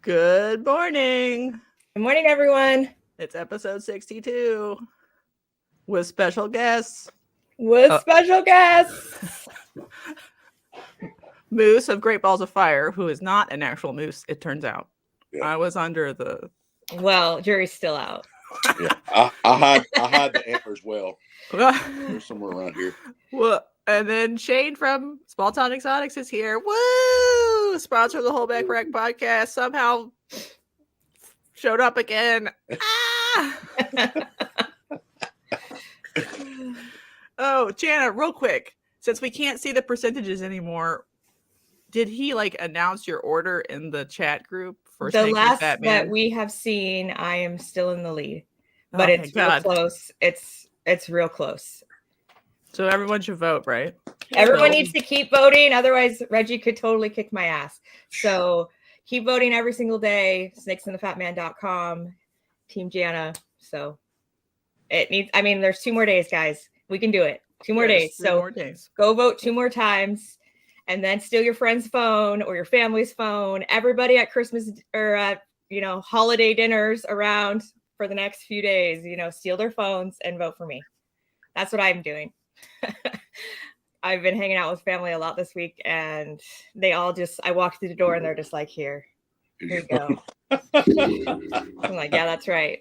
Good morning. Good morning, everyone. It's episode 62 with special guests. Special guests. Moose of Great Balls of Fire, who is not an actual moose, it turns out. Yeah. I was under the... Well, jury's still out. Yeah, I hide the antlers well. They're somewhere around here. Well, and then Shane from Small Town Xotics is here. Woo! Sponsor of the Whole Back Rack podcast. Somehow showed up again. Oh, Jana, real quick. Since we can't see the percentages anymore, did he announce your order in the chat group for the last that we have seen? I am still in the lead, but it's real close. It's real close. So everyone should vote, right? Everyone needs to keep voting. Otherwise, Reggie could totally kick my ass. So keep voting every single day. snakesandthefatman.com, Team Jana. So it needs, there's 2 more days, guys. We can do it. 2 more days. So more days. Go vote 2 more times and then steal your friend's phone or your family's phone. Everybody at Christmas or at, holiday dinners around for the next few days, steal their phones and vote for me. That's what I'm doing. I've been hanging out with family a lot this week, and they all I walked through the door and they're just like, here you go. I'm like, yeah, that's right.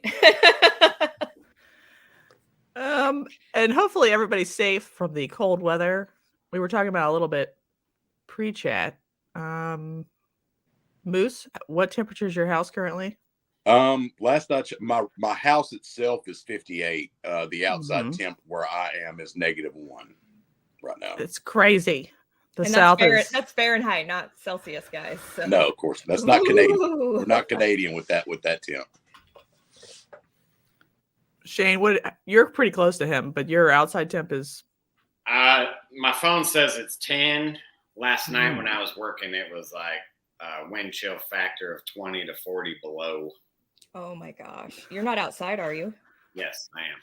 And hopefully everybody's safe from the cold weather. We were talking about a little bit pre-chat. Moose, what temperature is your house currently? Last night my house itself is 58. The outside temp where I am is -1 right now. It's crazy. That's Fahrenheit, not Celsius, guys. So. No, of course that's not Canadian. We're not Canadian with that temp. Shane, you're pretty close to him, but your outside temp is. My phone says it's 10. Last night when I was working, it was wind chill factor of 20 to 40 below. Oh my gosh. You're not outside, are you? Yes, I am.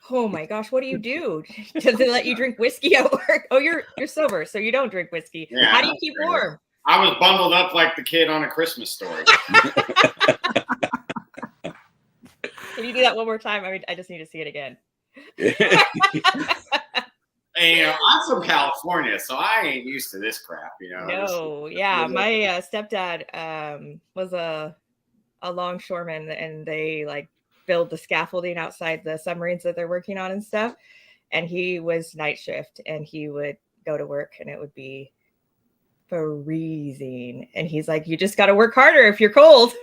Oh my gosh. What do you do? Does it let you drink whiskey at work? Oh, you're sober, so you don't drink whiskey. Yeah, how do you keep warm? I was bundled up like the kid on A Christmas Story. Can you do that one more time? I just need to see it again. And, I'm from California, so I ain't used to this crap, No, yeah. My stepdad was a longshoreman, and they build the scaffolding outside the submarines that they're working on and stuff. And he was night shift, and he would go to work, and it would be freezing. And he's like, "You just got to work harder if you're cold."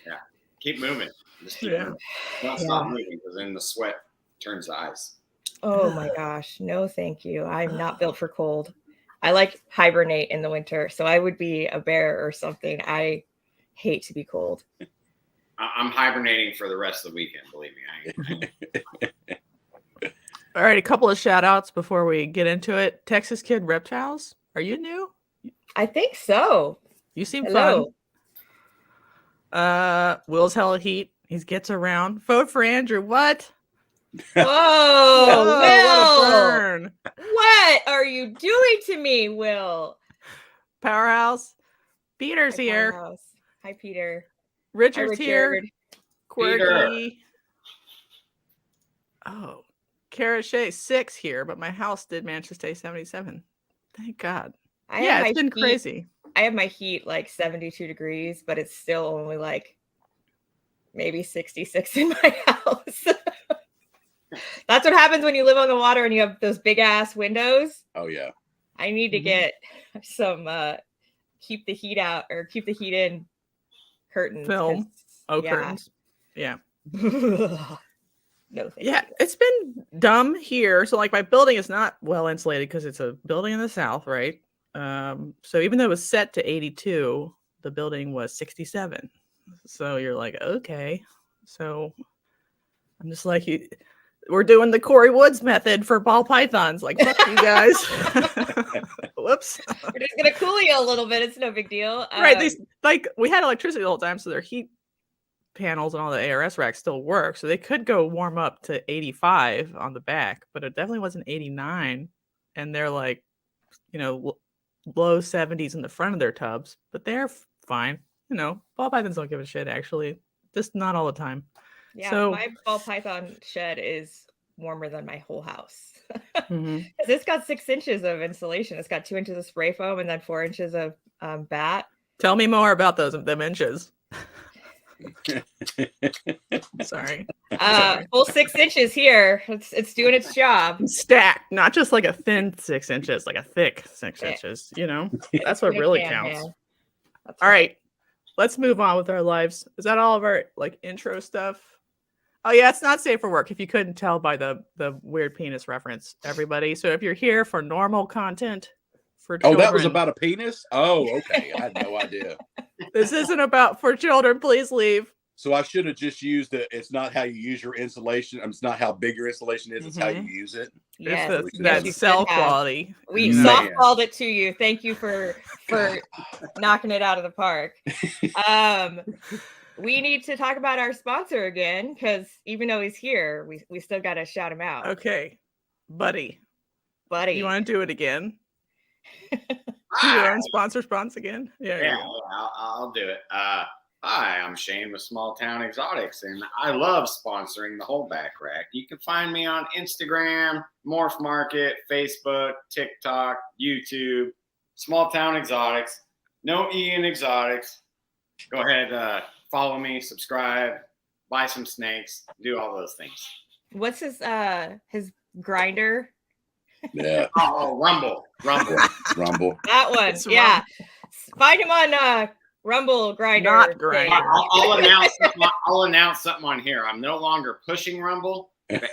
Yeah, keep moving. Just keep moving. Don't stop moving, because then the sweat turns to ice. Oh my gosh. No, thank you. I'm not built for cold. I hibernate in the winter. So I would be a bear or something. I hate to be cold. I'm hibernating for the rest of the weekend, believe me. All right. A couple of shout outs before we get into it. Texas Kid Reptiles. Are you new? I think so. You seem fun. Will's Hella Heat. He gets around. Vote for Andrew. What? Whoa, Will! What a burn. What are you doing to me, Will? Powerhouse. Peter's here. Powerhouse. Hi, Peter. Richard's Hi, here. Richard. Quirky. Peter. Oh, Kara Shea 6 here, but my house did manage to stay 77. Thank God. It's been crazy. I have my heat 72 degrees, but it's still only maybe 66 in my house. That's what happens when you live on the water and you have those big ass windows. Oh yeah. I need to get some keep the heat out or keep the heat in curtains. Film. Curtains. Yeah. No, thank you. It's been dumb here. So my building is not well insulated because it's a building in the south, right? So even though it was set to 82, the building was 67. So you're like, okay. So I'm just we're doing the Corey Woods method for ball pythons. Fuck you guys. Whoops. We're just gonna cool you a little bit. It's no big deal. Right. These we had electricity the whole time, so their heat panels and all the ARS racks still work. So they could go warm up to 85 on the back, but it definitely wasn't 89. And they're low 70s in the front of their tubs, but they're fine. you know, ball pythons don't give a shit, actually. Just not all the time. Yeah, So- my ball python shed is warmer than my whole house. Mhm. 'Cause it's got 6 inches of insulation. It's got 2 inches of spray foam and then 4 inches of bat. Tell me more about those inches. Sorry. Full 6 inches here. It's doing its job. Stacked, not just like a thin 6 inches, like a thick 6 Yeah. inches. You know, that's what It really can, counts. man. That's All right, let's move on with our lives. Is that all of our like intro stuff? Oh yeah, it's not safe for work. If you couldn't tell by the weird penis reference, everybody. So if you're here for normal content for Oh, children, that was about a penis? Oh, okay. I had no idea. this isn't about for children. Please leave. So I should have just used it. It's not how you use your insulation. It's not how big your insulation is. It's how you use it. Yes, It's yes, that you cell should have. quality. We you know? softballed it to you. Thank you for knocking it out of the park. We need to talk about our sponsor again, because even though he's here, we still got to shout him out. Okay, buddy. Buddy. You want to do it again? Do your own sponsor again? Yeah, I'll do it. Hi, I'm Shane with Small Town Xotics, and I love sponsoring the Holdback Rack. You can find me on Instagram, Morph Market, Facebook, TikTok, YouTube, Small Town Xotics. No E in Exotics. Go ahead, follow me, subscribe, buy some snakes, do all those things. What's his grinder? Yeah. Oh, Rumble. Rumble. That one. It's Yeah. Find him on Rumble grinder. Not Grindr. I'll announce something on here. I'm no longer pushing Rumble. But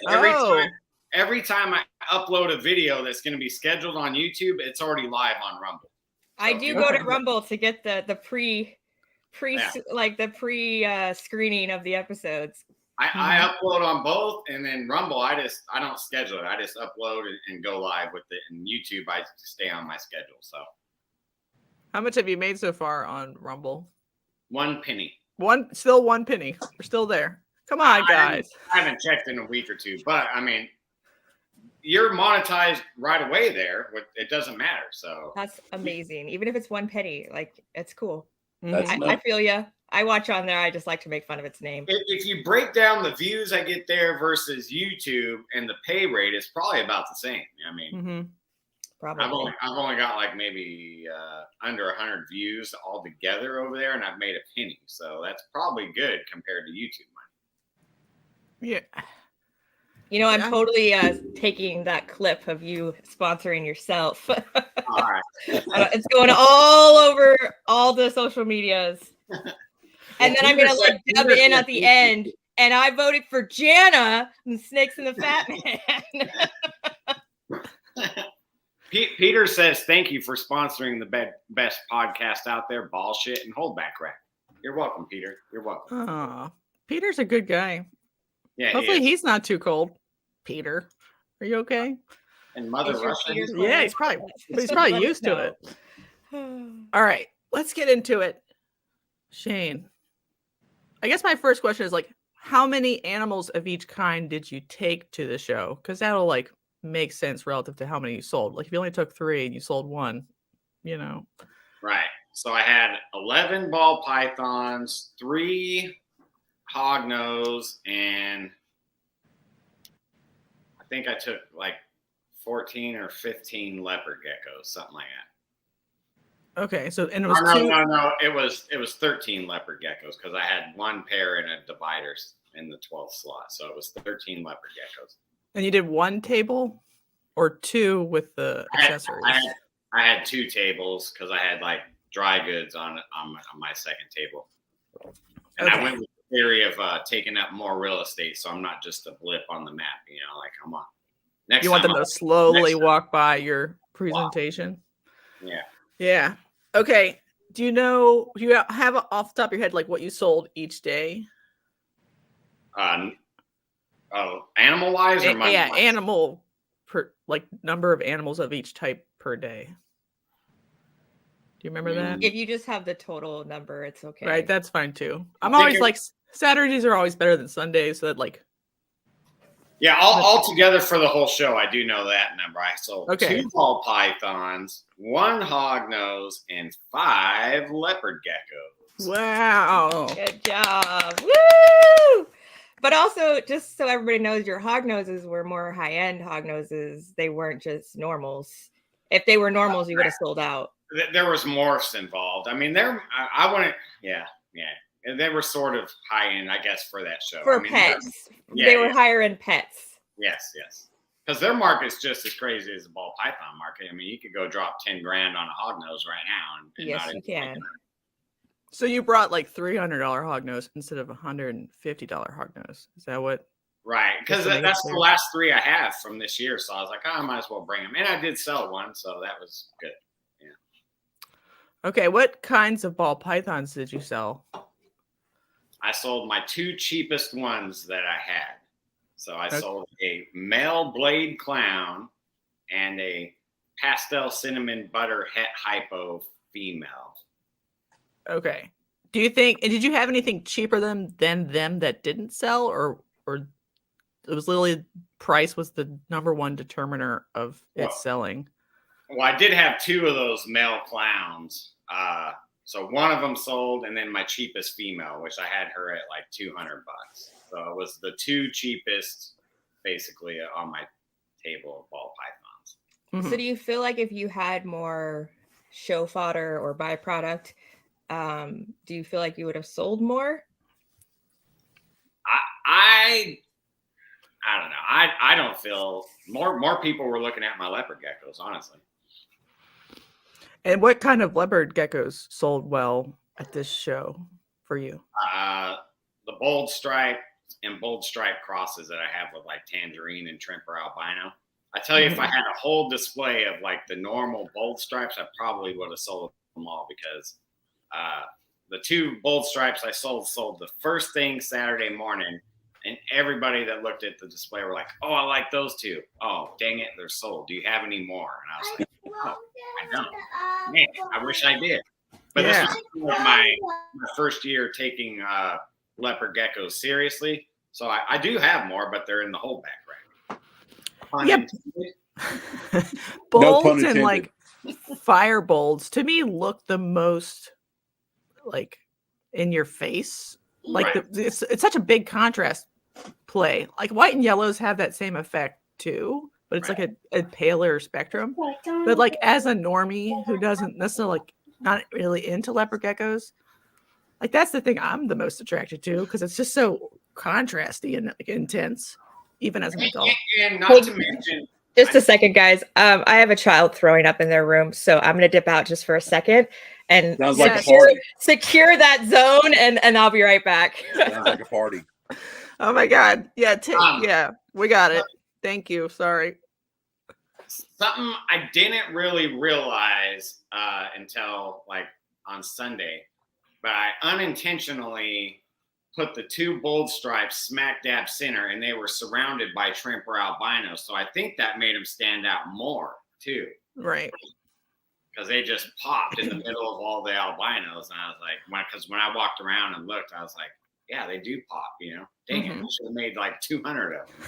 every time I upload a video that's going to be scheduled on YouTube, it's already live on Rumble. I do go to Rumble to get the pre screening of the episodes. I upload on both, and then Rumble, I don't schedule it. I just upload and go live with it. And YouTube, I stay on my schedule. So, How much have you made so far on Rumble? 1 penny. Still 1 penny. We're still there. Come on, guys. I haven't checked in a week or two, but I mean, you're monetized right away there. It doesn't matter. So That's amazing. Even if it's 1 penny, like, it's cool. That's I feel you. I watch on there. I just like to make fun of its name. if you break down the views I get there versus YouTube and the pay rate, it's probably about the same. I mean, Probably. I've only got like maybe under 100 views altogether over there, and I've made a penny. So that's probably good compared to YouTube money. Yeah. You know, I'm totally taking that clip of you sponsoring yourself. All right. It's going all over all the social medias. And then I'm going to like dub in at the end. And I voted for Jana and Snakes and the Fat Man. Peter says, thank you for sponsoring the best podcast out there, Ball Shit and Holdback Rack. You're welcome, Peter. You're welcome. Oh, Peter's a good guy. Yeah, Hopefully he's not too cold. Peter, are you okay? And Mother Is your Russia. Peter Yeah, he's probably used to it. All right, let's get into it. Shane, I guess my first question is like, how many animals of each kind did you take to the show? Because that'll like make sense relative to how many you sold. Like if you only took 3 and you sold 1, you know. Right. So I had 11 ball pythons, 3 hognose, and I think I took like 14 or 15 leopard geckos, something like that. Okay, so and it was no. It was 13 leopard geckos because I had 1 pair and a dividers in the 12th slot, so it was 13 leopard geckos. And you did 1 table or 2 with the accessories? I had 2 tables because I had like dry goods on my second table, and I went with the theory of taking up more real estate, so I'm not just a blip on the map. You know, like come on. Next you want them to slowly walk by your presentation? Wow. Yeah. Yeah. Okay. Do you have off the top of your head like what you sold each day? Animal wise or money? Yeah, animal per like number of animals of each type per day. Do you remember that? If you just have the total number, it's okay. Right, that's fine too. I'm always like Saturdays are always better than Sundays, so that like Yeah, all together for the whole show, I do know that number. I sold Okay. 2 ball pythons, 1 hognose, and 5 leopard geckos. Wow. Good job. Woo! But also, just so everybody knows, your hognoses were more high-end hognoses. They weren't just normals. If they were normals, you would have sold out. There was morphs involved. I mean, I want to, yeah. And they were sort of high-end, I guess, for that show. For pets. They were higher-end pets. Yes. Because their market's just as crazy as the ball python market. I mean, you could go drop 10 grand on a hognose right now. And Yes, you can. So you brought like $300 hognose instead of $150 hognose. Is that what? Right, because that's the last 3 I have from this year. So I was like, I might as well bring them. And I did sell one, so that was good. Yeah. Okay, what kinds of ball pythons did you sell? I sold my 2 cheapest ones that I had. So I sold a male blade clown and a pastel cinnamon butter het hypo female. Okay. Do you think, and did you have anything cheaper than them that didn't sell, or it was literally price was the number one determiner of it selling? Well, I did have 2 of those male clowns. So one of them sold, and then my cheapest female, which I had her at like $200. So it was the 2 cheapest, basically, on my table of ball pythons. Mm-hmm. So do you feel like if you had more show fodder or byproduct, do you feel like you would have sold more? I don't know. I don't feel more people were looking at my leopard geckos, honestly. And what kind of leopard geckos sold well at this show for you? The bold stripe and bold stripe crosses that I have with like tangerine and trimper albino. I tell you, if I had a whole display of like the normal bold stripes, I probably would have sold them all, because the 2 bold stripes I sold the first thing Saturday morning, and everybody that looked at the display were like, "Oh, I like those 2. Oh, dang it, they're sold. Do you have any more?" And I was like, "Oh, I don't. Man, I wish I did." But this was like my first year taking leopard geckos seriously. So I do have more, but they're in the holdback rack. Yep. Bolds and like fire bolds to me look the most like in your face. Like it's such a big contrast play. Like white and yellows have that same effect too, but it's like a paler spectrum. But like as a normie who doesn't necessarily like not really into leopard geckos, like that's the thing I'm the most attracted to, because it's just so contrasty and like intense, even as an adult. And not to mention, just a second, guys. I have a child throwing up in their room, so I'm going to dip out just for a second and sounds like a party. Secure that zone, and I'll be right back. Sounds like a party. Oh my God! Yeah, yeah, we got it. Thank you. Sorry. Something I didn't really realize until like on Sunday, but I unintentionally put the 2 bold stripes smack dab center, and they were surrounded by trimper albino. So I think that made them stand out more too. Right. Because they just popped in the middle of all the albinos. And I was like, because when I walked around and looked, I was like, yeah, they do pop, you know. Dang it, I should have made like 200 of them,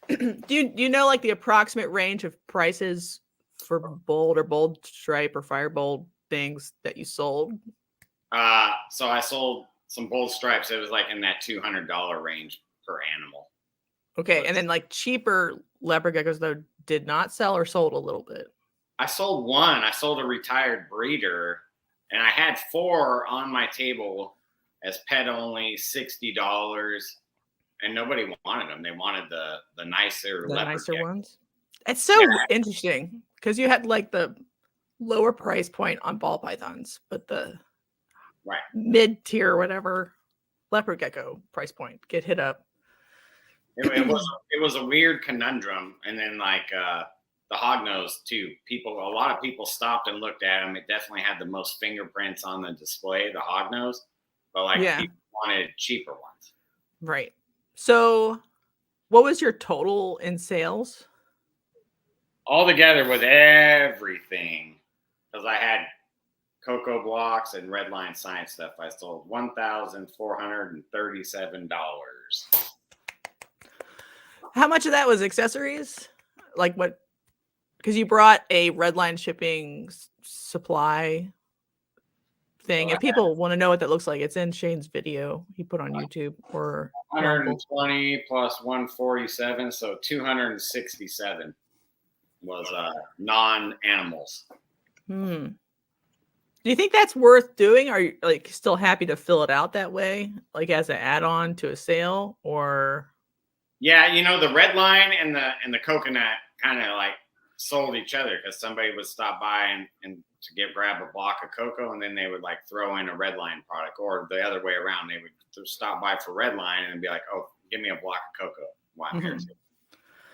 you know. Do you know like the approximate range of prices for bold or bold stripe or fire bold things that you sold? So I sold some bold stripes. It was like in that $200 range per animal. Okay, and then like cheaper leopard geckos though did not sell or sold a little bit. I sold one. I sold a retired breeder, and I had 4 on my table as pet only, $60, and nobody wanted them. They wanted the nicer ones. It's so interesting because you had like the lower price point on ball pythons, but the mid-tier or whatever leopard gecko price point get hit up. It was a weird conundrum, and then like the hognose too. A lot of people stopped and looked at them. It definitely had the most fingerprints on the display, the hognose, but like people wanted cheaper ones. Right. So, what was your total in sales? All together with everything, because I had Cocoa Blocks and Red Line Science stuff, I sold $1,437. How much of that was accessories? Like what? Because you brought a Redline shipping supply thing. So If people want to know what that looks like, it's in Shane's video he put on YouTube or Rumble. 120 plus 147, so 267 was non-animals. Do you think that's worth doing? Are you like still happy to fill it out that way, like as an add-on to a sale, or? Yeah, you know, the red line and the coconut kind of like sold each other because somebody would stop by and to grab a block of cocoa, and then they would like throw in a red line product, or the other way around, they would stop by for red line and be like, "Oh, give me a block of cocoa." Wow,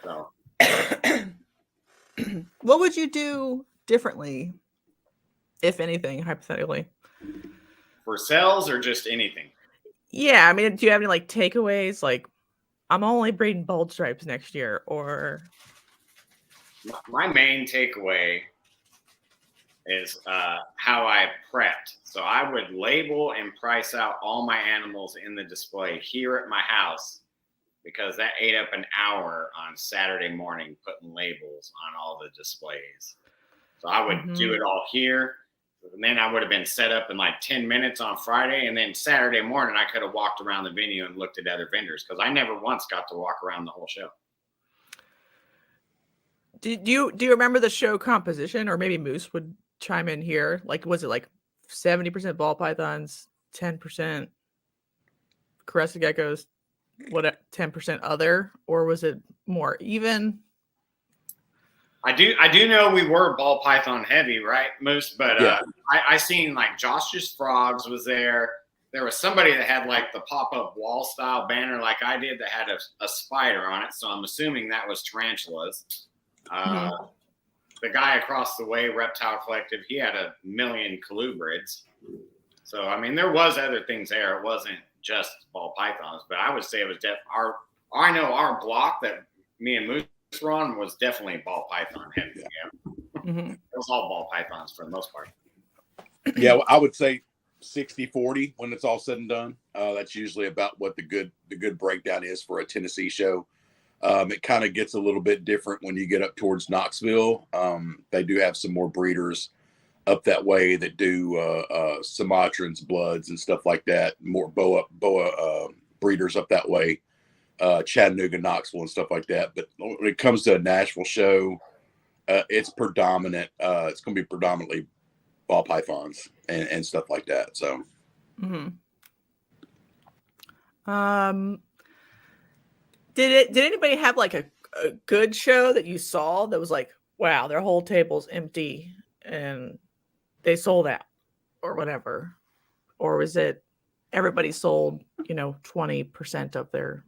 so. What would you do differently, if anything, hypothetically? For sales or just anything? Yeah, I mean, do you have any like takeaways? Like, I'm only breeding bald stripes next year, or my main takeaway is how I prepped. So I would label and price out all my animals in the display here at my house, because that ate up an hour on Saturday morning putting labels on all the displays. So I would do it all here. And then I would have been set up in like 10 minutes on Friday. And then Saturday morning, I could have walked around the venue and looked at other vendors, because I never once got to walk around the whole show. do you remember the show composition? Or maybe Moose would chime in here. Like, was it like 70% ball pythons, 10% crested geckos, 10% other, or was it more even? I do know we were ball python heavy, right, Moose? But Yeah. I seen like Josh's Frogs was there. There was somebody that had like the pop-up wall style banner like I did that had a spider on it. So I'm assuming that was tarantulas. The guy across the way, Reptile Collective, he had 1 million colubrids. So, I mean, there was other things there. It wasn't just ball pythons, but I would say it was our block that me and Moose were on was definitely ball python heavy. Yeah. It was all ball pythons for the most part. Yeah, I would say 60-40 when it's all said and done. That's usually about what the good breakdown is for a Tennessee show. It kind of gets a little bit different when you get up towards Knoxville. They do have some more breeders up that way that do Sumatrans, Bloods, and stuff like that. More boa breeders up that way, Chattanooga, Knoxville, and stuff like that. But when it comes to a Nashville show, it's predominant. It's going to be predominantly ball pythons and stuff like that. So, did anybody have like a good show that you saw that was like, wow, their whole table's empty and they sold out or whatever? Or was it everybody sold, 20% of their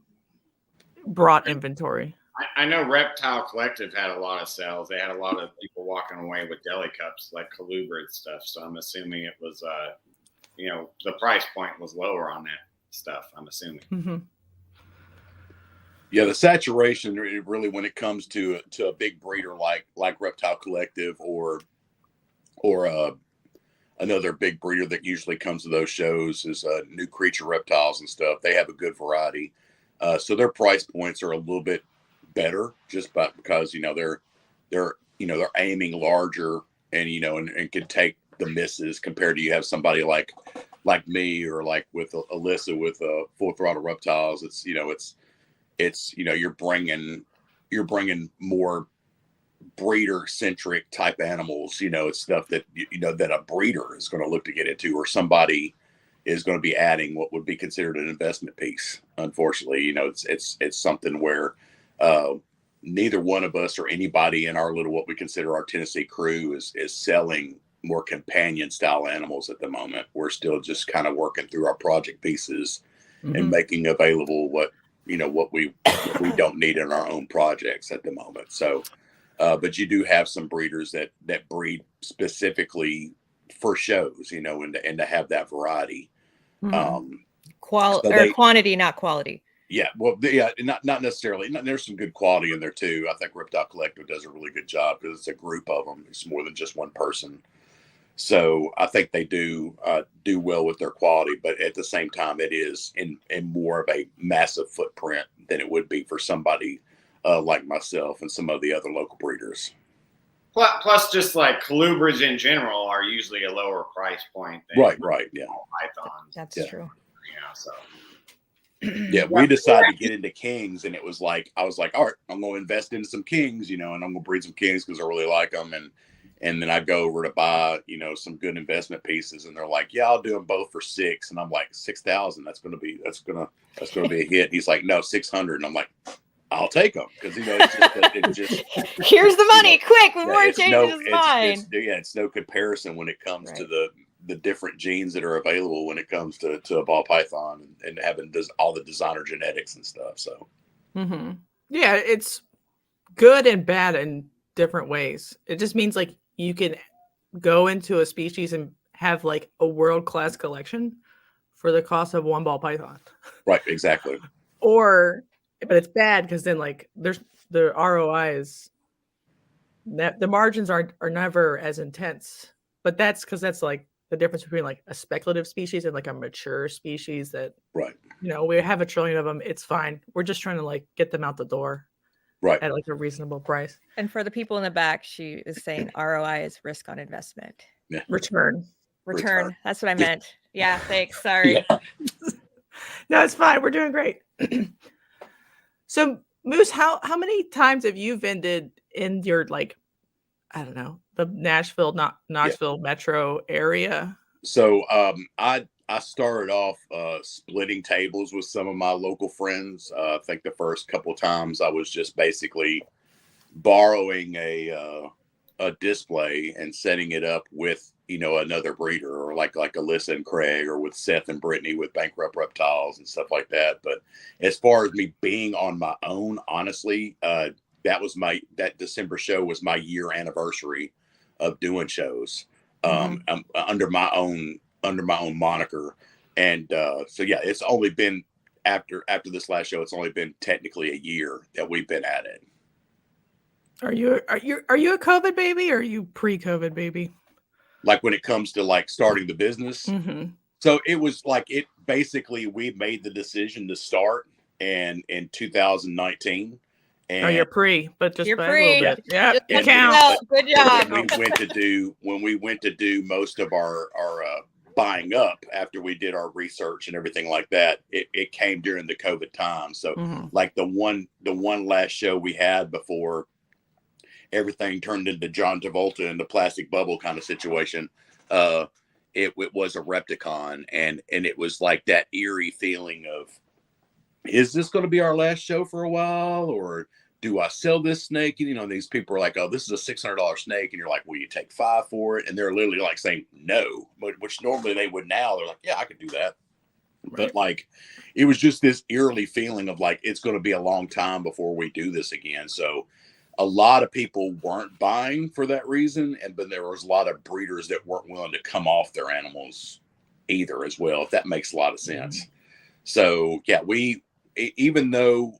brought inventory? I know Reptile Collective had a lot of sales. They had a lot of people walking away with deli cups, like colubrid stuff. So I'm assuming it was, the price point was lower on that stuff, I'm assuming. Yeah, the saturation really, when it comes to a big breeder like Reptile Collective or another big breeder that usually comes to those shows is New Creature Reptiles and stuff. They have a good variety, so their price points are a little bit better just because they're aiming larger and and can take the misses compared to you have somebody like me or like with Alyssa with Full Throttle Reptiles. It's you're bringing more breeder centric type animals. It's stuff that that a breeder is going to look to get into, or somebody is going to be adding what would be considered an investment piece. Unfortunately, it's something where neither one of us or anybody in our little what we consider our Tennessee crew is selling more companion style animals at the moment. We're still just kind of working through our project pieces and making available what we don't need in our own projects at the moment. So, but you do have some breeders that breed specifically for shows, and to have that variety. Quantity, not quality. Yeah, well, yeah, not necessarily. There's some good quality in there too. I think Reptile Collective does a really good job because it's a group of them. It's more than just one person. So I think they do well with their quality, but at the same time, it is in more of a massive footprint than it would be for somebody like myself and some of the other local breeders. Plus, just like colubrids in general are usually a lower price point than Right, yeah, That's pythons. true. So yeah, we decided to get into kings, and it was like I was like, all right, I'm going to invest into some kings, and I'm going to breed some kings because I really like them, and then I go over to buy some good investment pieces, and they're like, yeah, I'll do them both for $6,000, and I'm like, 6,000, that's gonna be a hit. He's like, no, 600, and I'm like, I'll take them because it's just Here's the money, quick before it changes his mind. It's no comparison when it comes to the different genes that are available when it comes to a ball python and having all the designer genetics and stuff. So yeah, it's good and bad in different ways. It just means like you can go into a species and have like a world-class collection for the cost of one ball python. Right, exactly. But it's bad because then like there's the ROI is the margins are never as intense. But that's because that's like the difference between like a speculative species and like a mature species that we have 1 trillion of them. It's fine. We're just trying to like get them out the door at like a reasonable price. And for the people in the back, she is saying ROI is risk on investment. Yeah. Return. That's what I meant. Yeah, thanks. Sorry. Yeah. No, it's fine. We're doing great. So Moose, how many times have you vended in your like, I don't know, the Knoxville metro area? So I started off splitting tables with some of my local friends. I think the first couple of times I was just basically borrowing a display and setting it up with another breeder, or like Alyssa and Craig, or with Seth and Brittany with Bankrupt Reptiles and stuff like that. But as far as me being on my own, honestly, that December show was my year anniversary of doing shows under my own moniker. And so yeah, it's only been after this last show, it's only been technically a year that we've been at it. Are you a COVID baby, or are you pre-COVID baby? Like when it comes to like starting the business. So it was like basically we made the decision to start in 2019. And you're pre, but just you're by pre. a little bit. Yeah, it counts. Good job. When we went to do most of our buying up after we did our research and everything like that, it came during the COVID time. So like the one last show we had before everything turned into John Travolta and the plastic bubble kind of situation, it was a Repticon, and it was like that eerie feeling of, is this going to be our last show for a while, or do I sell this snake? And these people are like, oh, this is a $600 snake, and you're like, will you take $5 for it? And they're literally like saying no, which normally they would now. They're like, yeah, I could do that. Right. But like, it was just this eerily feeling of like, it's going to be a long time before we do this again. So a lot of people weren't buying for that reason. But there was a lot of breeders that weren't willing to come off their animals either as well, if that makes a lot of sense. So yeah, even though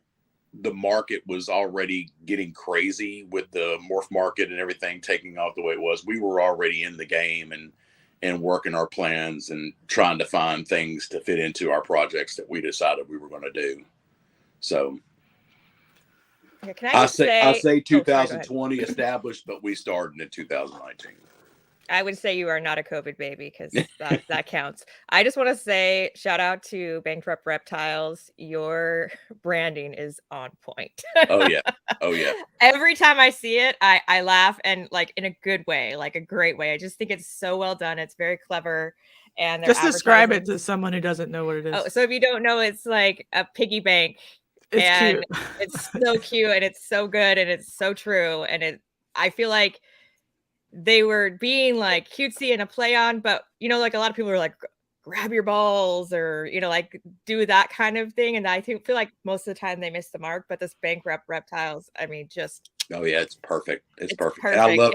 the market was already getting crazy with the morph market and everything taking off the way it was, we were already in the game and working our plans and trying to find things to fit into our projects that we decided we were going to do. So I say 2020 established, but we started in 2019. I would say you are not a COVID baby, because that counts. I just want to say shout out to Bankrupt Reptiles. Your branding is on point. Oh yeah. Every time I see it, I laugh, and like in a good way, like a great way. I just think it's so well done. It's very clever. And just describe it to someone who doesn't know what it is. Oh, so if you don't know, it's like a piggy bank. It's cute. It's so cute, and it's so good, and it's so true. And I feel like they were being like cutesy and a play on, but like a lot of people are like, grab your balls, or like do that kind of thing. And I feel like most of the time they miss the mark. But this Bankrupt Reptiles, I mean, just it's perfect. It's perfect. And I love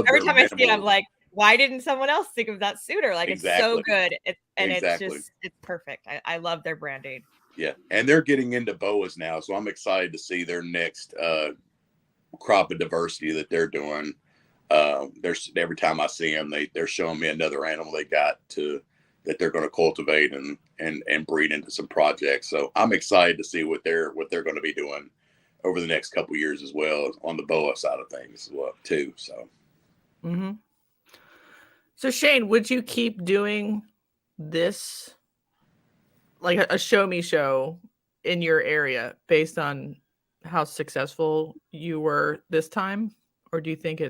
every time I see it, I'm like, why didn't someone else think of that sooner? Like, exactly. It's so good. It's perfect. I love their branding. Yeah, and they're getting into boas now, so I'm excited to see their next crop of diversity that they're doing. There's every time I see them, they're showing me another animal they got that they're going to cultivate and breed into some projects. So I'm excited to see what they're going to be doing over the next couple of years as well on the boa side of things as well too. So. Mm-hmm. So Shane, would you keep doing this, like a show me show in your area based on how successful you were this time? Or do you think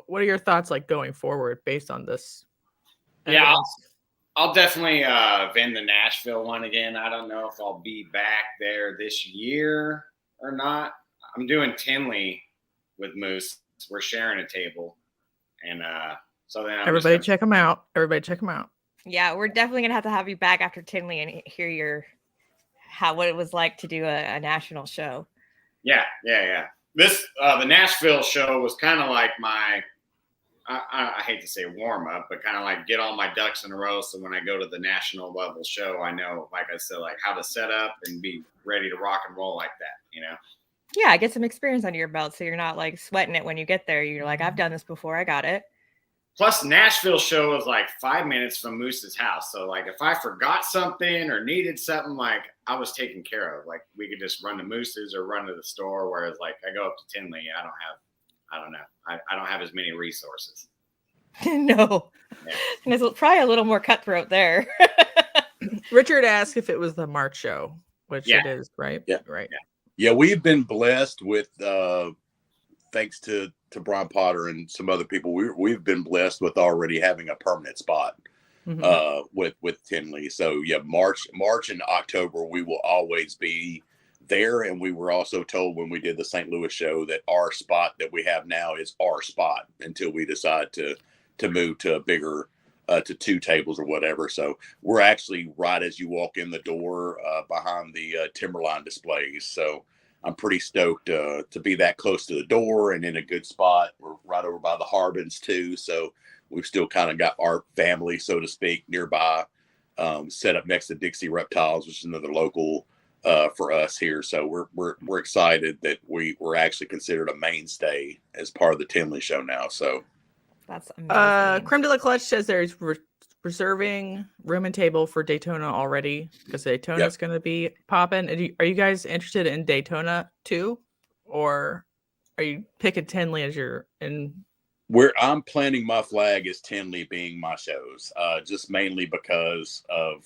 what are your thoughts like going forward based on this Yeah, evidence? I'll definitely vend the Nashville one again. I don't know if I'll be back there this year or not. I'm doing Tinley with Moose. We're sharing a table. And so then Everybody check them out. Everybody check them out. Yeah, we're definitely gonna have to have you back after Tinley and hear what it was like to do a national show. Yeah. This the Nashville show was kind of like my I hate to say warm up, but kind of like get all my ducks in a row. So when I go to the national level show, I know, like I said, like how to set up and be ready to rock and roll like that, Yeah, get some experience under your belt so you're not like sweating it when you get there. You're like, I've done this before, I got it. Plus, Nashville show is like 5 minutes from Moose's house. So like if I forgot something or needed something, like I was taken care of. Like we could just run to Moose's or run to the store. Whereas like I go up to Tinley, I don't have as many resources. No. Yeah. And it's probably a little more cutthroat there. Richard asked if it was the March show, which it is, right? Yeah. Right. Yeah, we've been blessed with thanks to Brian Potter and some other people. We've been blessed with already having a permanent spot with Tinley. So yeah, March and October we will always be there. And we were also told when we did the St. Louis show that our spot that we have now is our spot until we decide to move to a bigger to 2 tables or whatever. So we're actually right as you walk in the door behind the Timberline displays. So I'm pretty stoked to be that close to the door and in a good spot. We're right over by the Harbins too. So we've still kind of got our family, so to speak, nearby, set up next to Dixie Reptiles, which is another local for us here. So we're excited that we're actually considered a mainstay as part of the Tinley show now. So that's amazing. Creme de la Clutch says there's reserving room and table for Daytona already because Daytona's going to be popping. Are you guys interested in Daytona too, or are you picking Tinley as your in? Where I'm planting my flag is Tinley being my shows, just mainly because of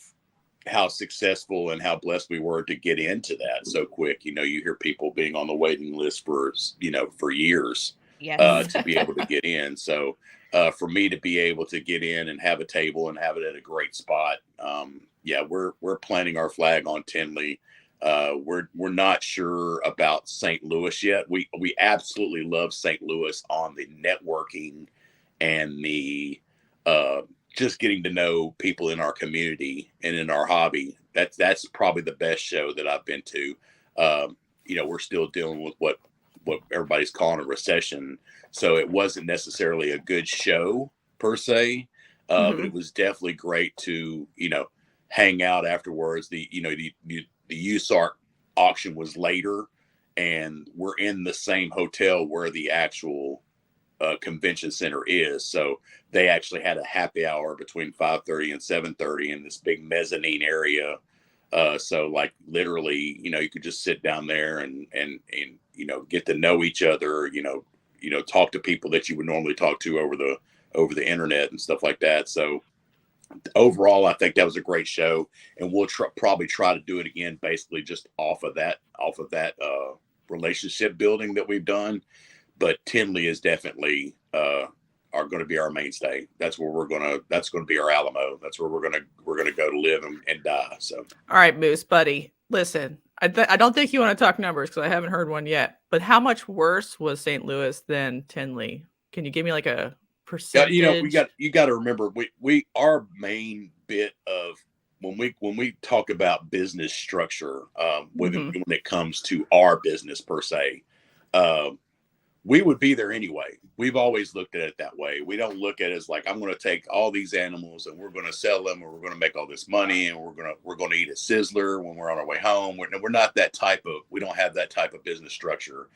how successful and how blessed we were to get into that so quick. You hear people being on the waiting list for years to be able to get in. So for me to be able to get in and have a table and have it at a great spot, we're planting our flag on Tinley. We're not sure about St. Louis yet. We absolutely love St. Louis on the networking and the just getting to know people in our community and in our hobby. That's probably the best show that I've been to. We're still dealing with what everybody's calling a recession. So it wasn't necessarily a good show per se, but it was definitely great to, hang out afterwards. The USARC auction was later and we're in the same hotel where the actual convention center is. So they actually had a happy hour between 5:30 and 7:30 in this big mezzanine area. So like literally, you could just sit down there and get to know each other, talk to people that you would normally talk to over the internet and stuff like that. So overall, I think that was a great show, and we'll probably try to do it again, basically just off of that relationship building that we've done. But Tinley is definitely are going to be our mainstay. That's where that's going to be our Alamo. That's where we're going to go to live and die. So, all right, Moose buddy, listen, I don't think you want to talk numbers because I haven't heard one yet, but how much worse was St. Louis than Tinley? Can you give me like a percentage? You got to remember we our main bit of when we talk about business structure, when it comes to our business per se, we would be there anyway. We've always looked at it that way. We don't look at it as like, I'm going to take all these animals and we're going to sell them, or we're going to make all this money and we're going to eat at Sizzler when we're on our way home. We're not that we don't have that type of business structure.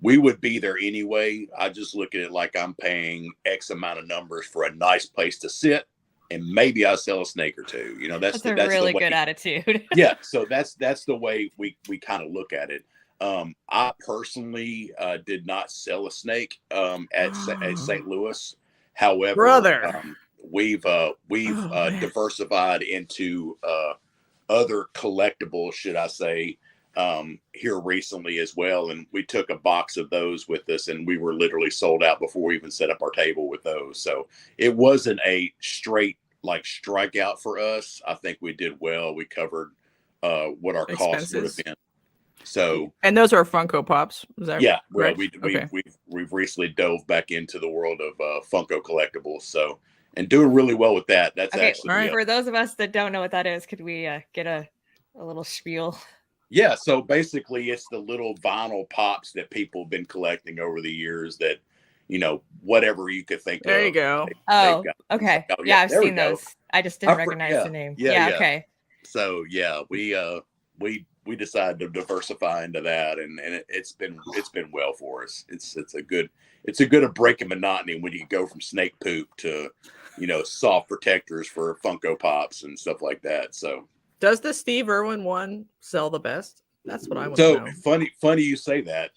We would be there anyway. I just look at it like I'm paying X amount of numbers for a nice place to sit, and maybe I sell a snake or two. That's a really good attitude. Yeah. So that's the way we kind of look at it. I personally did not sell a snake at St. Louis. However, Brother. we've Man. diversified into other collectibles, should I say, here recently as well. And we took a box of those with us, and we were literally sold out before we even set up our table with those. So it wasn't a straight like strikeout for us. I think we did well. We covered what our costs would have been. So, and those are Funko Pops. Is that yeah, well, correct? we've recently dove back into the world of Funko collectibles. So, and doing really well with that. That's Okay, actually for those of us that don't know what that is, could we get a little spiel? Yeah, so basically it's the little vinyl pops that people have been collecting over the years that, you know, whatever you could think There of. you go. Okay. Oh, yeah, I've there we seen go. those. I just didn't recognize the name. Yeah, okay. So yeah, we decided to diversify into that, and it's been well for us. It's a good break of monotony when you go from snake poop to, you know, soft protectors for Funko Pops and stuff like that. So does the Steve Irwin one sell the best? That's what I want to know. Funny you say that.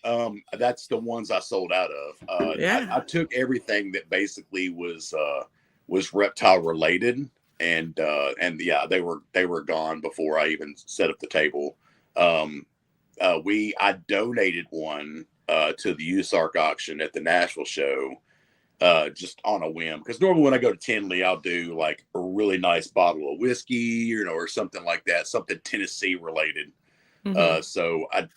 That's the ones I sold out of. I took everything that basically was reptile related, and yeah, they were gone before I even set up the table. I donated one to the USARK auction at the Nashville show, just on a whim, because normally when I go to Tinley, I'll do like a really nice bottle of whiskey, you know, or something like that, something Tennessee related. So I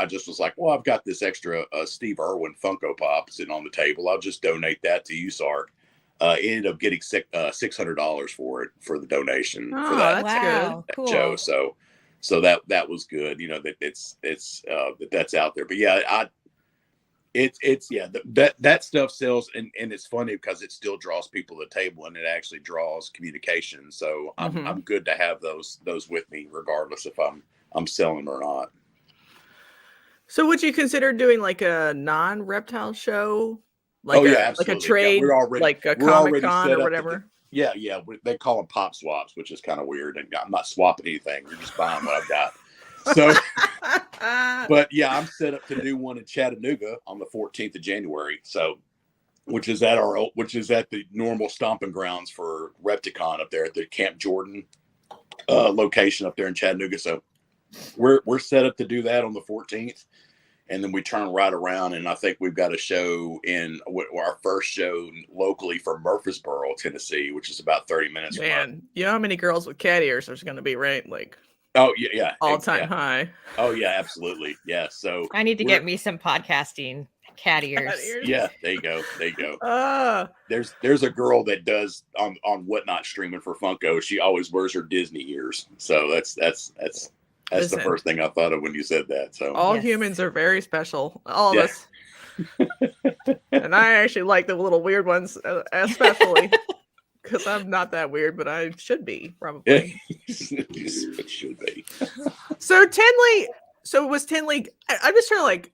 just was like, well, I've got this extra Steve Irwin Funko Pop sitting on the table. I'll just donate that to USARK. Ended up getting $600 for it, for the donation for that. That's good. Cool. Show. So that was good. You know, that that's out there. But yeah, that stuff sells, and it's funny because it still draws people to the table, and it actually draws communication. So I'm good to have those with me, regardless if I'm selling or not. So would you consider doing like a non-reptile show? Like absolutely. Like a trade, like a Comic-Con or whatever? Yeah. They call them pop swaps, which is kind of weird. And I'm not swapping anything. You're just buying what I've got. So, but yeah, I'm set up to do one in Chattanooga on the 14th of January. So, which is at the normal stomping grounds for Repticon up there at the Camp Jordan location up there in Chattanooga. So we're set up to do that on the 14th. And then we turn right around, and I think we've got a show our first show locally from Murfreesboro, Tennessee, which is about 30 minutes from us. You know how many girls with cat ears there's going to be, right? Like, oh yeah, all-time high. Oh yeah, absolutely, yeah. So I need to get me some podcasting cat ears. Yeah, there you go. There's a girl that does on Whatnot streaming for Funko. She always wears her Disney ears, so that's Listen, the first thing I thought of when you said that. So all humans are very special, all of us. And I actually like the little weird ones, especially because I'm not that weird, but I should be probably. It should be. So Tinley. So was Tinley? I'm just trying to like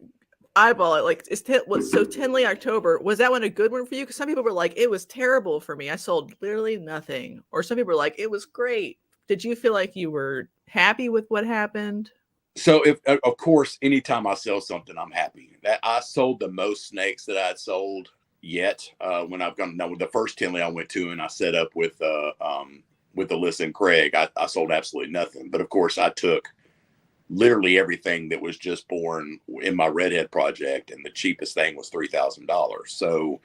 eyeball it. Like, so Tinley October, was that one a good one for you? Because some people were like, it was terrible for me. I sold literally nothing. Or some people were like, it was great. Did you feel like you were happy with what happened? So, of course, anytime I sell something, I'm happy. That I sold the most snakes that I had sold yet. When I've gone, now with the first Tinley I went to and I set up with Alyssa and Craig, I sold absolutely nothing. But of course, I took literally everything that was just born in my redhead project, and the cheapest thing was $3,000. So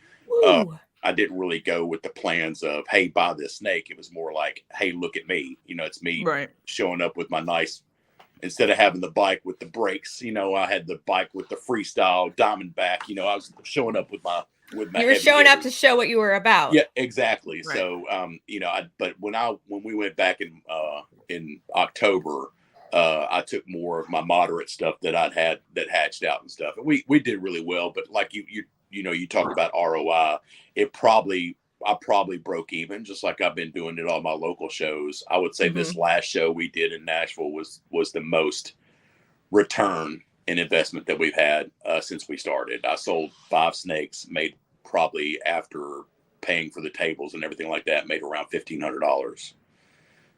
I didn't really go with the plans of, hey, buy this snake. It was more like, hey, look at me. You know, it's me showing up with my nice, instead of having the bike with the brakes, you know, I had the bike with the freestyle Diamondback. You know, I was showing up with my you were showing up to show what you were about. Yeah, exactly. Right. So you know, but when we went back in October, I took more of my moderate stuff that I'd had that hatched out and stuff, and we did really well. But like you talk about ROI, I probably broke even, just like I've been doing at all my local shows. I would say this last show we did in Nashville was the most return in investment that we've had since we started. I sold 5 snakes, made probably, after paying for the tables and everything like that, made around $1,500.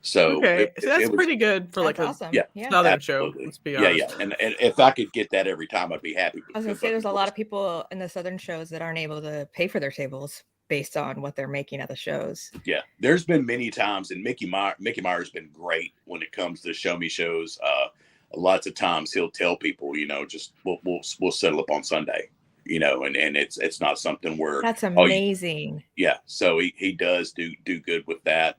So Okay, so that's it was, pretty good for That's like a awesome. yeah, Yeah. southern show. absolutely. Let's be Yeah, honest. yeah. And if I could get that every time, I'd be happy. I was gonna because say of there's a lot course, of people in the southern shows that aren't able to pay for their tables based on what they're making at the shows. yeah, there's been many times, and Mickey Meyer's been great when it comes to show me shows. Lots of times he'll tell people, just we'll settle up on Sunday, and it's not something where That's oh amazing. yeah, so he does do good with that,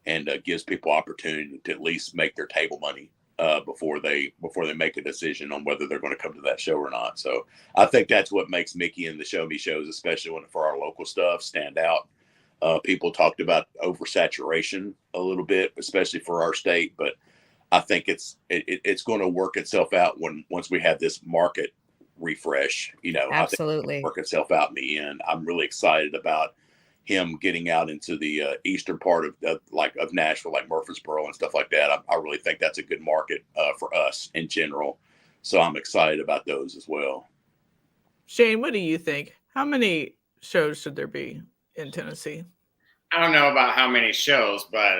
and gives people opportunity to at least make their table money before they make a decision on whether they're going to come to that show or not. So I think that's what makes Mickey and the show me shows, especially for our local stuff, stand out. People talked about oversaturation a little bit, especially for our state, but I think it's going to work itself out once we have this market refresh. I think Absolutely. it'll work itself out in the end. I'm really excited about him getting out into the eastern part of Nashville, like Murfreesboro and stuff like that. I really think that's a good market for us in general. So I'm excited about those as well. Shane, what do you think? How many shows should there be in Tennessee? I don't know about how many shows, but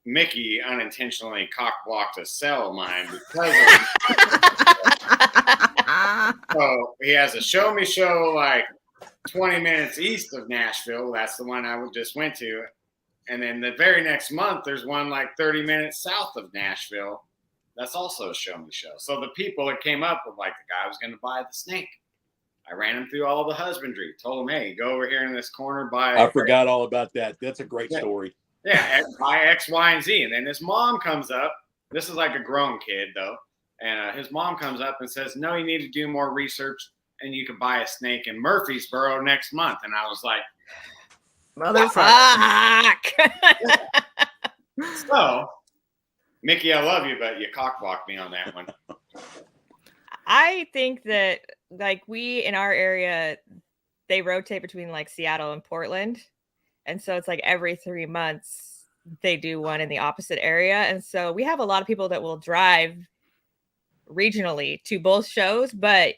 Mickey unintentionally cock-blocked a cell of mine because so he has a show me show like 20 minutes east of Nashville. That's the one I just went to. And then the very next month, there's one like 30 minutes south of Nashville. That's also a show me show. So the people that came up with like the guy was going to buy the snake. I ran him through all the husbandry, told him, hey, go over here in this corner, buy. I forgot all about that. That's a great story. Yeah, buy X, Y, and Z. And then his mom comes up. This is like a grown kid, though. And his mom comes up and says, no, you need to do more research, and you can buy a snake in Murfreesboro next month. And I was like, motherfucker. So, Mickey, I love you, but you cockblocked me on that one. I think that like we in our area, they rotate between like Seattle and Portland. And so it's like every 3 months they do one in the opposite area. And so we have a lot of people that will drive regionally to both shows, but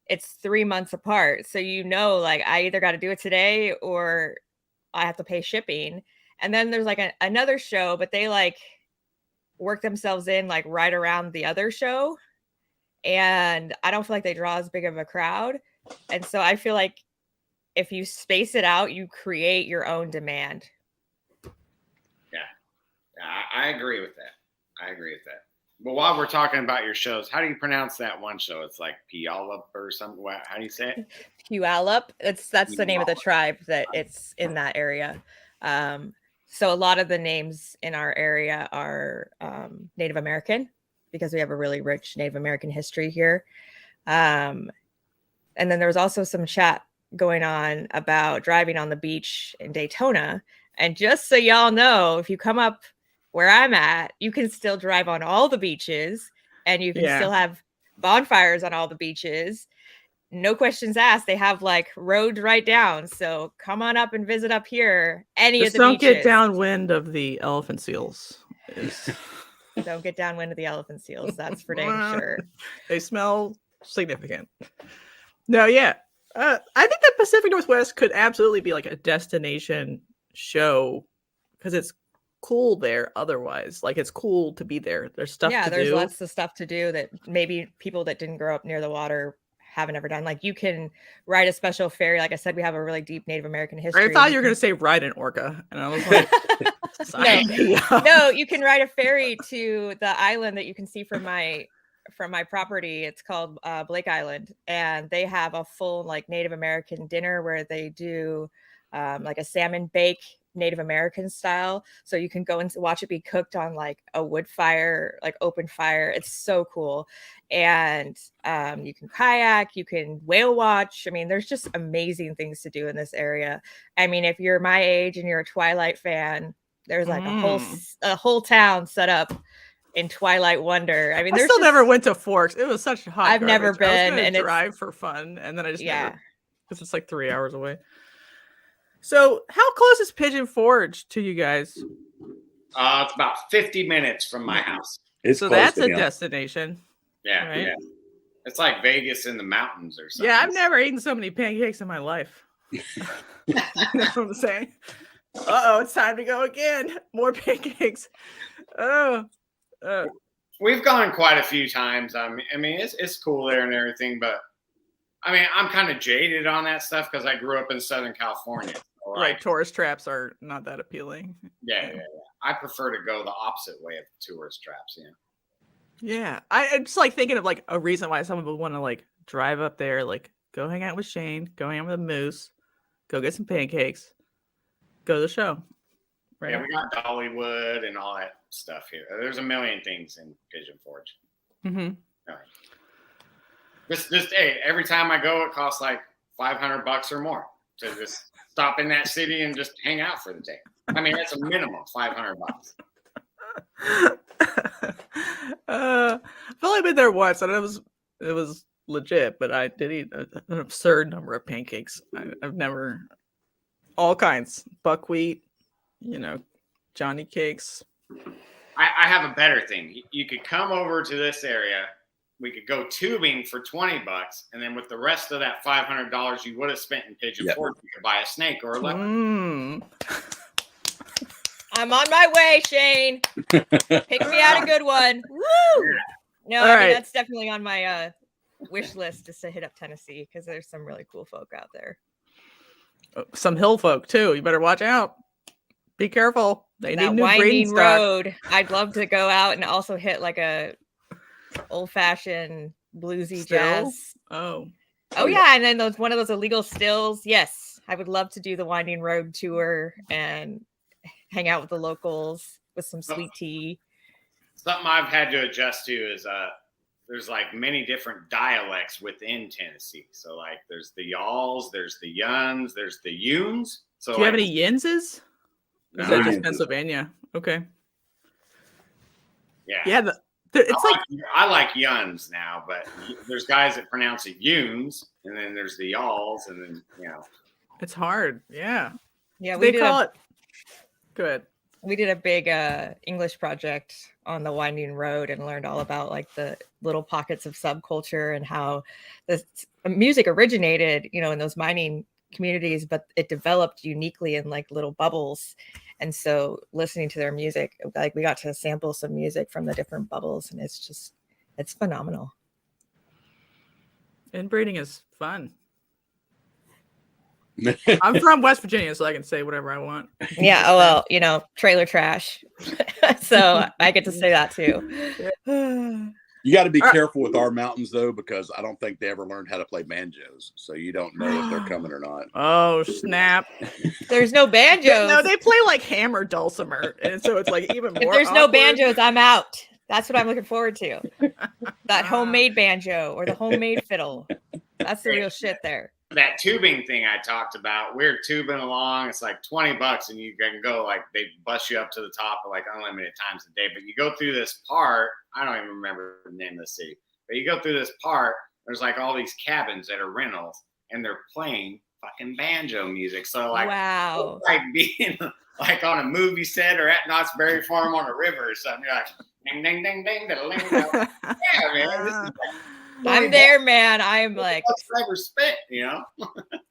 it's 3 months apart. So like I either got to do it today or I have to pay shipping. And then there's like another show, but they like work themselves in like right around the other show. And I don't feel like they draw as big of a crowd. And so I feel like if you space it out, you create your own demand. Yeah, I agree with that. But while we're talking about your shows, how do you pronounce that one show? It's like Puyallup or something. How do you say it? Puyallup. That's the name of the tribe that it's in that area. So a lot of the names in our area are Native American because we have a really rich Native American history here. And then there was also some chat going on about driving on the beach in Daytona. And just so y'all know, if you come up where I'm at, you can still drive on all the beaches and you can still have bonfires on all the beaches. No questions asked. They have like roads right down. So come on up and visit up here. Just don't get downwind of the elephant seals. Don't get downwind of the elephant seals. That's for dang sure. They smell significant. No, yeah. I think the Pacific Northwest could absolutely be like a destination show because it's cool there otherwise. Like it's cool to be there. There's stuff to do. Yeah, there's lots of stuff to do that maybe people that didn't grow up near the water haven't ever done. Like you can ride a special ferry. Like I said, we have a really deep Native American history. I thought you were going to say ride an orca. And I was like, no, you can ride a ferry to the island that you can see from my property. It's called Blake Island, and they have a full like Native American dinner where they do like a salmon bake Native American style. So you can go and watch it be cooked on like a wood fire, like open fire. It's so cool. And you can kayak, you can whale watch. I mean, there's just amazing things to do in this area. I mean, if you're my age and you're a Twilight fan, there's like a whole town set up in Twilight Wonder. I mean, I still never went to Forks. It was such hot. I've never been, and drive for fun, and then I just never, because it's like 3 hours away. So, how close is Pigeon Forge to you guys? It's about 50 minutes from my house. So that's a destination. Yeah, right? Yeah. It's like Vegas in the mountains or something. Yeah, I've never eaten so many pancakes in my life. You know what I'm saying? Uh-oh, it's time to go again. More pancakes. Oh. We've gone quite a few times. I mean, it's cool there and everything, but I mean, I'm kind of jaded on that stuff because I grew up in Southern California. So Right, tourist traps are not that appealing. Yeah. I prefer to go the opposite way of tourist traps. Yeah, I'm just like thinking of like a reason why someone would want to like drive up there, like go hang out with Shane, go hang out with the Moose, go get some pancakes, go to the show. Right? Yeah, we got Dollywood and all that stuff here. There's a million things in Pigeon Forge. Mm-hmm. Just hey, every time I go, it costs like $500 or more to just stop in that city and just hang out for the day. I mean, that's a minimum $500. I've only been there once, and it was legit, but I did eat an absurd number of pancakes. I've never, all kinds, buckwheat, Johnny cakes. I have a better thing. You could come over to this area. We could go tubing for $20, and then with the rest of that $500 you would have spent in Pigeon Forge, you could buy a snake or a leopard. I'm on my way, Shane. Pick me out a good one. Woo! No, I mean, that's definitely on my wish list, just to hit up Tennessee, because there's some really cool folk out there. Some hill folk too. You better watch out. Be careful. They need new winding stock. road. I'd love to go out and also hit like a old-fashioned bluesy jazz. Oh yeah, and then one of those illegal stills. Yes, I would love to do the winding road tour and hang out with the locals with some sweet tea. Something I've had to adjust to is there's like many different dialects within Tennessee. So like there's the y'alls, there's the yuns, there's the yuns. So do you have any yinses? No. Is that just Pennsylvania? Okay. Yeah. I like yuns now, but there's guys that pronounce it yuns, and then there's the y'alls, and then it's hard. Yeah. Yeah, they call it. Good. We did a big English project on the winding road and learned all about like the little pockets of subculture and how the music originated, in those mining communities, but it developed uniquely in like little bubbles. And so listening to their music, like we got to sample some music from the different bubbles, and it's phenomenal. Inbreeding is fun. I'm from West Virginia, so I can say whatever I want. Yeah. Oh, well, trailer trash. So I get to say that too. You got to be careful with our mountains, though, because I don't think they ever learned how to play banjos. So you don't know if they're coming or not. Oh, snap. There's no banjos. No, they play like hammer dulcimer. And so it's like even more. If there's no banjos, I'm out. That's what I'm looking forward to. That homemade banjo or the homemade fiddle. That's the real shit there. That tubing thing I talked about, we're tubing along. It's like $20 and you can go, like, they bus you up to the top of like unlimited times a day. But you go through this part, I don't even remember the name of the city, but you go through this part, there's like all these cabins that are rentals and they're playing fucking banjo music. So like, wow, like being like on a movie set or at Knott's Berry Farm on a river or something. You're like, ding, ding, ding, ding, ding, ding. Yeah, man. This is I'm there, man. I'm like, ever spent,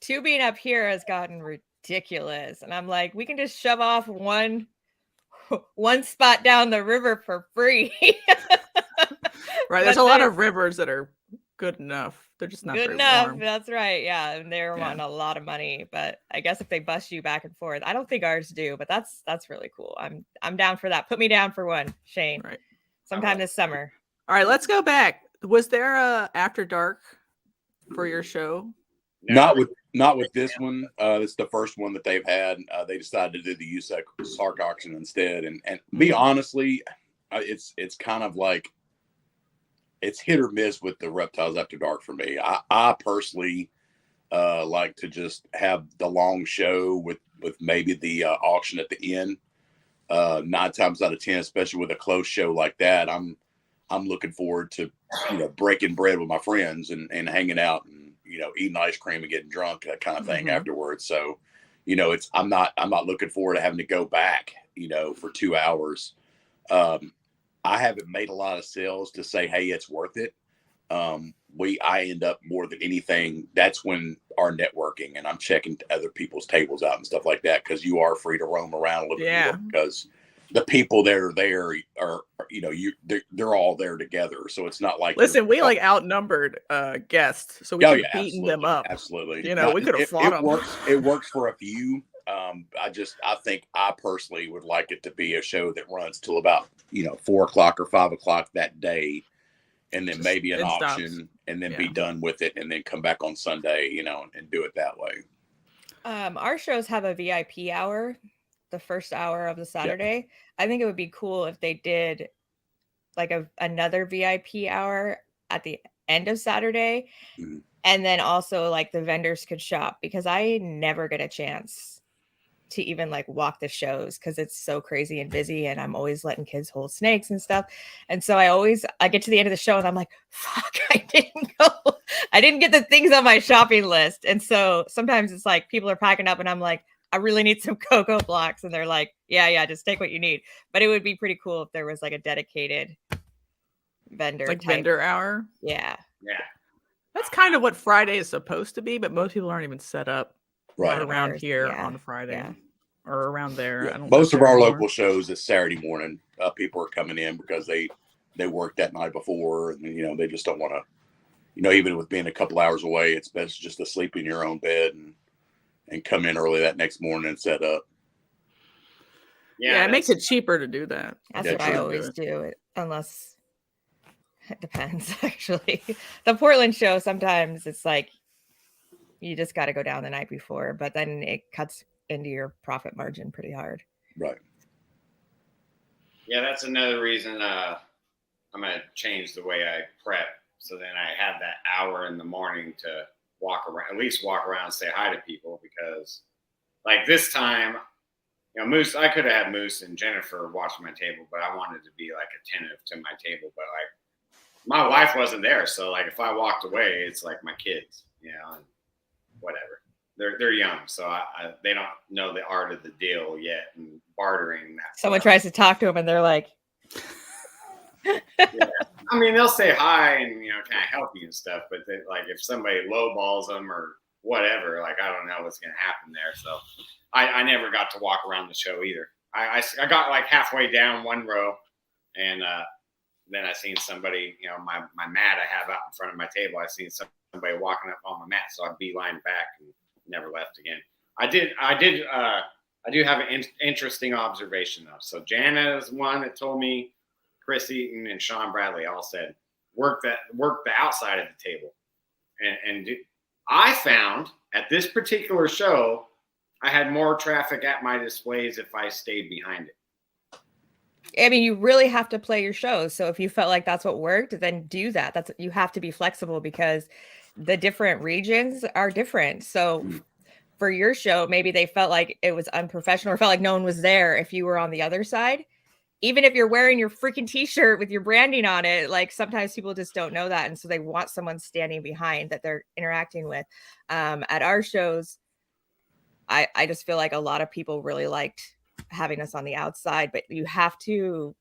tubing up here has gotten ridiculous, and I'm like, we can just shove off one spot down the river for free. Right, there's a lot of rivers that are good enough. They're just not good very enough. warm. That's right. Yeah, and they're wanting a lot of money, but I guess if they bust you back and forth, I don't think ours do, but that's really cool. I'm down for that. Put me down for one, Shane. Right, sometime this summer. All right, let's go back. Was there a after dark for your show? Not with this one. It's the first one that they've had. They decided to do the USARK auction instead, and be honestly, it's kind of like it's hit or miss with the reptiles after dark for me. I personally like to just have the long show with maybe the auction at the end. 9 times out of 10, especially with a close show like that, I'm looking forward to, breaking bread with my friends and hanging out and, eating ice cream and getting drunk, that kind of thing afterwards. So, I'm not looking forward to having to go back, for 2 hours. I haven't made a lot of sales to say, hey, it's worth it. I end up more than anything. That's when our networking and I'm checking other people's tables out and stuff like that, because you are free to roam around a little bit more, because the people that are there are they're all there together. So it's not like listen, we like outnumbered guests, so we could have beaten them up. Absolutely, we could have fought them. It works for a few. I think I personally would like it to be a show that runs till about 4:00 or 5:00 that day, and then maybe an auction, and then be done with it, and then come back on Sunday, and do it that way. Our shows have a VIP hour, the first hour of the Saturday. I think it would be cool if they did like another VIP hour at the end of Saturday, and then also like the vendors could shop, because I never get a chance to even like walk the shows because it's so crazy and busy, and I'm always letting kids hold snakes and stuff. And so I get to the end of the show and I'm like, fuck, I didn't get the things on my shopping list. And so sometimes it's like people are packing up and I'm like, I really need some cocoa blocks, and they're like, yeah, just take what you need. But it would be pretty cool if there was like a dedicated vendor hour. Yeah That's kind of what Friday is supposed to be, but most people aren't even set up right around here on Friday or around there. I don't most of our local shows is Saturday morning. People are coming in because they worked that night before, and they just don't want to, even with being a couple hours away, it's best just to sleep in your own bed and come in early that next morning and set up. Yeah, it makes it cheaper to do that. That's what I always do, unless it depends. Actually, the Portland show, sometimes it's like you just got to go down the night before, but then it cuts into your profit margin pretty hard. Right. Yeah, that's another reason I'm going to change the way I prep. So then I have that hour in the morning to at least walk around and say hi to people, because like this time, Moose, I could have had Moose and Jennifer watching my table, but I wanted to be like attentive to my table. But like my wife wasn't there. So like if I walked away, it's like my kids, and whatever. They're young, so they don't know the art of the deal yet, and bartering that. Someone tries to talk to them, and they're like, yeah. I mean, they'll say hi and kind of help you and stuff, but like if somebody lowballs them or whatever, like I don't know what's going to happen there. So I never got to walk around the show either. I got like halfway down one row, and then I seen somebody, my mat I have out in front of my table. I seen somebody walking up on my mat, so I beeline back and never left again. I do have an interesting observation though. So Jana is one that told me, Chris Eaton and Sean Bradley all said, work the outside of the table. And I found at this particular show, I had more traffic at my displays if I stayed behind it. I mean, you really have to play your shows. So if you felt like that's what worked, then do that. You have to be flexible, because the different regions are different. So for your show, maybe they felt like it was unprofessional or felt like no one was there if you were on the other side. Even if you're wearing your freaking t-shirt with your branding on it, like sometimes people just don't know that. And so they want someone standing behind that they're interacting with. At our shows, I just feel like a lot of people really liked having us on the outside, but you have to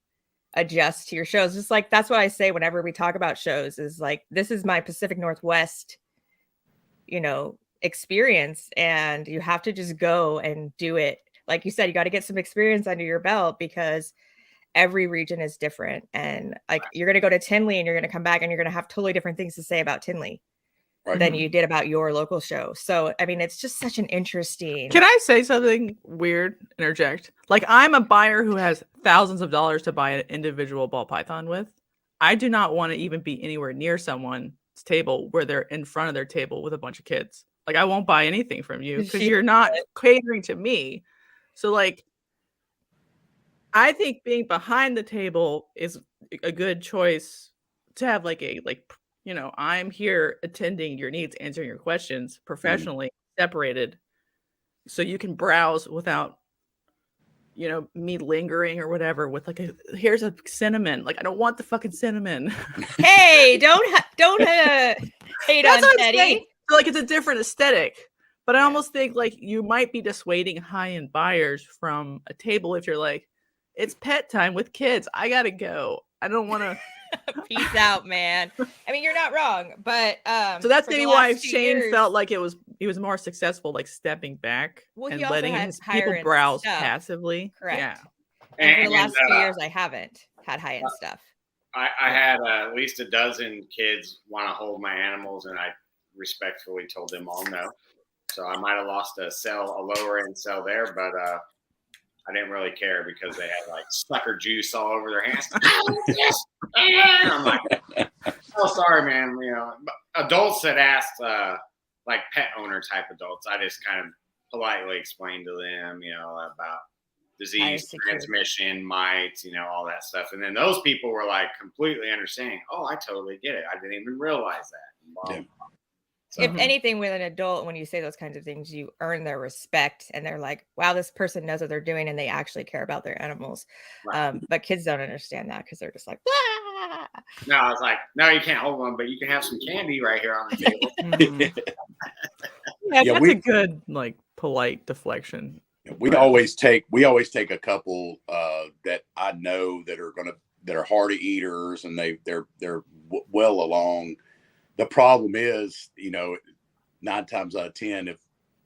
adjust to your shows. Just like, that's what I say whenever we talk about shows, is like, this is my Pacific Northwest, experience. And you have to just go and do it. Like you said, you got to get some experience under your belt, because every region is different. And like, you're going to go to Tinley and you're going to come back and you're going to have totally different things to say about Tinley than you did about your local show. So, I mean, it's just such an interesting. Can I say something weird? Interject. Like, I'm a buyer who has thousands of dollars to buy an individual ball python with. I do not want to even be anywhere near someone's table where they're in front of their table with a bunch of kids. Like, I won't buy anything from you because you're not catering to me. So, like, I think being behind the table is a good choice to have I'm here attending your needs, answering your questions professionally, separated, so you can browse without, me lingering or whatever with here's a cinnamon. Like, I don't want the fucking cinnamon. Hey, don't hate on Teddy. So, it's a different aesthetic. But I almost think you might be dissuading high-end buyers from a table if you're like, it's pet time with kids. I gotta go. I don't want to Peace out, man. I mean, you're not wrong, but So that's for the maybe why last 2 Shane years- felt like he was more successful, like stepping back Well, and he also letting had his higher people end browse stuff. passively. Correct. Yeah. And for the last 2 years, I haven't had high end stuff. I had at least a dozen kids want to hold my animals, and I respectfully told them all no. So I might have lost a lower end sell there, but I didn't really care because they had like sucker juice all over their hands. I'm like, oh, sorry, man. You know, adults that asked, like pet owner type adults, I just kind of politely explained to them, you know, about disease transmission, mites, you know, all that stuff. And then those people were like completely understanding. Oh, I totally get it. I didn't even realize that. Yeah. So, If anything, with an adult, when you say those kinds of things, you earn their respect, and they're like, "Wow, this person knows what they're doing, and they actually care about their animals." Right. But kids don't understand that because they're just like, "Ah!" no, I was like, no, you can't hold one, but you can have some candy right here on the table. Yeah, that's a good like polite deflection. We always take a couple that I know that are hardy eaters, and they're well along. The problem is, you know, 9 times out of 10,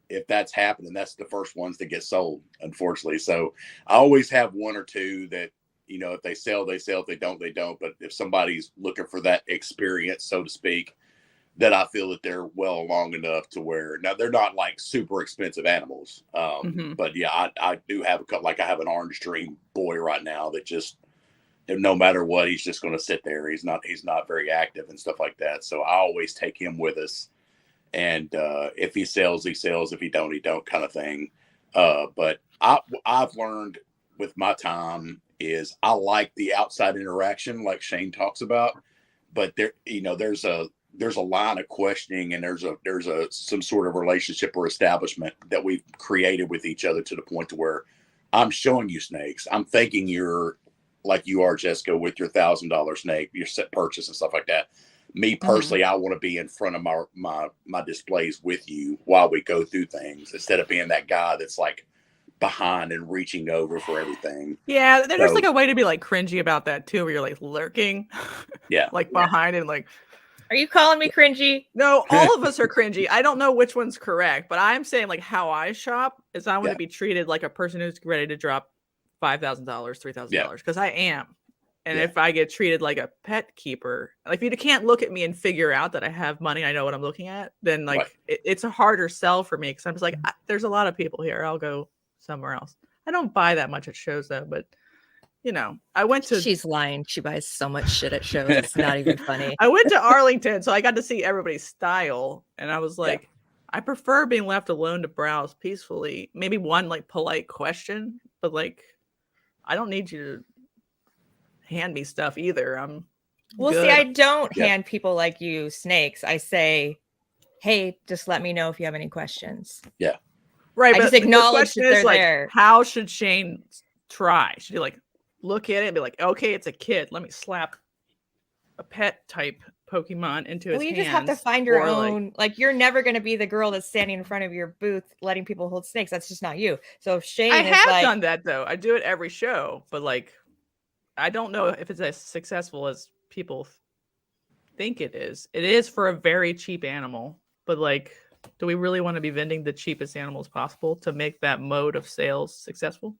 if that's happening, that's the first ones that get sold, unfortunately. So I always have 1 or 2 that, you know, if they sell, they sell. If they don't, they don't. But if somebody's looking for that experience, so to speak, that I feel that they're well along enough to where now they're not like super expensive animals. But yeah, I do have a couple. Like I have an orange dream boy right now that just, no matter what, he's just going to sit there. He's not very active and stuff like that. So I always take him with us. And if he sells, he sells. If he don't kind of thing. But I've learned with my time is I like the outside interaction, like Shane talks about. But there, you know, there's a line of questioning, and there's some sort of relationship or establishment that we've created with each other to the point to where I'm showing you snakes. I'm thinking you're like you are, Jessica, with your $1,000 snake, your set purchase and stuff like that. Me personally, I want to be in front of my displays with you while we go through things, instead of being that guy that's like behind and reaching over for everything. Yeah, there's like a way to be like cringy about that too, where you're like lurking, like behind and like. Are you calling me cringy? No, all of us are cringy. I don't know which one's correct, but I'm saying like how I shop is I want to be treated like a person who's ready to drop $5,000, $3,000, because I am. And if I get treated like a pet keeper, like if you can't look at me and figure out that I have money, I know what I'm looking at, then like it's a harder sell for me, because I'm just like, there's a lot of people here. I'll go somewhere else. I don't buy that much at shows though, but you know, I went to. She's lying. She buys so much shit at shows. It's not even funny. I went to Arlington, so I got to see everybody's style, and I was like, I prefer being left alone to browse peacefully. Maybe one like polite question, but like, I don't need you to hand me stuff either. Well, good. see, I don't hand people like you snakes. I say, hey, just let me know if you have any questions. Yeah. Right. I but just acknowledge that they're like, there. how should Shane try? Should he like look at it and be like, okay, it's a kid. Let me slap a pet type Pokemon into his hands. You just have to find your own. Like, you're never going to be the girl that's standing in front of your booth letting people hold snakes. That's just not you. So if Shane I have done that though. I do it every show, but like, I don't know if it's as successful as people think it is. It is for a very cheap animal, but like, do we really want to be vending the cheapest animals possible to make that mode of sales successful?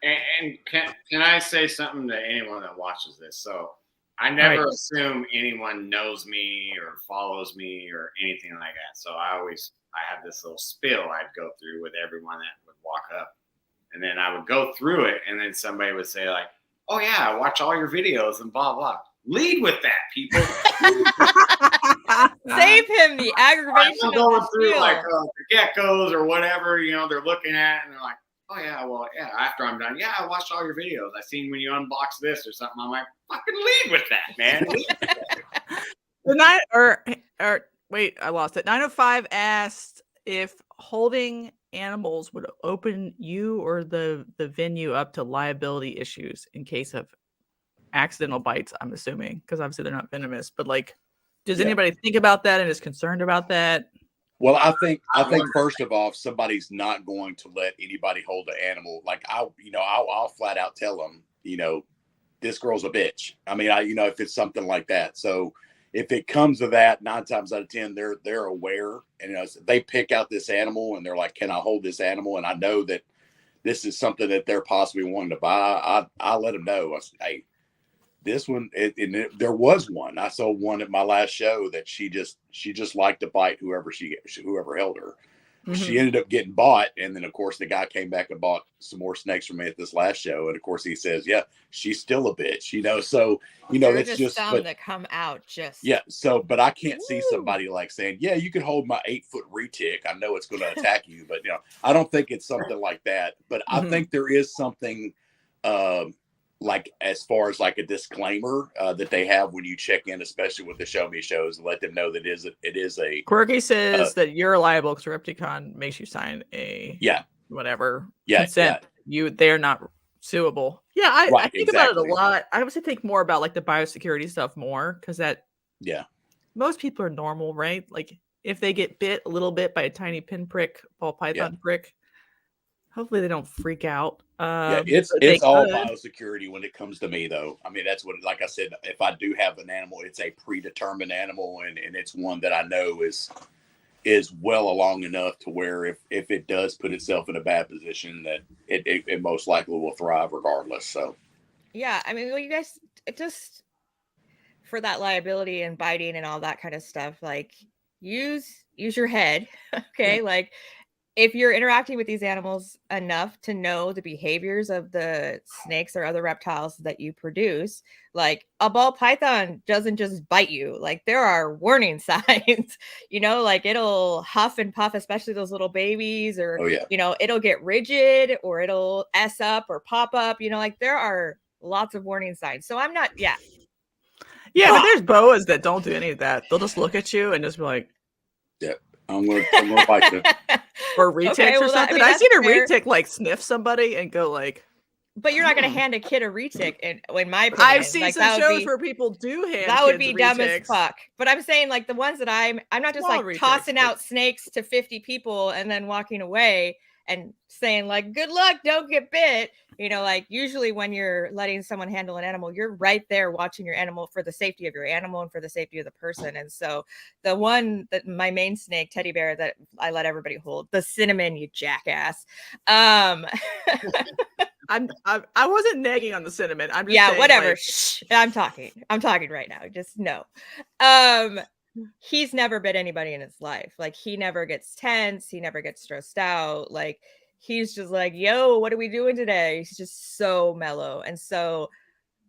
And can I say something to anyone that watches this? So I never assume anyone knows me or follows me or anything like that. So I have this little spiel I'd go through with everyone that would walk up, and then I would go through it, and then somebody would say like, oh yeah, I watch all your videos and blah, blah. Lead with that, people. Save him the aggravation. I'm going through like the geckos or whatever, you know, they're looking at, and they're like, oh yeah, well, yeah, after I'm done, yeah, I watched all your videos. I seen when you unbox this or something. I'm like, fucking lead with that, man. Wait, I lost it. 905 asked if holding animals would open you or the venue up to liability issues in case of accidental bites, I'm assuming, because obviously they're not venomous, but like, does anybody think about that and is concerned about that? Well, I think first of all, if somebody's not going to let anybody hold an animal, like I'll flat out tell them, you know, this girl's a bitch. I mean, if it's something like that. So if it comes to that, 9 times out of 10, they're aware, and they pick out this animal and they're like, can I hold this animal? And I know that this is something that they're possibly wanting to buy. I let them know. I said, hey, this one, there was one. I saw one at my last show that she just liked to bite whoever held her. Mm-hmm. She ended up getting bought, and then of course the guy came back and bought some more snakes from me at this last show, and of course he says, yeah, she's still a bitch, so There's it's just some that come out just but I can't see somebody like saying, yeah, you can hold my 8-foot retic, I know it's going to attack you, but I don't think it's something like that. But I think there is something like as far as like a disclaimer that they have when you check in, especially with the show me shows, and let them know that it is a Quirky says that you're liable because Repticon makes you sign a consent. They're not suable. I think about it a lot. I would think more about like the biosecurity stuff more, because most people are normal, right? Like if they get bit a little bit by a tiny pinprick, ball python prick, hopefully they don't freak out. It's all biosecurity when it comes to me, though. I mean, that's what, like I said, if I do have an animal, it's a predetermined animal, and it's one that I know is well along enough to where if it does put itself in a bad position, that it most likely will thrive regardless. So I mean, well, you guys just for that liability and biting and all that kind of stuff, like use your head. Okay, like if you're interacting with these animals enough to know the behaviors of the snakes or other reptiles that you produce, like a ball python doesn't just bite you. Like there are warning signs, like it'll huff and puff, especially those little babies, or, it'll get rigid, or it'll S up or pop up, like there are lots of warning signs. So I'm not, but there's boas that don't do any of that. They'll just look at you and just be like, I'm gonna bite you. Or retics or something. I've seen a retic like sniff somebody and go like. But you're not going to hand a kid a retic, in my opinion. I've seen some shows where people do hand. That would be dumb as fuck. But I'm saying like the ones that I'm not just like tossing out snakes to 50 people and then walking away and saying like, good luck, don't get bit. Like usually when you're letting someone handle an animal, you're right there watching your animal for the safety of your animal and for the safety of the person. And so the one that my main snake, teddy bear, that I let everybody hold, the cinnamon, you jackass. I wasn't nagging on the cinnamon. I'm just saying, whatever. Like... Shh. I'm talking right now. Just no. He's never bit anybody in his life. Like he never gets tense. He never gets stressed out. Like he's just like, yo, what are we doing today? He's just so mellow. And so,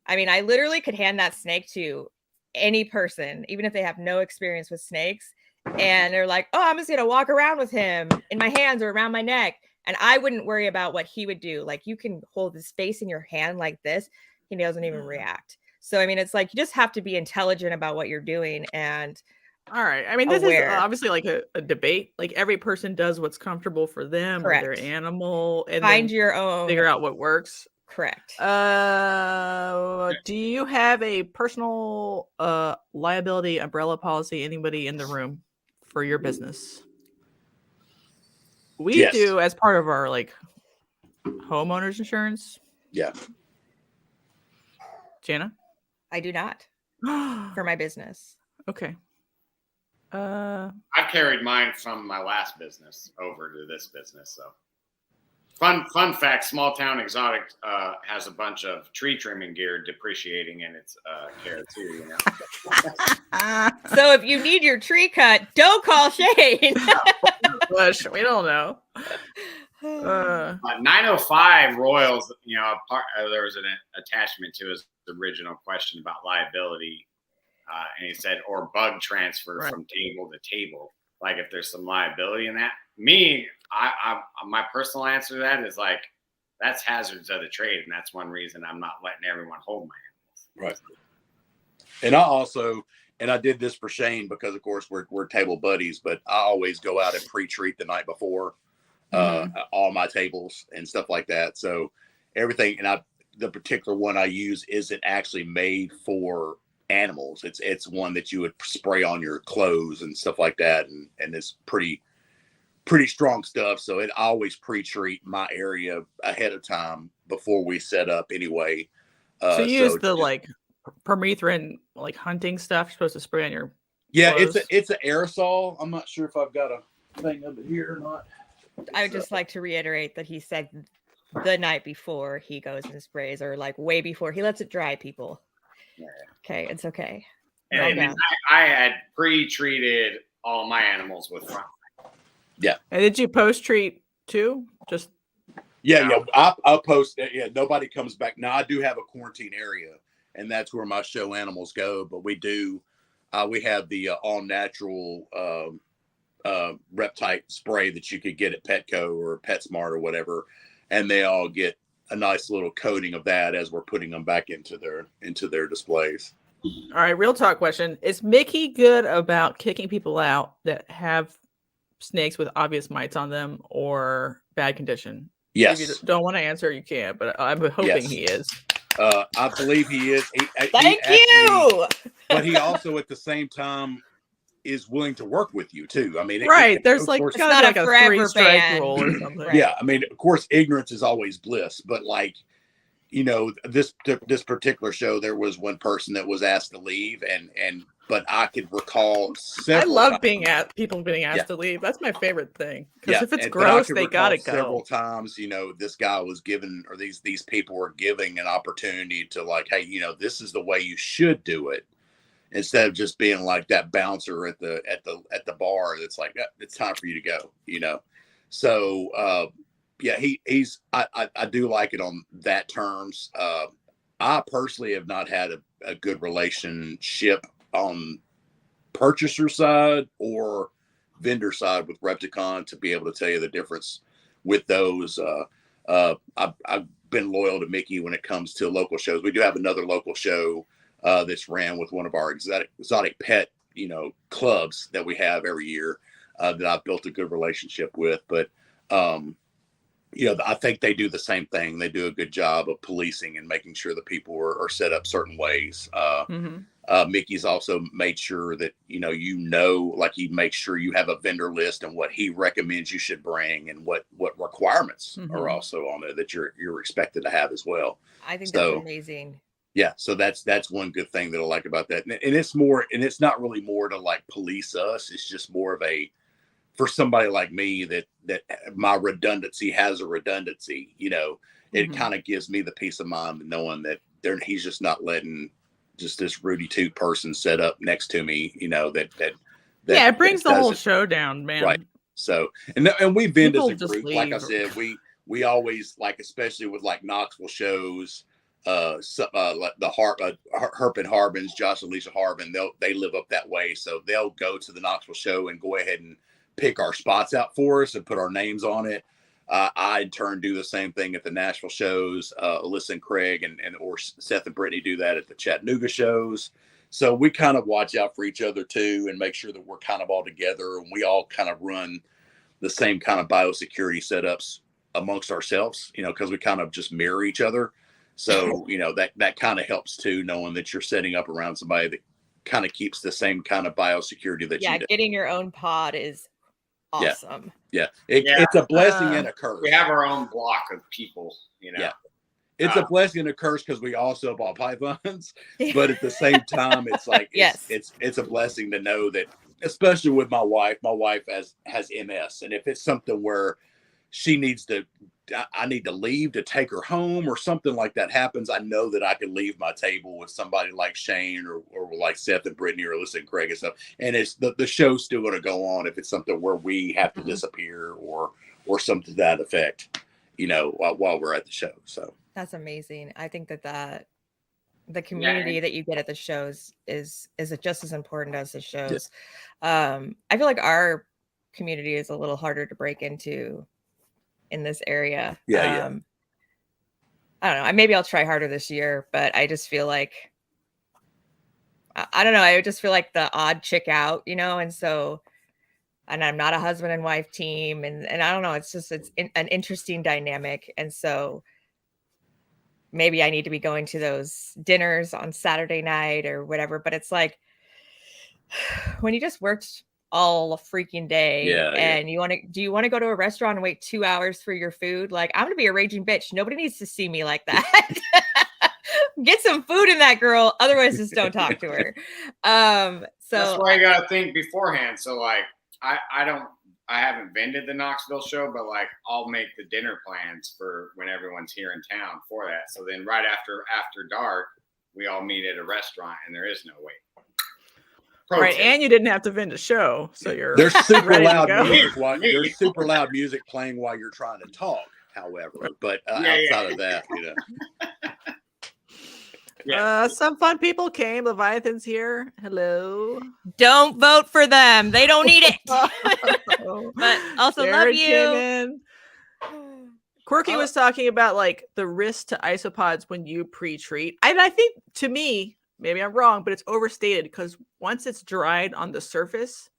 I mean, I literally could hand that snake to any person, even if they have no experience with snakes. And they're like, oh, I'm just going to walk around with him in my hands or around my neck. And I wouldn't worry about what he would do. Like you can hold his face in your hand like this. He doesn't even react. So, I mean, it's like, you just have to be intelligent about what you're doing. And all right. I mean, this is obviously like a debate. Like every person does what's comfortable for them or their animal, and find your own, figure out what works. Correct. Do you have a personal liability umbrella policy? Anybody in the room for your business? We do as part of our like homeowners insurance. Yeah. Jana? I do not for my business. Okay. I've carried mine from my last business over to this business. So fun fact, Small Town Exotic has a bunch of tree trimming gear depreciating in its care too, So if you need your tree cut, don't call Shane. Bush, we don't know. 905 Royals, there was an attachment to his original question about liability. And he said, or bug transfer from table to table. Like if there's some liability in that. Me, I my personal answer to that is like, that's hazards of the trade. And that's one reason I'm not letting everyone hold my animals. Right. And I also, and I did this for Shane because of course we're table buddies, but I always go out and pre-treat the night before all my tables and stuff like that. So everything, and the particular one I use isn't actually made for animals. It's one that you would spray on your clothes and stuff like that, and it's pretty strong stuff. So I always pre-treat my area ahead of time before we set up anyway. So you use the just- like permethrin like hunting stuff you're supposed to spray on your yeah, clothes? it's an aerosol. I'm not sure if I've got a thing of it here or not. I would just like to reiterate that he said the night before he goes and sprays, or like way before. He lets it dry, people. Yeah. Okay, it's okay. And Calm down. I had pre-treated all my animals with front. And did you post treat too? Just Yeah. I'll post it. Yeah, nobody comes back. Now I do have a quarantine area, and that's where my show animals go. But we do, we have the all natural Reptile spray that you could get at Petco or PetSmart or whatever, and they all get a nice little coating of that as we're putting them back into their displays. all right. Real talk question: is Mickey good about kicking people out that have snakes with obvious mites on them or bad condition? If you Yes, don't want to answer, you can't. But I'm hoping Yes. he is. I believe he is. Thank you. But he also, at the same time, is willing to work with you too. I mean, Right. There's of like course- gotta It's be not like a a forever 3-strike ban. rule or something. Right. Yeah, I mean, of course, ignorance is always bliss, but like, you know, this particular show, there was one person that was asked to leave, but I could recall I several. love times, being people being asked Yeah. to leave. That's my favorite thing. Because if it's but I gross, could they recall gotta several go. times, you know, this guy was given, or these people were giving an opportunity to like, hey, you know, this is the way you should do it, instead of just being like that bouncer at the bar that's like, it's time for you to go, you know. So yeah, I do like it on that terms. I personally have not had a good relationship on purchaser side or vendor side with Repticon to be able to tell you the difference with those. I've been loyal to Mickey when it comes to local shows. We do have another local show that's ran with one of our exotic pet, you know, clubs that we have every year that I've built a good relationship with. But you know, I think they do the same thing. They do a good job of policing and making sure that people are set up certain ways. Mickey's also made sure that, you know, like he makes sure you have a vendor list and what he recommends you should bring and what requirements are also on there that you're expected to have as well. I think So, that's amazing. Yeah, so that's one good thing that I like about that, and it's not really more to like police us. It's just more of for somebody like me that my redundancy has a redundancy. You know, it kind of gives me the peace of mind knowing that he's just not letting just this Rudy Toot person set up next to me. You know that yeah, it brings the whole doesn't- show down, man. Right. So and we vend as People a just group. Like I leave. said, we always, like, especially with like Knoxville shows, like the Herp and Harbin's, Josh and Alicia Harbin, they live up that way, so they'll go to the Knoxville show and go ahead and pick our spots out for us and put our names on it. I in turn do the same thing at the Nashville shows. Alyssa and Craig or Seth and Brittany do that at the Chattanooga shows. So we kind of watch out for each other too and make sure that we're kind of all together and we all kind of run the same kind of biosecurity setups amongst ourselves, you know, because we kind of just mirror each other. So, you know, that kind of helps too, knowing that you're setting up around somebody that kind of keeps the same kind of biosecurity that you do. Getting your own pod is awesome. Yeah. It's a blessing and a curse. We have our own block of people, you know. Yeah. It's a blessing and a curse because we also bought pythons, but at the same time, it's like it's a blessing to know that, especially with my wife has MS, and if it's something where I need to leave to take her home or something like that happens, I know that I can leave my table with somebody like Shane or like Seth and Brittany or Alyssa and Craig and stuff, and it's the show's still going to go on if it's something where we have to disappear or something to that effect, you know, while we're at the show. So that's amazing. I think that the community that you get at the shows is just as important as the shows. I feel like our community is a little harder to break into in this area. I don't know. Maybe I'll try harder this year, but I just feel like, I don't know. I just feel like the odd chick out, you know? And so, and I'm not a husband and wife team. And I don't know. It's an interesting dynamic. And so maybe I need to be going to those dinners on Saturday night or whatever, but it's like, when you just worked all freaking day and do you want to go to a restaurant and wait 2 hours for your food? Like, I'm gonna be a raging bitch. Nobody needs to see me like that. Get some food in that girl. Otherwise, just don't talk to her. So that's why you gotta think beforehand. So like, I haven't vended the Knoxville show, but like I'll make the dinner plans for when everyone's here in town for that. So then right after dark, we all meet at a restaurant and there is no wait. Right, and you didn't have to vend a show, so you're There's super ready to loud go. music. There's super loud music playing while you're trying to talk. However, but outside of that, some fun people came. Leviathan's here. Hello. don't vote for them. They don't need it. Oh, But also Jared love came you. in. Quirky was talking about like the risk to isopods when you pre-treat. And I think, to me, maybe I'm wrong, but it's overstated because once it's dried on the surface,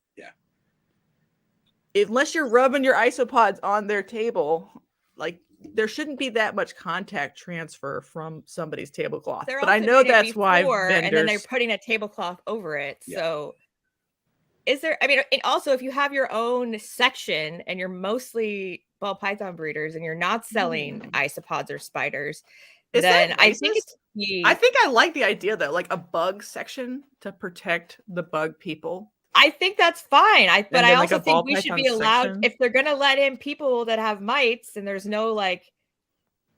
unless you're rubbing your isopods on their table, like there shouldn't be that much contact transfer from somebody's tablecloth. They're But I also know doing it that's why before, vendors... and then they're putting a tablecloth over it. Yeah. So is there, I mean, and also if you have your own section and you're mostly ball python breeders and you're not selling isopods or spiders, Is then that I think racist? it's I think I like the idea though, like a bug section to protect the bug people. I think that's fine. But I then, like, also a ball think we should python be allowed, section. if they're gonna let in people that have mites and there's no like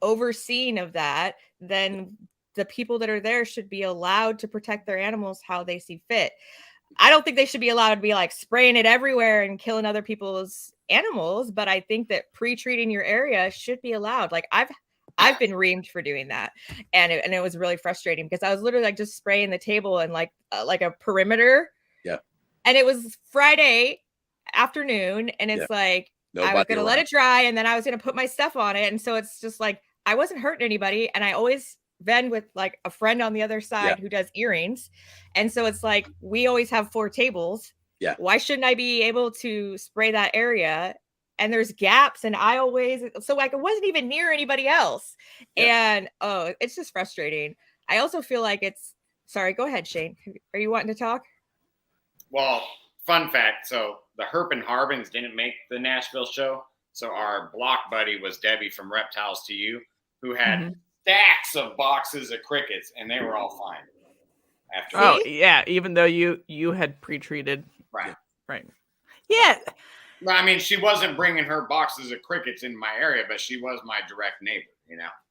overseeing of that, then the people that are there should be allowed to protect their animals how they see fit. I don't think they should be allowed to be like spraying it everywhere and killing other people's animals, but I think that pre-treating your area should be allowed. Like I've been reamed for doing that, and it was really frustrating because I was literally like just spraying the table and like a perimeter. Yeah. And it was Friday afternoon, and it's like I was gonna let it dry, and then I was gonna put my stuff on it, and so it's just like I wasn't hurting anybody, and I always vend with like a friend on the other side who does earrings, and so it's like we always have 4 tables. Yeah. Why shouldn't I be able to spray that area? And there's gaps, and I always, so like it wasn't even near anybody else, and it's just frustrating. I also feel like it's, sorry, go ahead, Shane. Are you wanting to talk? Well, fun fact. So the Herp and Harbins didn't make the Nashville show. So our block buddy was Debbie from Reptiles to You, who had stacks of boxes of crickets, and they were all fine. After Even though you had pre-treated. Right. Yeah. I mean, she wasn't bringing her boxes of crickets in my area, but she was my direct neighbor,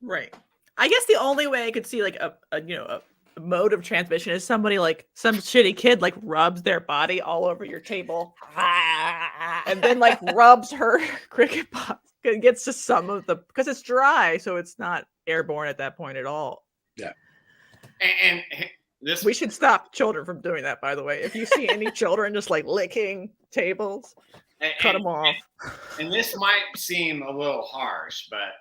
Right. I guess the only way I could see like a mode of transmission is somebody like some shitty kid like rubs their body all over your table and then like rubs her cricket box and gets to some of the, because it's dry, so it's not airborne at that point at all. Yeah. And this, we should stop children from doing that, by the way. If you see any children just like licking tables, cut them off. And this might seem a little harsh, but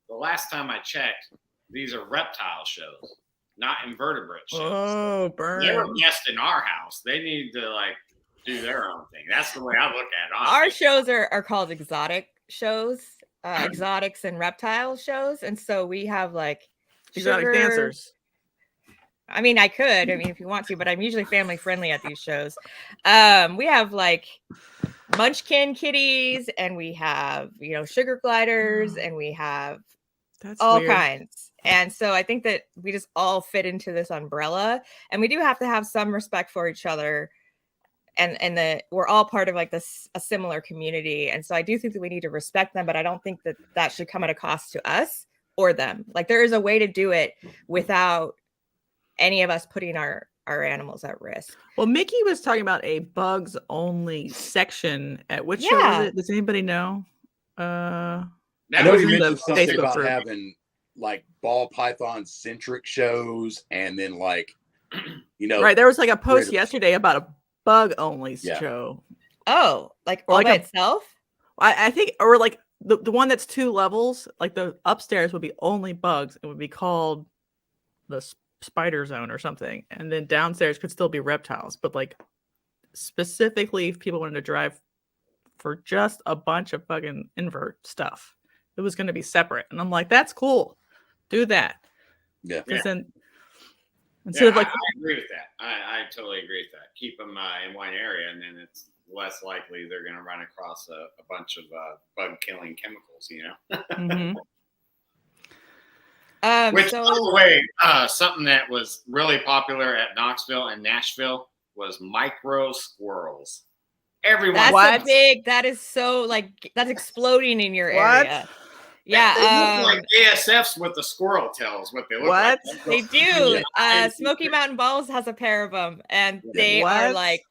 the last time I checked, these are reptile shows, not invertebrate shows. Oh, burn. They were guests in our house. They need to like do their own thing. That's the way I look at it. Our shows are called exotic shows, exotics and reptile shows. And so we have like exotic dancers. I mean, if you want to, but I'm usually family friendly at these shows. We have like munchkin kitties, and we have, sugar gliders, and we have all kinds. And so I think that we just all fit into this umbrella, and we do have to have some respect for each other, and that we're all part of like this, a similar community. And so I do think that we need to respect them, but I don't think that should come at a cost to us or them. Like there is a way to do it without any of us putting our animals at risk. Well, Mickey was talking about a bugs only section at which show was it? Does anybody know? I know you mentioned something about having like ball python centric shows, and then like right, there was like a post yesterday about a bug only show. Oh, like all by itself? I think, or like the one that's 2 levels, like the upstairs would be only bugs. It would be called the Spider Zone or something, and then downstairs could still be reptiles, but like specifically if people wanted to drive for just a bunch of fucking invert stuff, it was going to be separate. And I'm like, that's cool, do that. Then instead of like, I agree with that. I totally agree with that. Keep them in one area, and then it's less likely they're going to run across a bunch of bug killing chemicals, Which, So by the way, something that was really popular at Knoxville and Nashville was micro squirrels. Everyone. that's What? a big. That is so like that's exploding in your What? area. They Yeah. look like ASFs with the squirrel tails. What they look What? like. They do. Smoky Mountain Balls has a pair of them, and they are What? like,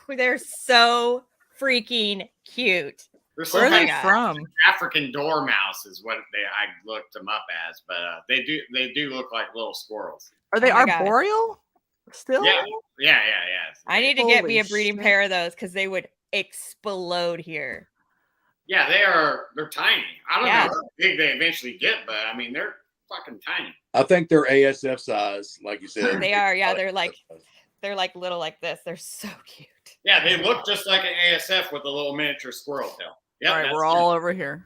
they're so freaking cute. They're Where are some they God. from? African dormouse is what I looked them up as, but they do look like little squirrels. Are they Oh my God. arboreal? Still? Yeah. I need to get me Holy a breeding shit. pair of those because they would explode here. Yeah, they're tiny. I don't know how big they eventually get, but I mean they're fucking tiny. I think they're ASF size, like you said. They are, yeah. They're like little like this. They're so cute. Yeah, they look just like an ASF with a little miniature squirrel tail. Yep, All right, that's we're it. all over here.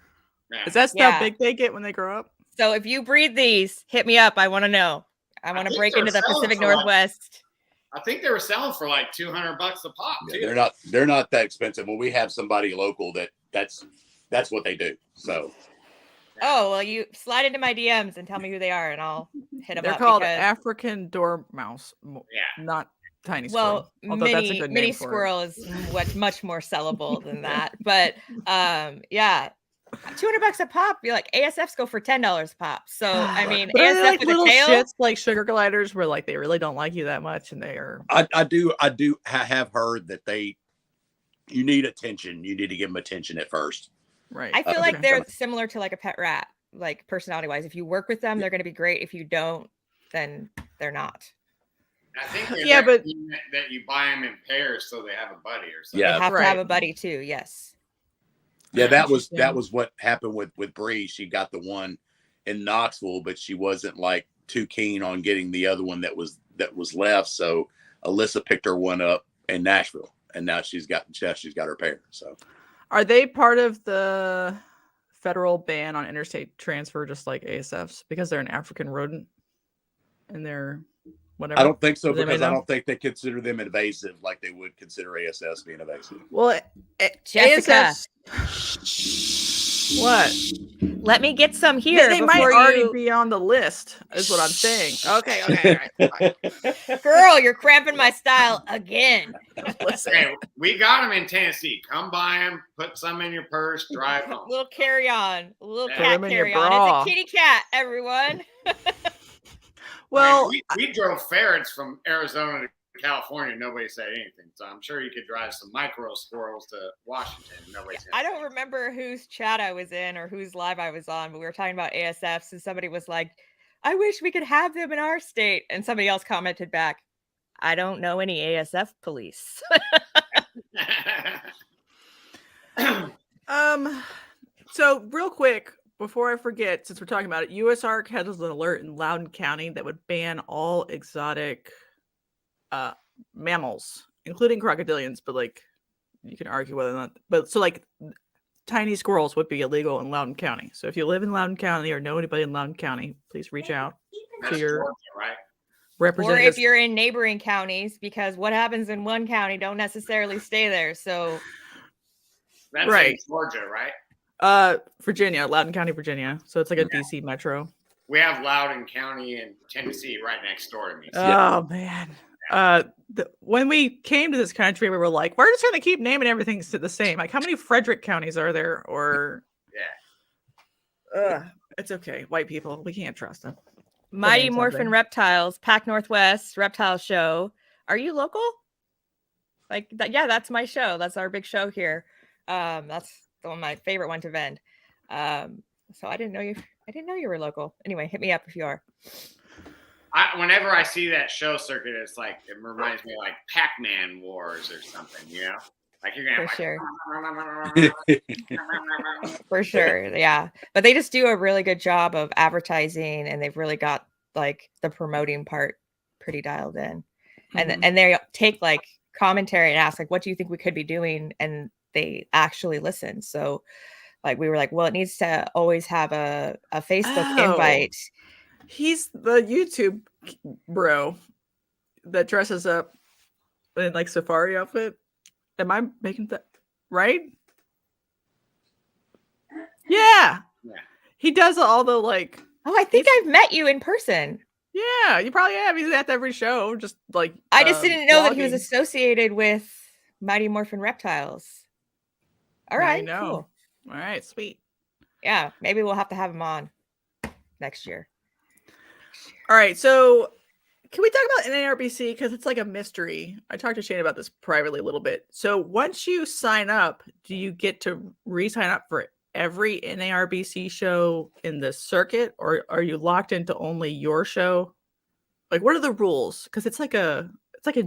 Yeah. Is that Yeah. how big they get when they grow up? So if you breed these, hit me up. I want to know. I want to think break they're into the selling Pacific for like- Northwest. I think they were selling for like $200 a pop. Yeah, Too. they're not that expensive. Well, we have somebody local that's what they do. So Oh, well, you slide into my DMs and tell me who they are, and I'll hit them They're up. called because- African dormouse, Yeah. not tiny squirrel. Well, Although that's a good mini name for it. squirrel is much more sellable than that. But yeah, $200 a pop. You're like ASFs go for $10 a pop. So I mean, But are they ASF like with a little tail. shits like sugar gliders where like they really don't like you that much and they are I have heard that you need attention. You need to give them attention at first. right. I feel Okay. like they're similar to like a pet rat, like personality wise. If you work with them, they're going to be great. If you don't, then they're not. I think they're Yeah, but- that you buy them in pairs so they have a buddy or something. Yeah. They have to have Right. a buddy too. Yes. Yeah, that was Interesting. what happened with Bree. She got the one in Knoxville, but she wasn't like too keen on getting the other one that was left. So Alyssa picked her one up in Nashville, and now she's got her pair. So Are they part of the federal ban on interstate transfer, just like ASFs, because they're an African rodent and they're whatever? I don't think so Does anybody because I know? don't think they consider them invasive like they would consider ASFs being invasive. Well, Jessica. ASFs. What? Let me get some here. They might before already you... be on the list, is what I'm saying. Okay. All right. Girl, you're cramping my style again. Listen. Hey, we got them in Tennessee. Come buy them, put some in your purse, drive home. Little carry on, little Put cat them in your carry on. bra. It's a kitty cat, everyone. Well, we drove ferrets from Arizona to California. Nobody said anything. So I'm sure you could drive some micro squirrels to Washington. Nobody said I don't remember whose chat I was in or whose live I was on, but we were talking about ASFs, and somebody was like, I wish we could have them in our state. And somebody else commented back, I don't know any ASF police. So real quick, before I forget, since we're talking about it, USARK has an alert in Loudoun County that would ban all exotic mammals, including crocodilians, but like you can argue whether or not, but so like tiny squirrels would be illegal in Loudoun County. So if you live in Loudoun County or know anybody in Loudoun County, please reach out That's to your Georgia, right? Or representatives. if you're in neighboring counties, because what happens in one county don't necessarily stay there. So That's Right. in Georgia, right? Virginia, Loudoun County, Virginia. So it's like a DC metro. We have Loudoun County in Tennessee right next door to me. So Oh man. When we came to this country, we were like, we're just gonna keep naming everything the same. Like, how many Frederick counties are there? Or it's okay. White people, we can't trust them. Mighty name Morphin something. Reptiles, Pac Northwest Reptile Show. Are you local? Like that? Yeah, that's my show. That's our big show here. That's one of my favorite one to vend. So I didn't know you were local. Anyway, hit me up if you are. whenever I see that show circuit, it's like it reminds me of like Pac-Man Wars or something, you know? Like you're gonna For sure. Yeah. But they just do a really good job of advertising, and they've really got like the promoting part pretty dialed in. And they take like commentary and ask like, what do you think we could be doing? And they actually listen. So like we were like, well, it needs to always have a Facebook invite. He's the YouTube bro that dresses up in like safari outfit. Am I making that right? Yeah. Yeah. He does all the like Oh, I think I've met you in person. Yeah, you probably have. He's at every show, just like I just didn't know that he was blogging. associated with Mighty Morphin Reptiles. All Now right, you know. cool. All right, sweet. Yeah, maybe we'll have to have him on next year. All right, so can we talk about NARBC, because it's like a mystery? I talked to Shane about this privately a little bit. So once you sign up, do you get to re-sign up for every NARBC show in the circuit, or are you locked into only your show? Like, what are the rules? Because it's like a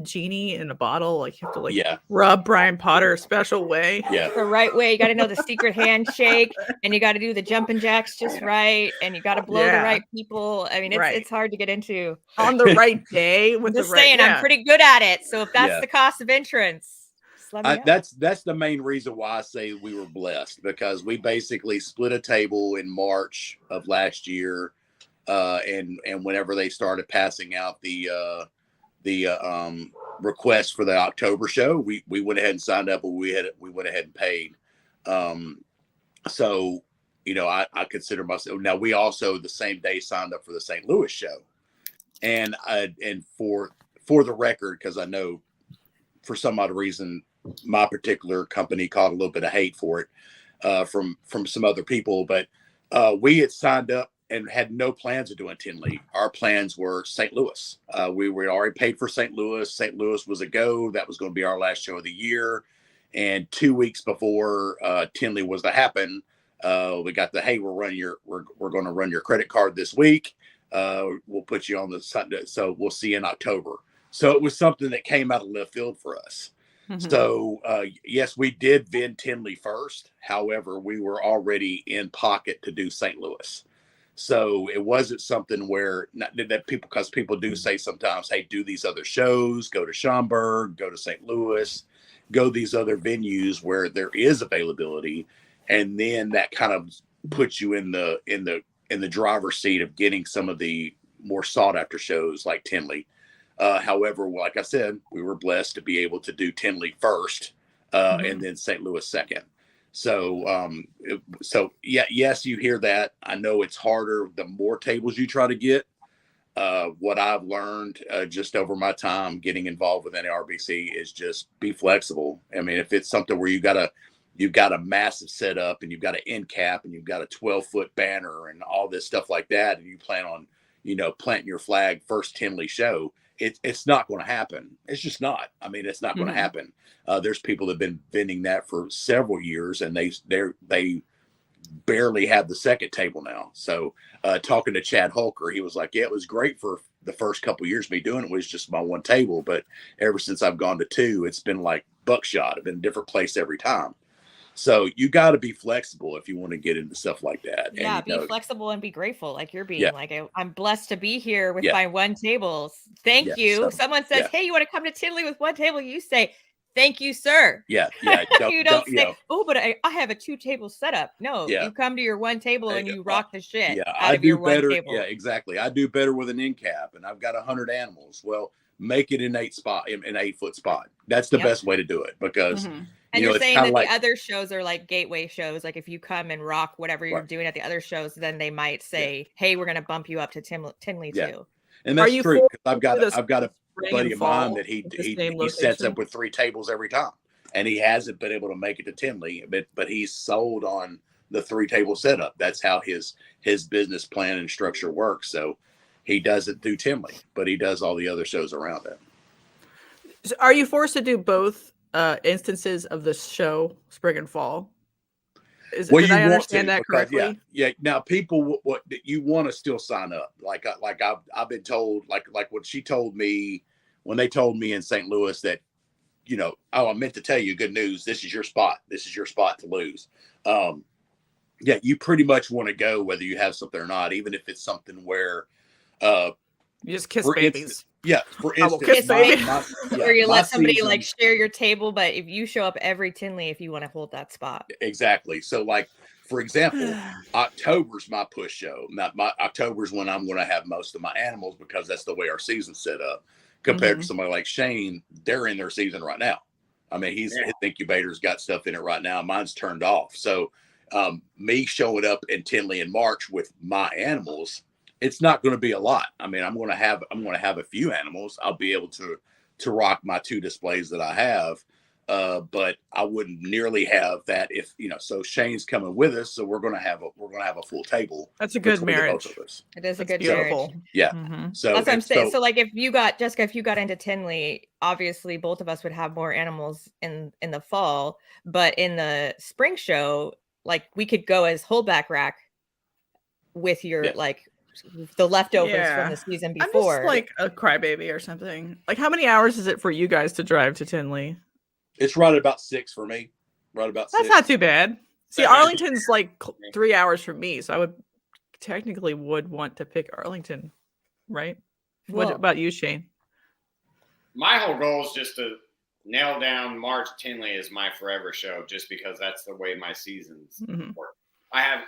genie in a bottle. Like, you have to rub Brian Potter a special way. Yeah. The right way. You got to know the secret handshake, and you got to do the jumping jacks just right, and you got to blow the right people. I mean, it's hard to get into on the right day with just saying, I'm pretty good at it. So if that's the cost of entrance, just let me know. That's the main reason why I say we were blessed, because we basically split a table in March of last year, and whenever they started passing out the request for the October show, we went ahead and signed up, but we went ahead and paid. So, you know, I consider myself, now we also the same day signed up for the St. Louis show. And for the record, because I know for some odd reason, my particular company caught a little bit of hate for it from some other people, but we had signed up and had no plans of doing Tinley. Our plans were St. Louis. We were already paid for St. Louis. St. Louis was a go. That was going to be our last show of the year. And 2 weeks before Tinley was to happen, we got the, hey, we're going to run your credit card this week. We'll put you on the Sunday, so we'll see you in October. So it was something that came out of left field for us. Mm-hmm. So yes, we did vend Tinley first. However, we were already in pocket to do St. Louis. So it wasn't something where that people, because people do say sometimes, hey, do these other shows, go to Schaumburg, go to St. Louis, go these other venues where there is availability. And then that kind of puts you in the driver's seat of getting some of the more sought after shows like Tinley. However, like I said, we were blessed to be able to do Tinley first, and then St. Louis second. So, yes, you hear that. I know it's harder the more tables you try to get. What I've learned just over my time getting involved with NARBC is just be flexible. I mean, if it's something where you've got a massive setup and you've got an end cap and you've got a 12-foot banner and all this stuff like that, and you plan on, planting your flag first Tinley show, it's not going to happen. It's just not. I mean, it's not going to happen. There's people that have been vending that for several years, and they barely have the second table now. So talking to Chad Holker, he was like, yeah, it was great for the first couple of years. Me doing it was just my one table, but ever since I've gone to two, it's been like buckshot. I've been a different place every time. So you got to be flexible if you want to get into stuff like that. Yeah, and, be flexible and be grateful, like you're being. Like, I'm blessed to be here with my one table. Thank you. So, someone says, hey, you want to come to Tinley with one table? You say, thank you, sir. Yeah. You don't say, oh, but I have a 2-table setup. No, you come to your one table and you rock the shit out of your one table. Yeah, exactly. I do better with an end cap, and I've got 100 animals. Well, make it an 8-foot spot. That's the best way to do it, because and you're saying that the other shows are like gateway shows. Like if you come and rock whatever you're doing at the other shows, then they might say, hey, we're going to bump you up to Tinley too. And that's true, because I've got a buddy of mine that he sets up with 3 tables every time, and he hasn't been able to make it to Tinley, but he's sold on the 3-table setup. That's how his business plan and structure works. So he doesn't do Tinley, but he does all the other shows around it. So are you forced to do both instances of the show, spring and fall? Did I understand that correctly? Yeah. Now, people, what you want to still sign up. Like I've been told, like what she told me when they told me in St. Louis that, I meant to tell you good news. This is your spot. This is your spot to lose. You pretty much want to go whether you have something or not, even if it's something where you just kiss babies. For instance, or you let somebody like share your table, but if you show up every Tinley, if you want to hold that spot. Exactly. So like, for example, October's my push show. October's when I'm going to have most of my animals, because that's the way our season's set up. Compared to somebody like Shane, they're in their season right now. I mean, his incubator's got stuff in it right now. Mine's turned off. So me showing up in Tinley in March with my animals it's not going to be a lot. I mean, I'm going to have a few animals. I'll be able to rock my 2 displays that I have. But I wouldn't nearly have that if, so Shane's coming with us, so we're going to have a full table. That's a good between the marriage. both of us. It is a That's good beautiful. marriage. Yeah. Mm-hmm. So That's what I'm saying. so So like if you got Jessica, if you got into Tinley, obviously both of us would have more animals in the fall, but in the spring show, like we could go as holdback rack with your Yes. like the leftovers from Yeah. the season I'm before. just like a crybaby or something. Like, how many hours is it for you guys to drive to Tinley? it's right at about 6 for me. Right about That's 6. not too bad. See, Seven. Arlington's like 3 hours from me, so I would technically want to pick Arlington, right? Well- What about you, Shane? My whole goal is just to nail down March Tinley as my forever show, just because that's the way my seasons Mhm. work. I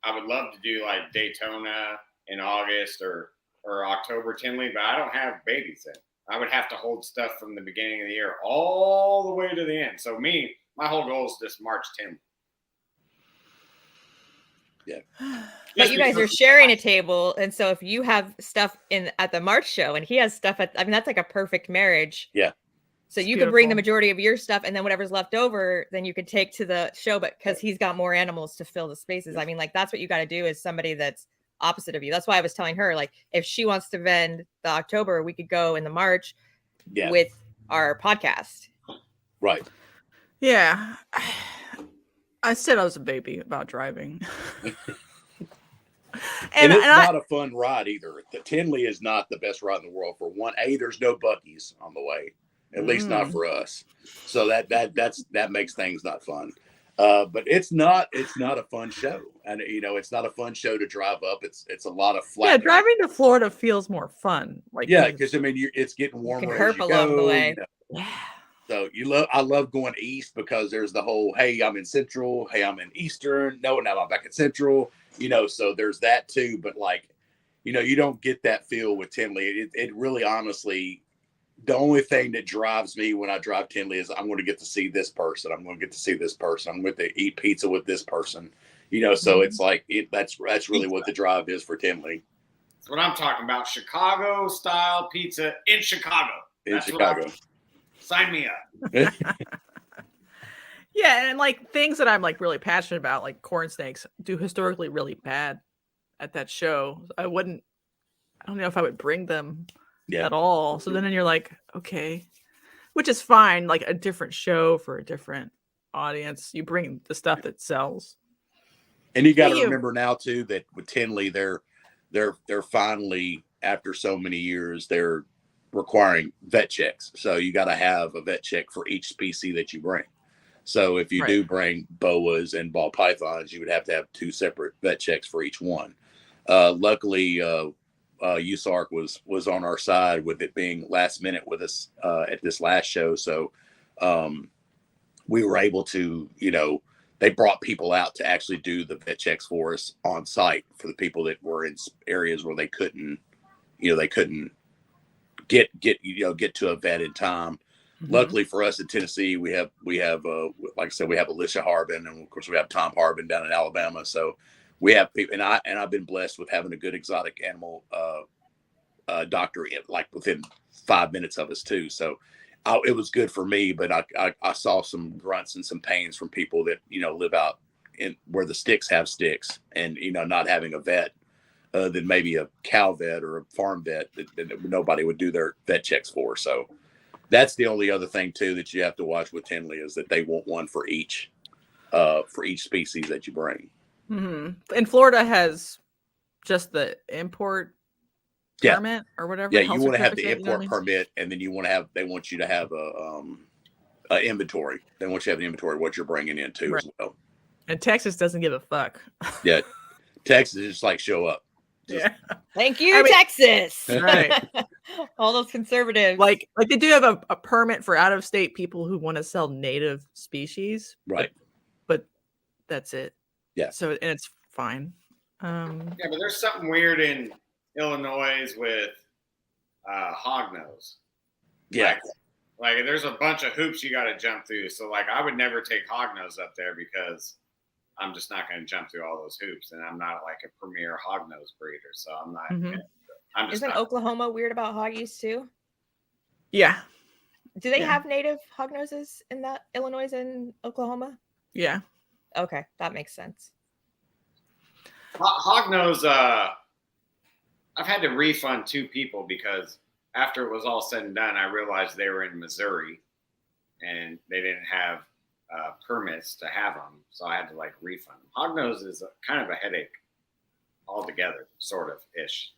would love to do like Daytona in August or October Tinley, but I don't have babies then. I would have to hold stuff from the beginning of the year all the way to the end. So my whole goal is just March Tinley. But you guys are sharing a table, and so if you have stuff at the March show and he has stuff that's like a perfect marriage. Yeah. So It's you could bring the beautiful. majority of your stuff, and then whatever's left over, then you could take to the show. But because he's got more animals to fill the spaces, I mean, like that's what you got to do is somebody that's opposite of you. That's why I was telling her, like, if she wants to vend the October, we could go in the March with our podcast. Right. Yeah. I said I was a baby about driving. And it's not a fun ride either. The Tinley is not the best ride in the world. For one, there's no Buc-ee's on the way, at least not for us. So that makes things not fun. But it's not a fun show, and it's not a fun show to drive up. It's a lot of flat. Yeah, driving to Florida feels more fun. Like, because I mean, it's getting warmer herp as you along go. the way. Yeah. So I love going east because there's the whole, hey, I'm in Central, hey, I'm in Eastern. No, now I'm back at Central. So there's that too. But like, you don't get that feel with Tinley. It really, honestly, the only thing that drives me when I drive Tinley is I'm going to get to see this person. I'm going to get to see this person. I'm going to eat pizza with this person. So it's like that's really what the drive is for Tinley. That's what I'm talking about. Chicago style pizza in Chicago. That's Chicago. Sign me up. Yeah, and like things that I'm like really passionate about, like corn snakes, do historically really bad at that show. I don't know if I would bring them at all. So then you're like, okay, which is fine, like a different show for a different audience. You bring the stuff that sells. And you got to remember now too that with Tinley, they're finally, after so many years, they're requiring vet checks. So you got to have a vet check for each species that you bring. So if you do bring boas and ball pythons, you would have to have 2 separate vet checks for each one. Luckily, USARC was on our side with it being last minute with us at this last show. So we were able to, they brought people out to actually do the vet checks for us on site for the people that were in areas where they couldn't get to a vet in time. Mm-hmm. Luckily for us in Tennessee, we have like I said, we have Alicia Harbin, and of course we have Tom Harbin down in Alabama. So we have people, and I've been blessed with having a good exotic animal doctor like within 5 minutes of us too. So it was good for me, but I saw some grunts and some pains from people that live out in where the sticks have sticks, and not having a vet. Than maybe a cow vet or a farm vet that nobody would do their vet checks for. So that's the only other thing too that you have to watch with Tinley is that they want one for each species that you bring. Mm-hmm. And Florida has just the import permit or whatever. Yeah, you want to have the import permit, and then they want you to have a inventory. They want you to have an inventory of what you're bringing in too as well. And Texas doesn't give a fuck. Yeah, Texas is just like show up. Thank you, Texas. Right. All those conservatives. Like they do have a permit for out of state people who want to sell native species. Right. But that's it. Yeah. So, and it's fine. Yeah, but there's something weird in Illinois with hognose. Yeah. Like there's a bunch of hoops you got to jump through. So like I would never take hognose up there because I'm just not going to jump through all those hoops, and I'm not like a premier hognose breeder, so I'm not. Mhm. I'm just Isn't not. Oklahoma weird about hoggies too? Yeah. Do they Yeah. have native hognoses in that Illinois and Oklahoma? Yeah. Okay, that makes sense. Hognose, I've had to refund 2 people because after it was all said and done, I realized they were in Missouri and they didn't have permits to have them. So I had to like refund them. Hognose is kind of a headache altogether, sort of ish.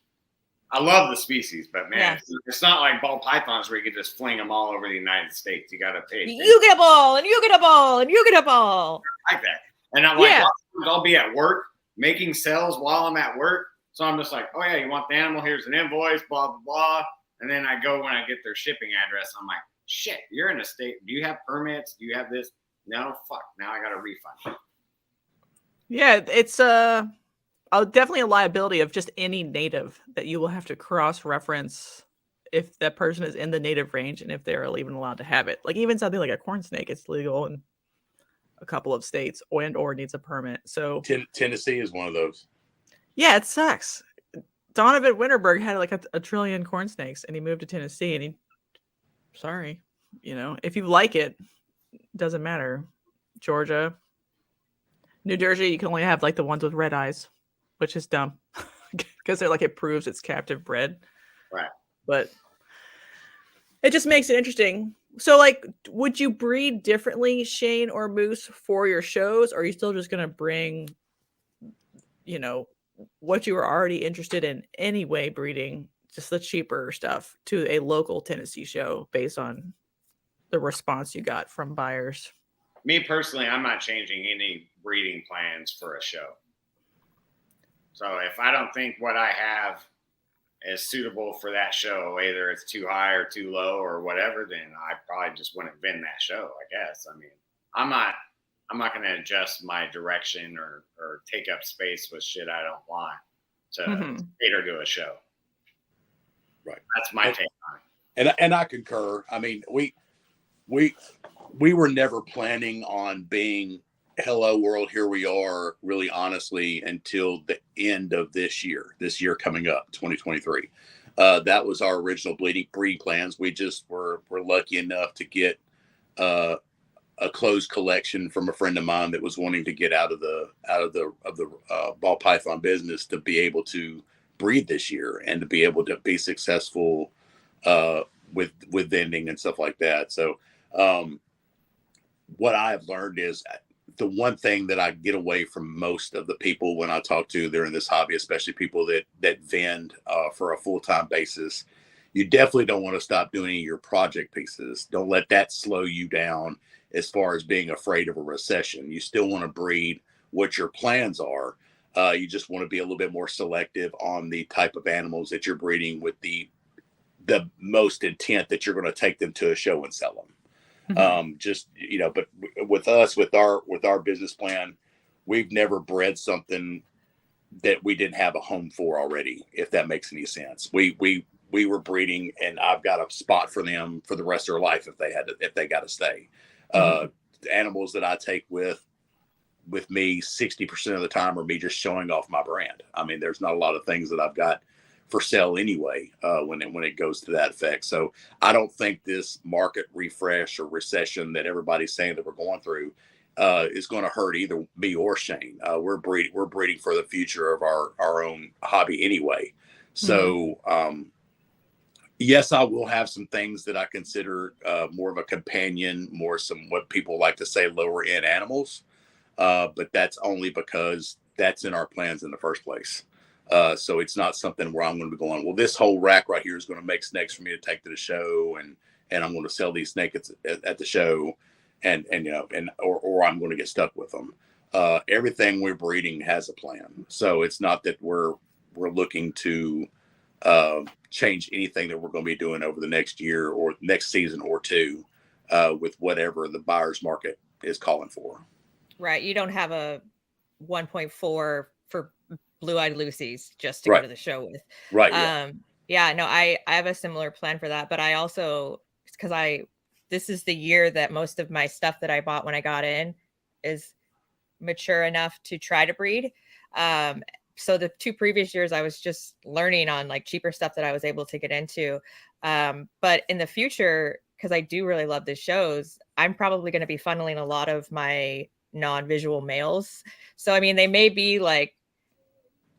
I love the species, but man, it's not like ball pythons where you can just fling them all over the United States. You got to pay. You get a ball, and you get a ball, and you get a ball. Like that. And I'm like, I'll be at work making sales while I'm at work. So I'm just like, oh yeah, you want the animal? Here's an invoice, blah, blah, blah. And then I go when I get their shipping address. I'm like, shit, you're in a state. Do you have permits? Do you have this? No, fuck. Now I got a refund. Yeah, it's definitely a liability of just any native that you will have to cross-reference if that person is in the native range and if they're even allowed to have it. Like even something like a corn snake, it's legal in a couple of states or needs a permit. So Tennessee is one of those. Yeah, it sucks. Donovan Winterberg had like a trillion corn snakes and he moved to Tennessee and sorry, if you like it, doesn't matter. Georgia, New Jersey, you can only have like the ones with red eyes, which is dumb because they're like, it proves it's captive bred. Right. But it just makes it interesting. So like, would you breed differently, Shane or Moose, for your shows? Or are you still just going to bring, what you were already interested in anyway, breeding, just the cheaper stuff, to a local Tennessee show based on the response you got from buyers? Me personally, I'm not changing any breeding plans for a show. So if I don't think what I have is suitable for that show, either it's too high or too low or whatever, then I probably just wouldn't vend that show, I guess. I mean, I'm not going to adjust my direction or take up space with shit I don't want to cater to a show. Right. That's my take on it. And I concur. I mean, we were never planning on being hello world, here we are, really honestly, until the end of this year coming up, 2023. That was our original breeding plans. We just were lucky enough to get a closed collection from a friend of mine that was wanting to get out of the ball python business to be able to breed this year and to be able to be successful with vending and stuff like that. So what I've learned is the one thing that I get away from most of the people when I talk to, they're in this hobby, especially people that vend for a full-time basis. You definitely don't want to stop doing any of your project pieces. Don't let that slow you down as far as being afraid of a recession. You still want to breed what your plans are. You just want to be a little bit more selective on the type of animals that you're breeding with the most intent that you're going to take them to a show and sell them. But with us, with our business plan, we've never bred something that we didn't have a home for already, if that makes any sense. We were breeding, and I've got a spot for them for the rest of their life if they got to stay. The animals that I take with me 60% of the time are me just showing off my brand. I mean, there's not a lot of things that I've got for sale anyway when it goes to that effect. So I don't think this market refresh or recession that everybody's saying that we're going through is going to hurt either me or Shane. We're breeding for the future of our own hobby anyway. So yes, I will have some things that I consider more of a companion, what people like to say lower end animals. But that's only because that's in our plans in the first place. So it's not something where I'm going to be going, well, this whole rack right here is going to make snakes for me to take to the show, and I'm going to sell these snakes at the show, or I'm going to get stuck with them. Everything we're breeding has a plan. So it's not that we're looking to change anything that we're going to be doing over the next year or next season or two with whatever the buyer's market is calling for. Right. You don't have a 1.4 for blue-eyed Lucy's just to go to the show with. Right. No, I have a similar plan for that, but I also, because this is the year that most of my stuff that I bought when I got in is mature enough to try to breed. So the 2 previous years I was just learning on like cheaper stuff that I was able to get into. But in the future, because I do really love the shows, I'm probably going to be funneling a lot of my non-visual males. So I mean, they may be like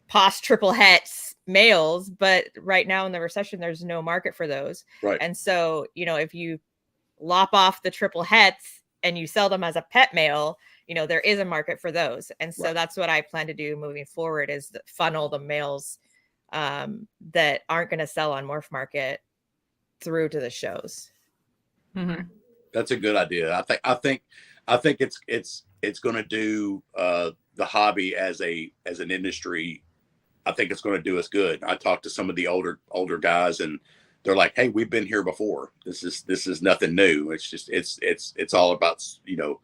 pos triple hets males, but right now in the recession, there's no market for those. Right. And so, you know, if you lop off the triple hets and you sell them as a pet male, you know, there is a market for those. And so that's what I plan to do moving forward, is funnel the males that aren't going to sell on Morph Market through to the shows. Mm-hmm. That's a good idea. I think it's going to do the hobby as an industry. I think it's going to do us good. I talked to some of the older guys, and they're like, "Hey, we've been here before. This is nothing new. It's just it's all about, you know,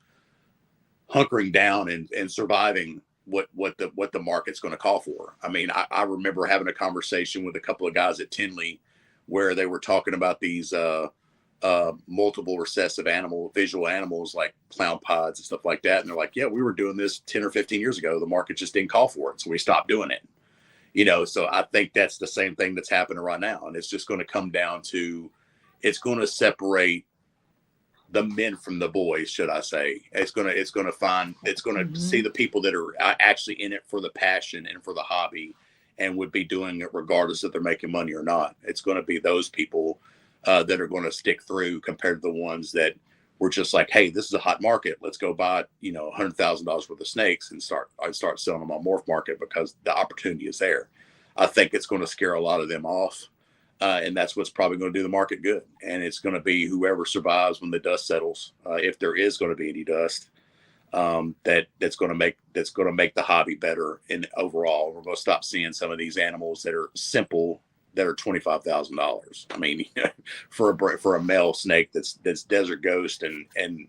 hunkering down and surviving what the market's going to call for." I mean, I remember having a conversation with a couple of guys at Tinley where they were talking about these multiple recessive visual animals like clown pods and stuff like that. And they're like, yeah, we were doing this 10 or 15 years ago. The market just didn't call for it. So we stopped doing it. You know, so I think that's the same thing that's happening right now. And it's just going to come down to, it's going to separate the men from the boys, should I say. It's going to see the people that are actually in it for the passion and for the hobby and would be doing it regardless if they're making money or not. It's going to be those people that are going to stick through compared to the ones that were just like, hey, this is a hot market. Let's go buy, you know, $100,000 worth of snakes and start selling them on Morph Market because the opportunity is there. I think it's going to scare a lot of them off. And that's what's probably going to do the market good. And it's going to be whoever survives when the dust settles, if there is going to be any dust, that's going to make the hobby better. And overall, we're going to stop seeing some of these animals that are simple, that are $25,000. I mean, you know, for a male snake that's desert ghost and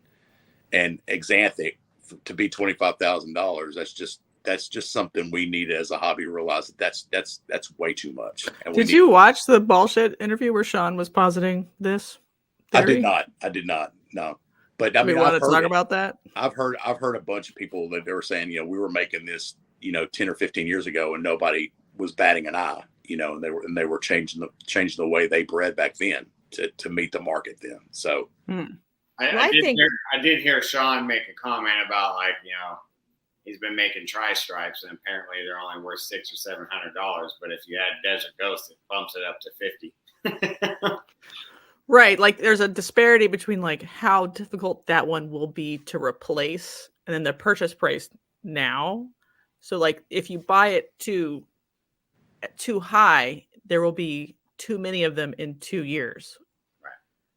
exanthic to be $25,000. That's just something we need as a hobby to realize that's way too much. And did you watch the Bullshit interview where Sean was positing this theory? I did not. No. But I we mean, want to talk about that. I've heard a bunch of people that they were saying, you know, we were making this, you know, 10 or 15 years ago and nobody was batting an eye, you know, and they were changing the way they bred back then to meet the market then. So I did hear Sean make a comment about, like, you know, he's been making tri-stripes and apparently they're only worth $600 or $700, but if you add Desert Ghost, it bumps it up to $50. Right, like there's a disparity between like how difficult that one will be to replace and then the purchase price now. So like if you buy it too high, there will be too many of them in 2 years. Right.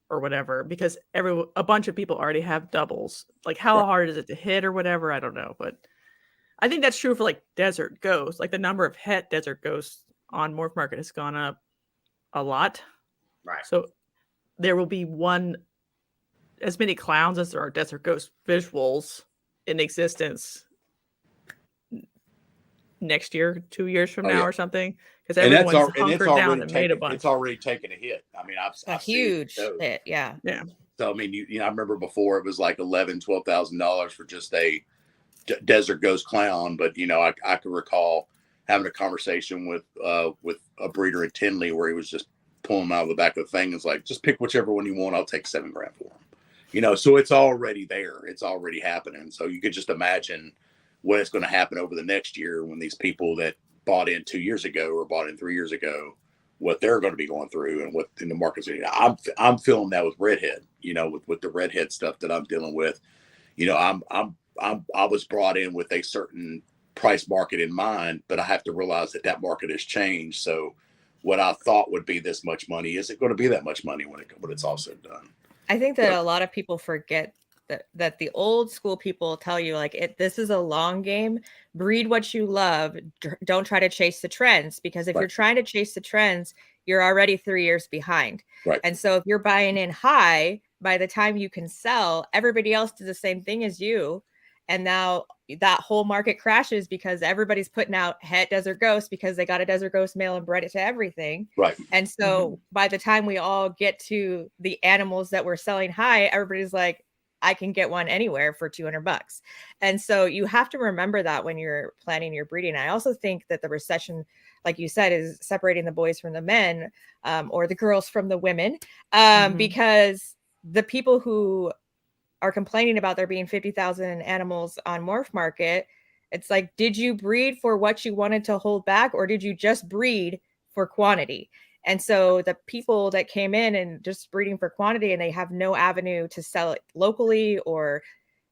Or whatever, because a bunch of people already have doubles. Like how hard is it to hit or whatever? I don't know, but I think that's true for like Desert Ghosts. Like the number of het Desert Ghosts on Morph Market has gone up a lot. Right. So there will be as many clowns as there are Desert Ghost visuals in existence next year, 2 years from now or something. Because everyone's hunkered down and made a bunch. It's already taken a hit. I mean, I've huge hit. Yeah. Yeah. So, I mean, you know, I remember before it was like $11,000-$12,000 for just a Desert Ghost clown. But, you know, I could recall having a conversation with a breeder at Tinley where he was just pulling them out of the back of the thing. And it's like, just pick whichever one you want. I'll take $7,000 for them. You know, so it's already there. It's already happening. So you could just imagine what is going to happen over the next year when these people that bought in 2 years ago or bought in 3 years ago, what they're going to be going through and what in the market's. I'm feeling that with redhead, you know, with the redhead stuff that I'm dealing with. You know, I was brought in with a certain price market in mind, but I have to realize that market has changed. So what I thought would be this much money isn't going to be that much money when it's all said and done. I think that a lot of people forget that the old school people tell you, like, this is a long game. Breed what you love. Don't try to chase the trends, because if you're trying to chase the trends, you're already 3 years behind. Right. And so if you're buying in high, by the time you can sell, everybody else did the same thing as you. And now that whole market crashes because everybody's putting out het Desert Ghost because they got a Desert Ghost male and bred it to everything. Right. And so by the time we all get to the animals that we're selling high, everybody's like, I can get one anywhere for $200. And so you have to remember that when you're planning your breeding. I also think that the recession, like you said, is separating the boys from the men, or the girls from the women, because the people who are complaining about there being 50,000 animals on Morph Market, it's like, did you breed for what you wanted to hold back, or did you just breed for quantity? And so the people that came in and just breeding for quantity, and they have no avenue to sell it locally, or,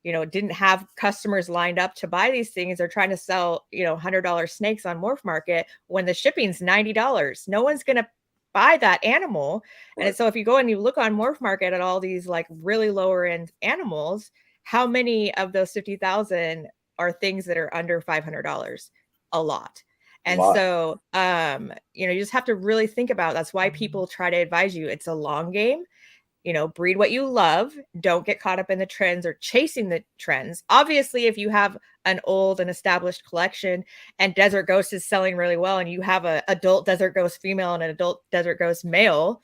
you know, didn't have customers lined up to buy these things, they're trying to sell, you know, $100 snakes on Morph Market when the shipping's $90. No one's going to buy that animal. Right. And so if you go and you look on Morph Market at all these like really lower end animals, how many of those 50,000 are things that are under $500? A lot. And so, you know, you just have to really think about, that's why people try to advise you. It's a long game. You know, breed what you love. Don't get caught up in the trends or chasing the trends. Obviously, if you have an old and established collection and Desert Ghost is selling really well, and you have an adult Desert Ghost female and an adult Desert Ghost male,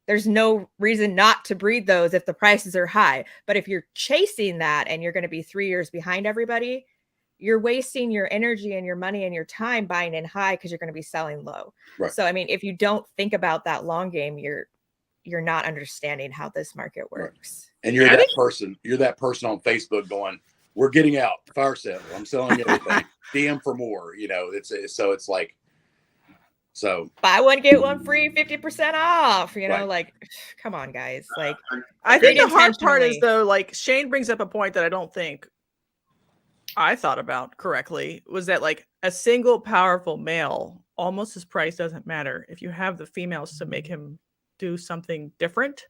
there's no reason not to breed those if the prices are high. But if you're chasing that and you're going to be 3 years behind everybody, you're wasting your energy and your money and your time buying in high because you're going to be selling low. Right. So, I mean, if you don't think about that long game, you're not understanding how this market works. And you're that person. You're that person on Facebook going, "We're getting out. Fire sale. I'm selling everything. DM for more." You know, it's like, so buy one get one free, 50% off. You know, Right. like, come on, guys. Like, I think the hard part is, intentionally. though, like Shane brings up a point that I don't think I thought about correctly, was that like a single powerful male, almost his price doesn't matter if you have the females to make him do something different.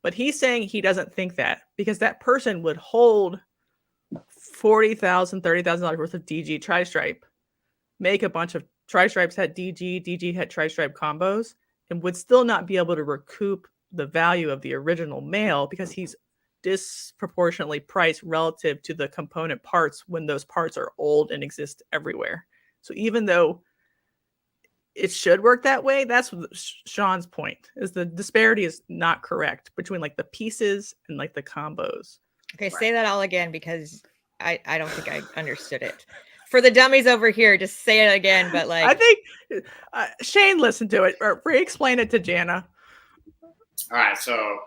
But he's saying he doesn't think that, because that person would hold $40,000, $30,000 worth of DG tri-stripe, make a bunch of tri-stripes had DG had tri-stripe combos, and would still not be able to recoup the value of the original male because he's disproportionately priced relative to the component parts when those parts are old and exist everywhere. So even though it should work that way, that's Sean's point, is the disparity is not correct between like the pieces and like the combos. Okay, say that all again, because I don't think I understood it. For the dummies over here, just say it again. But like, I think Shane listened to it, or re-explain it to Jana. All right, so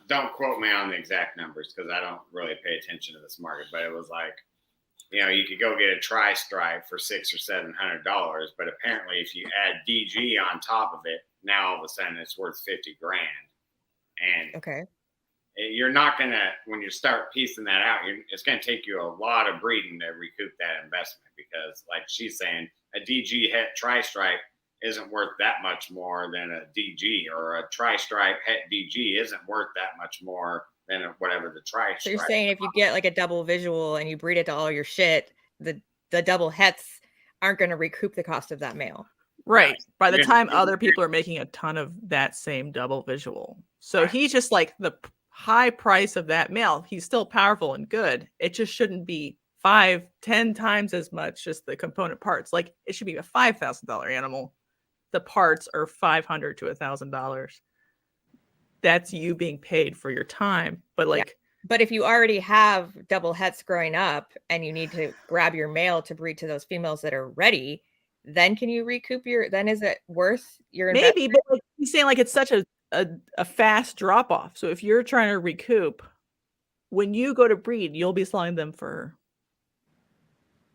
don't quote me on the exact numbers because I don't really pay attention to this market, but it was like, you know, you could go get a tri-stripe for $600 or $700, but apparently if you add DG on top of it, now all of a sudden it's worth $50,000. And okay, you're not gonna, when you start piecing that out, it's gonna take you a lot of breeding to recoup that investment, because like she's saying, a DG het tri-stripe isn't worth that much more than a DG, or a tri-stripe het DG isn't worth that much more than whatever the tri-stripe. so you're saying if you get like a double visual and you breed it to all your shit, the double hets aren't going to recoup the cost of that male. Right. By the time other people are making a ton of that same double visual. So he's just like, the high price of that male, he's still powerful and good. It just shouldn't be 5-10 times as much as the component parts. Like, it should be a $5,000 animal. The parts are $500 to $1,000. That's you being paid for your time. But like, but if you already have double hets growing up and you need to grab your male to breed to those females that are ready, then can you recoup then is it worth your investment? Maybe, but like, he's saying like it's such a fast drop off. So if you're trying to recoup, when you go to breed, you'll be selling them for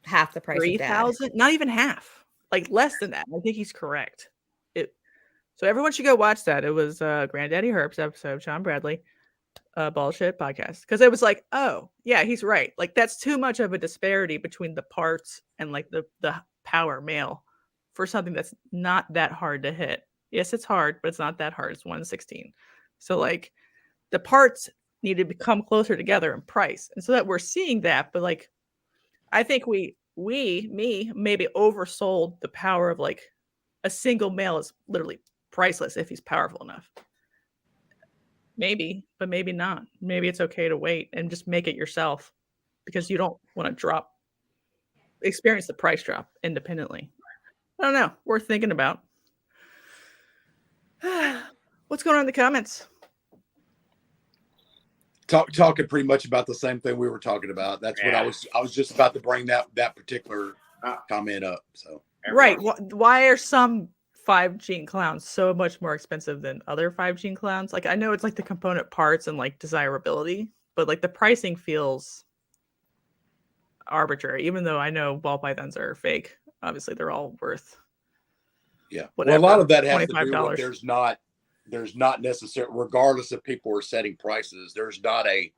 half the price. 3,000, not even half, like less than that. I think he's correct. So everyone should go watch that. It was Granddaddy Herp's episode, Sean Bradley, bullshit podcast, because it was like, oh yeah, he's right. Like, that's too much of a disparity between the parts and like the power male for something that's not that hard to hit. Yes, it's hard, but it's not that hard. It's 1/16. So like, the parts need to become closer together in price, and so that we're seeing that. But like, I think me maybe oversold the power of like a single male is literally priceless if he's powerful enough. Maybe, but maybe not. Maybe it's okay to wait and just make it yourself, because you don't want to experience the price drop independently. I don't know. Worth thinking about. What's going on in the comments? talking pretty much about the same thing we were talking about. That's what I was just about to bring that particular comment up. So right, why are some 5 gene clowns so much more expensive than other 5 gene clowns? Like, I know it's like the component parts and like desirability, but like the pricing feels arbitrary, even though I know ball pythons are fake. Obviously they're all worth whatever, well, a lot of that has to do $25. with there's not necessarily, regardless if people are setting prices, there's not a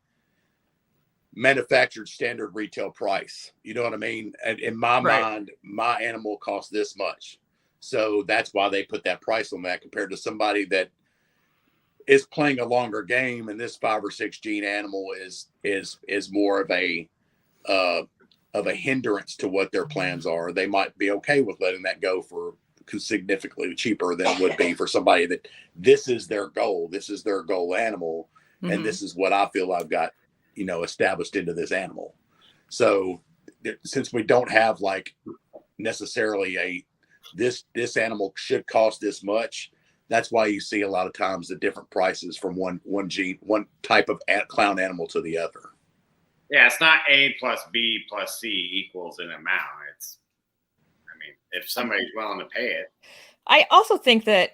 manufactured standard retail price. You know what I mean? And in my mind, my animal costs this much. So that's why they put that price on that, compared to somebody that is playing a longer game. And this 5 or 6 gene animal is more of a hindrance to what their plans are. They might be okay with letting that go for significantly cheaper than it would be for somebody that this is their goal. This is their goal animal. Mm-hmm. And this is what I feel I've got, established into this animal. So since we don't have like necessarily this animal should cost this much, that's why you see a lot of times the different prices from one type of clown animal to the other. Yeah, it's not A plus B plus C equals an amount. If somebody's willing to pay it. I also think that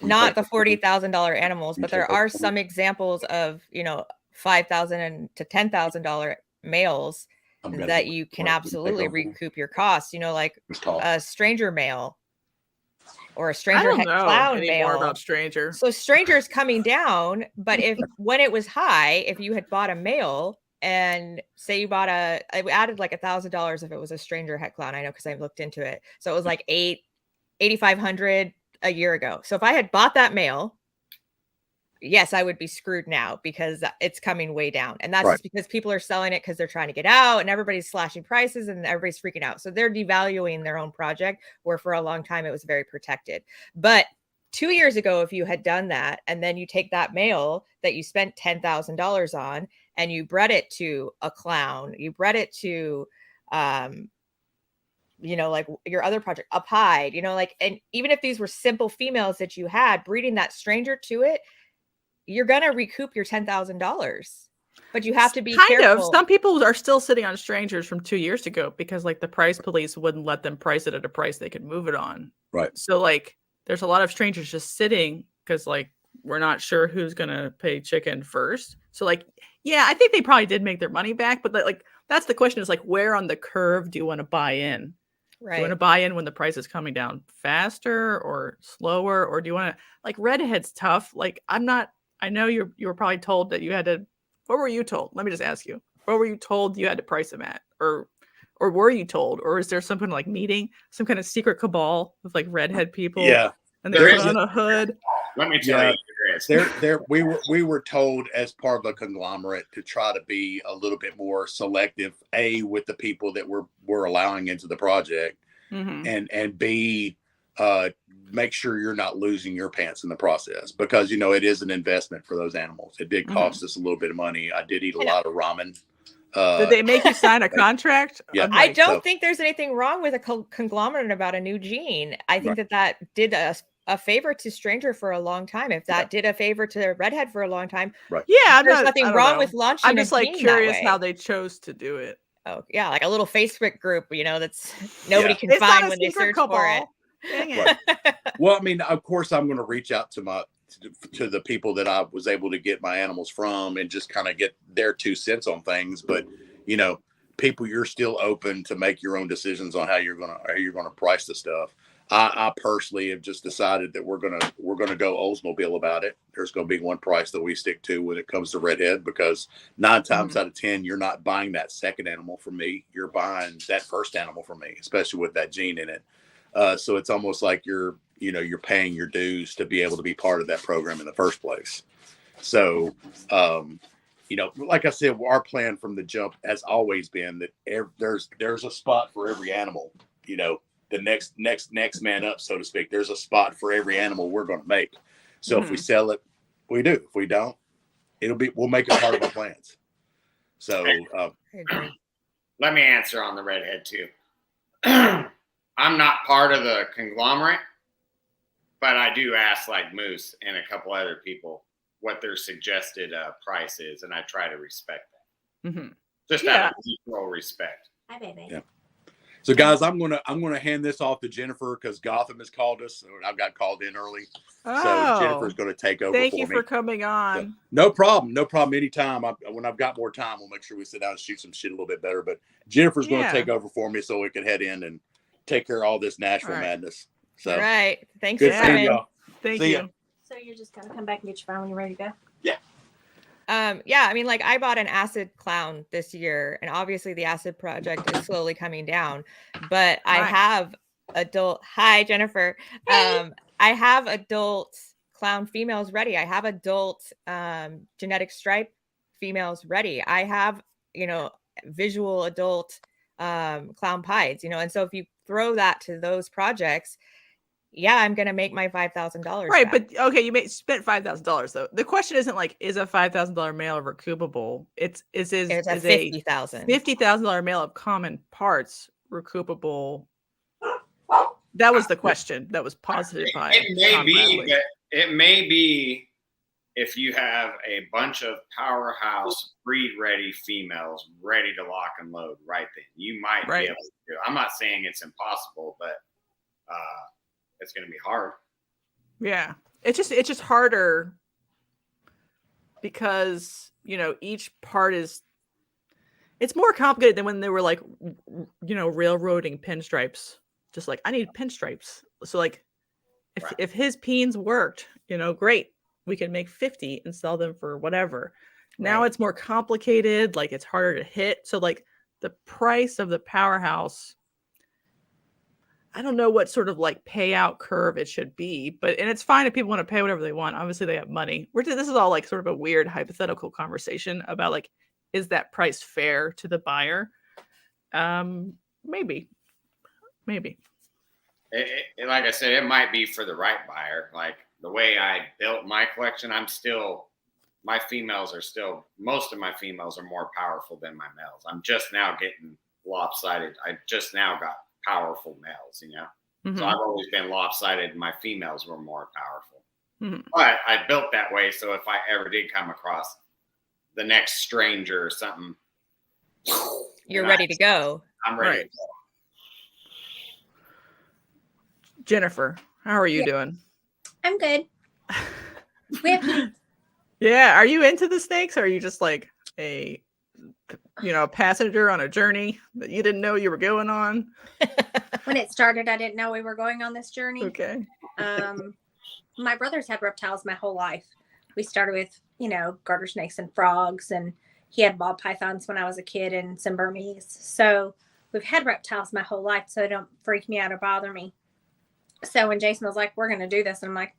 not the $40,000 animals, but there are some examples of, $5,000 to $10,000 males that you can absolutely recoup your costs, like a stranger male or a stranger clown male. About stranger. So stranger is coming down, but when it was high, if you had bought a male, and say you bought I added like $1,000 if it was a stranger het clown. I know, because I looked into it. So it was like $8,500 a year ago. So if I had bought that male, yes, I would be screwed now because it's coming way down. And that's just because people are selling it because they're trying to get out and everybody's slashing prices and everybody's freaking out. So they're devaluing their own project, where for a long time it was very protected. But 2 years ago, if you had done that, and then you take that male that you spent $10,000 on and you bred it to a clown, you bred it to, like your other project, a pied, and even if these were simple females that you had, breeding that stranger to it, you're going to recoup your $10,000. But you have to be careful. Some people are still sitting on strangers from 2 years ago because like the price police wouldn't let them price it at a price they could move it on. Right. So like there's a lot of strangers just sitting because like we're not sure who's going to pay chicken first. So like, yeah, I think they probably did make their money back. But like that's the question, is like, where on the curve do you want to buy in? Right. Do you want to buy in when the price is coming down faster or slower? Or do you want to, like, redhead's tough. Like I know you were probably told that you had to, what were you told? Let me just ask you, what were you told you had to price them at? Or were you told, or is there some kind of like meeting, some kind of secret cabal with like redhead people? Yeah. And they put on a hood. Let me tell you, we were told as part of a conglomerate to try to be a little bit more selective, with the people that we're allowing into the project, and B, make sure you're not losing your pants in the process, because it is an investment for those animals. It did cost us a little bit of money. I did eat a lot of ramen. Did they make you sign a contract? Yeah. I don't think there's anything wrong with a conglomerate about a new gene. I think that did a favor to stranger for a long time. If that did a favor to redhead for a long time, yeah, there's nothing wrong with launching. I'm just like curious how they chose to do it. Oh yeah, like a little Facebook group, that's nobody can find when they search for it. Dang it. Well, I mean, of course, I'm going to reach out to the people that I was able to get my animals from and just kind of get their 2 cents on things. But, people, you're still open to make your own decisions on how you're going to price the stuff. I personally have just decided that we're going to go Oldsmobile about it. There's going to be one price that we stick to when it comes to redhead, because 9 times out of 10, you're not buying that second animal from me. You're buying that first animal from me, especially with that gene in it. So it's almost like you're paying your dues to be able to be part of that program in the first place. So, like I said, our plan from the jump has always been that there's a spot for every animal. The next man up, so to speak. There's a spot for every animal we're going to make. So if we sell it, we do. If we don't, we'll make it part of our plans. So let me answer on the redhead too. I'm not part of the conglomerate, but I do ask like Moose and a couple other people what their suggested price is, and I try to respect that. Mm-hmm. Just out of mutual respect. Hi, baby. Yeah. So guys, I'm gonna hand this off to Jennifer because Gotham has called us. So I got called in early. So Jennifer's going to take over. Thank for you me. for coming on. So, no problem. Anytime. When I've got more time, we'll make sure we sit down and shoot some shit a little bit better. But Jennifer's going to take over for me so we can head in and take care of all this Nashville madness. So, All right. Thanks good for seeing coming. y'all. Thank See you. ya. So you're just gonna come back and get your phone when you're ready to go? Yeah, I mean, like I bought an acid clown this year, and obviously the acid project is slowly coming down. But I have Hi, Jennifer. Hey. I have adult clown females ready. I have adult genetic stripe females ready. I have, visual adult clown pieds, and so if you throw that to those projects, yeah, I'm gonna make my $5,000. Right, but okay, you spent $5,000 though. The question isn't like, is a $5,000 male recoupable? It's a $50,000 male of common parts recoupable. That was the question that was posited by. It may be if you have a bunch of powerhouse breed ready females ready to lock and load right then. You might be able to do it. I'm not saying it's impossible, but it's going to be hard. Yeah. It's just harder because, each part it's more complicated than when they were like, railroading pinstripes. Just like, I need pinstripes. So like if his peens worked, great. We can make 50 and sell them for whatever. Now it's more complicated. Like it's harder to hit. So like the price of the powerhouse, I don't know what sort of like payout curve it should be, and it's fine if people want to pay whatever they want. Obviously they have money. This is all like sort of a weird hypothetical conversation about like, is that price fair to the buyer? Maybe. Like I said, it might be for the right buyer. Like the way I built my collection, most of my females are more powerful than my males. I'm just now getting lopsided. I just now got powerful males, Mm-hmm. So I've always been lopsided. My females were more powerful, mm-hmm. but I built that way. So if I ever did come across the next stranger or something, you're ready to go. I'm ready to go. Jennifer, how are you doing? I'm good. We have Yeah. Are you into the snakes? Or are you just like a passenger on a journey that you didn't know you were going on? When it started, I didn't know we were going on this journey. Okay. My brother's had reptiles my whole life. We started with, garter snakes and frogs, and he had ball pythons when I was a kid and some Burmese. So we've had reptiles my whole life, so they don't freak me out or bother me. So when Jason was like, we're going to do this, and I'm like,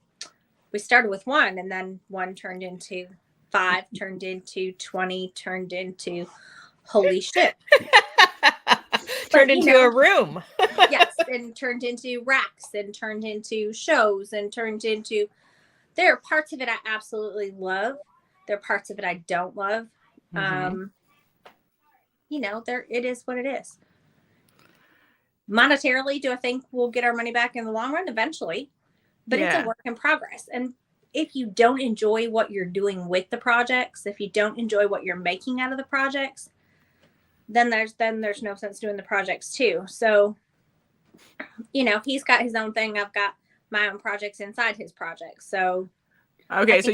we started with one, and then one turned into 5, turned into 20, turned into holy shit. Turned into a room. Yes, and turned into racks, and turned into shows, and turned into. There are parts of it I absolutely love. There are parts of it I don't love. Mm-hmm. It is what it is. Monetarily, do I think we'll get our money back in the long run? Eventually, but it's a work in progress. And if you don't enjoy what you're doing with the projects, if you don't enjoy what you're making out of the projects, then there's no sense doing the projects too. So, he's got his own thing. I've got my own projects inside his projects. So, okay, so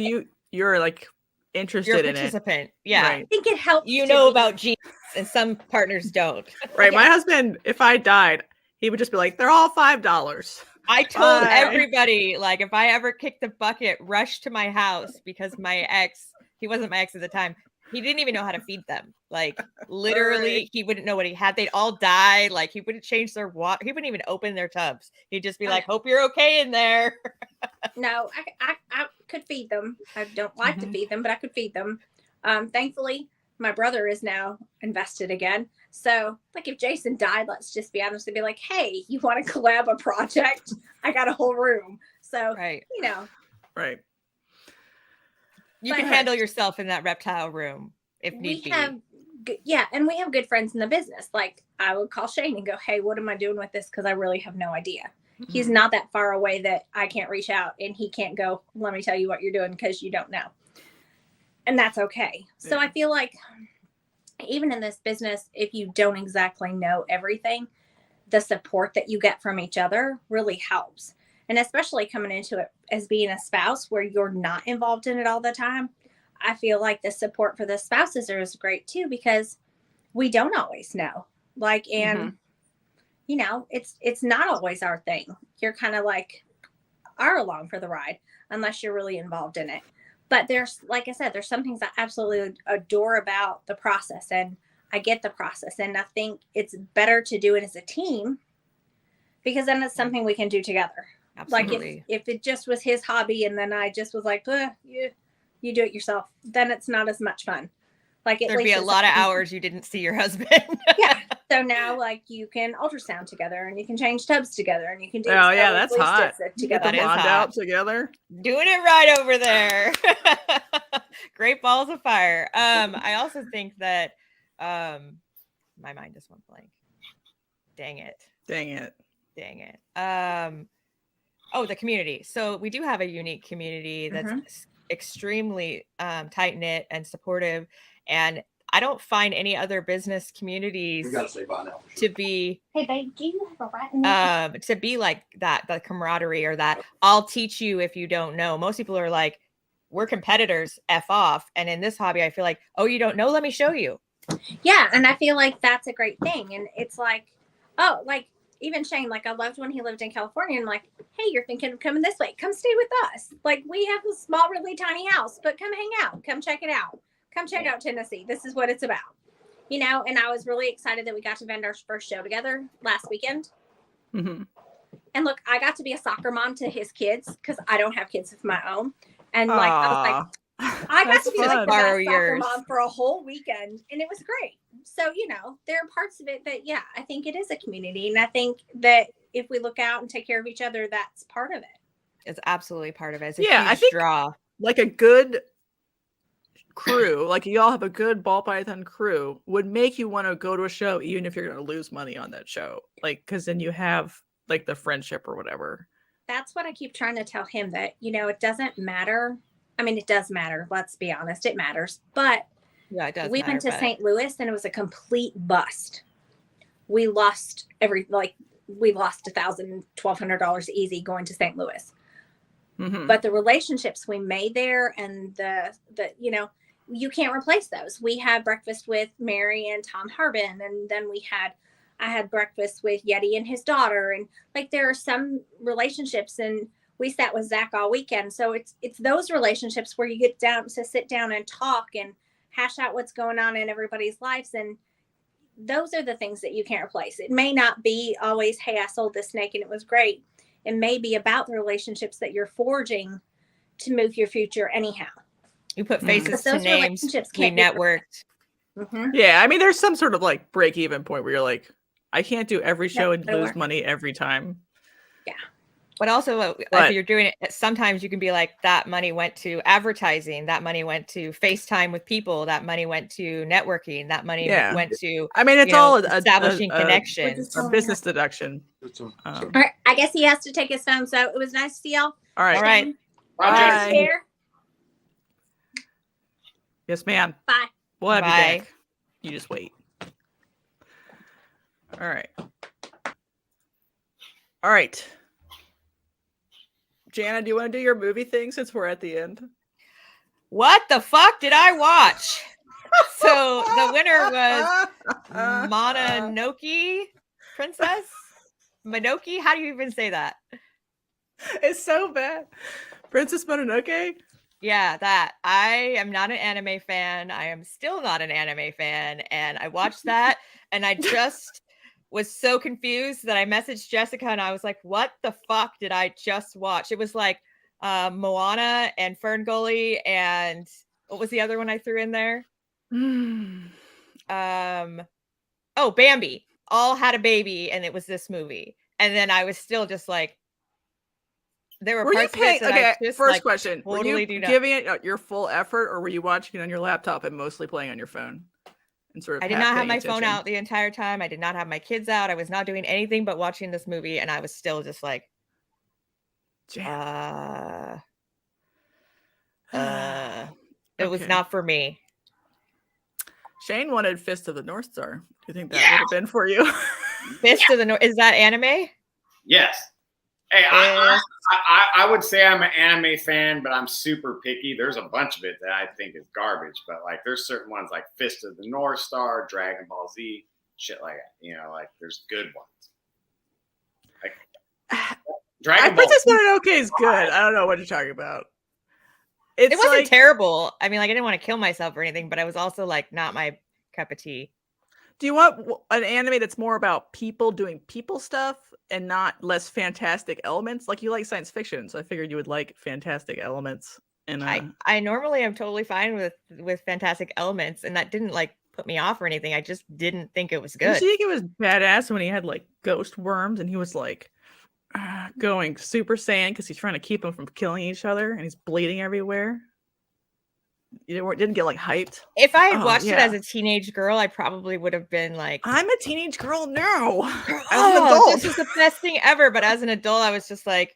you're like interested in it. Participant. Yeah. Right. I think it helps. About genes, and some partners don't. Right. My husband, if I died, he would just be like, they're all $5. I told everybody, like, if I ever kicked the bucket, rush to my house, because my ex, he wasn't my ex at the time, he didn't even know how to feed them. Like, literally, he wouldn't know what he had. They'd all die. Like, he wouldn't change their water. He wouldn't even open their tubs. He'd just be like, hope you're okay in there. No, I could feed them. I don't like to feed them, but I could feed them. Thankfully, my brother is now invested again. So, like, if Jason died, let's just be honest and be like, hey, you want to collab a project? I got a whole room. So, Right. You can handle yourself in that reptile room if need be. And we have good friends in the business. Like, I would call Shane and go, hey, what am I doing with this? Because I really have no idea. Mm-hmm. He's not that far away that I can't reach out, and he can't go, let me tell you what you're doing, because you don't know. and that's okay. So I feel like even in this business, if you don't exactly know everything, the support that you get from each other really helps. And especially coming into it as being a spouse where you're not involved in it all the time, I feel like the support for the spouses is great too, because we don't always know. Like, and you know, it's not always our thing. You're kind of like are along for the ride unless you're really involved in it. But there's, like I said, there's some things I absolutely adore about the process, and I get the process, and I think it's better to do it as a team because then it's something we can do together. Absolutely. Like if it just was his hobby and then I just was like, you do it yourself, then it's not as much fun. Like there'd be a lot of hours you didn't see your husband. Yeah. So now, like, you can ultrasound together, and you can change tubs together, and you can do that's hot. together. That is bond out together. Doing it right over there. Great balls of fire. I also think that my mind just went blank. Dang it. Oh, the community. So we do have a unique community that's extremely tight knit and supportive, and I don't find any other business communities to be hey babe, do you have a rat in there? To be like that, the camaraderie, or that I'll teach you if you don't know. Most people are like, we're competitors, F off. And in this hobby, I feel like, oh, you don't know, let me show you. Yeah, and I feel like that's a great thing. And it's like, oh, like even Shane, like I loved when he lived in California. And like, hey, you're thinking of coming this way, come stay with us. Like, we have a small, really tiny house, but come hang out, come check it out. Come check out Tennessee. This is what it's about, you know? And I was really excited that we got to vend our first show together last weekend. And look, I got to be a soccer mom to his kids because I don't have kids of my own. And like, I was like, I got to be like the best soccer mom for a whole weekend, and it was great. So, you know, there are parts of it that, yeah, I think it is a community. And I think that if we look out and take care of each other, that's part of it. It's absolutely part of it. It's a I huge think draw. Like a good crew, like you all have a good ball python crew, would make you want to go to a show even if you're going to lose money on that show, like, because then you have like the friendship or whatever. That's what I keep trying to tell him, that, you know, it doesn't matter. I mean, it does matter, let's be honest, it matters, but yeah, it does. We went to St. Louis and it was a complete bust. We lost $1,000, $1,200 easy going to St. Louis. But the relationships we made there, and the you know, you can't replace those. We had breakfast with Mary and Tom Harbin, and then I had breakfast with Yeti and his daughter, and like there are some relationships, and we sat with Zach all weekend. So it's those relationships where you get down to sit down and talk and hash out what's going on in everybody's lives, and those are the things that you can't replace. It may not be always, hey, I sold this snake and it was great. It may be about the relationships that you're forging to move your future anyhow. You put faces to names. We networked. Yeah, I mean, there's some sort of like break-even point where you're like, I can't do every show and lose money every time. Yeah. But also, if you're doing it, sometimes you can be like, that money went to advertising, that money went to FaceTime with people, that money went to networking, that money went to, I mean, it's all establishing connections. A business deduction. All right, I guess he has to take his phone, so it was nice to see y'all. All right. All right. Bye. Yes, ma'am. Bye. We'll have you back. You just wait. All right. All right. Jana, do you want to do your movie thing since we're at the end? What the fuck did I watch? So the winner was Mononoke Princess. Mononoke? How do you even say that? It's so bad. Princess Mononoke? Yeah, that. I am not an anime fan. I am still not an anime fan. And I watched that and I just was so confused that I messaged Jessica and I was like, what the fuck did I just watch? It was like Moana and Ferngully and what was the other one I threw in there? Oh, Bambi. All had a baby and it was this movie. And then I was still just like, there were parts of it that I just first like, question. Totally were you giving it your full effort, or were you watching it on your laptop and mostly playing on your phone? And sort of I did not have my phone out the entire time. I did not have my kids out. I was not doing anything but watching this movie, and I was still just like, It was Okay. not for me. Shane wanted Fist of the North Star. Do you think that would have been for you? Fist of the North. Is that anime? Yes. Hey, I would say I'm an anime fan, but I'm super picky. There's a bunch of it that I think is garbage, but like there's certain ones like Fist of the North Star, Dragon Ball Z, shit like that. You know, like there's good ones. Like Dragon Ball Princess Z. Mononoke is good. I don't know what you're talking about. It wasn't terrible. I mean, like I didn't want to kill myself or anything, but I was also like not my cup of tea. Do you want an anime that's more about people doing people stuff and not less fantastic elements? Like you like science fiction, so I figured you would like fantastic elements. And I normally am totally fine with fantastic elements, and that didn't like put me off or anything. I just didn't think it was good. Did you think it was badass when he had like ghost worms and he was like going Super Saiyan because he's trying to keep them from killing each other and he's bleeding everywhere? You didn't get like hyped. If I had watched it as a teenage girl, I probably would have been like, I'm a teenage girl now. Oh, this is the best thing ever. But as an adult, I was just like,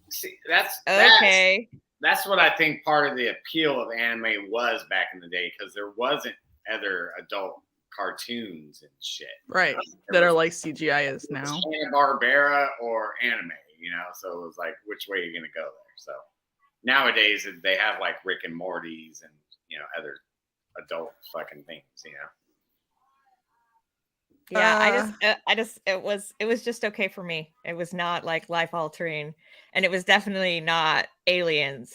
see, that's okay. That's what I think part of the appeal of anime was back in the day, because there wasn't other adult cartoons and shit. Right. That are like CGI is now. Hanna-Barbera or anime, you know? So it was like, which way are you going to go there? So nowadays they have like Rick and Morty's and, you know, other adult fucking things, you know? Yeah, it was just okay for me. It was not like life altering, and it was definitely not aliens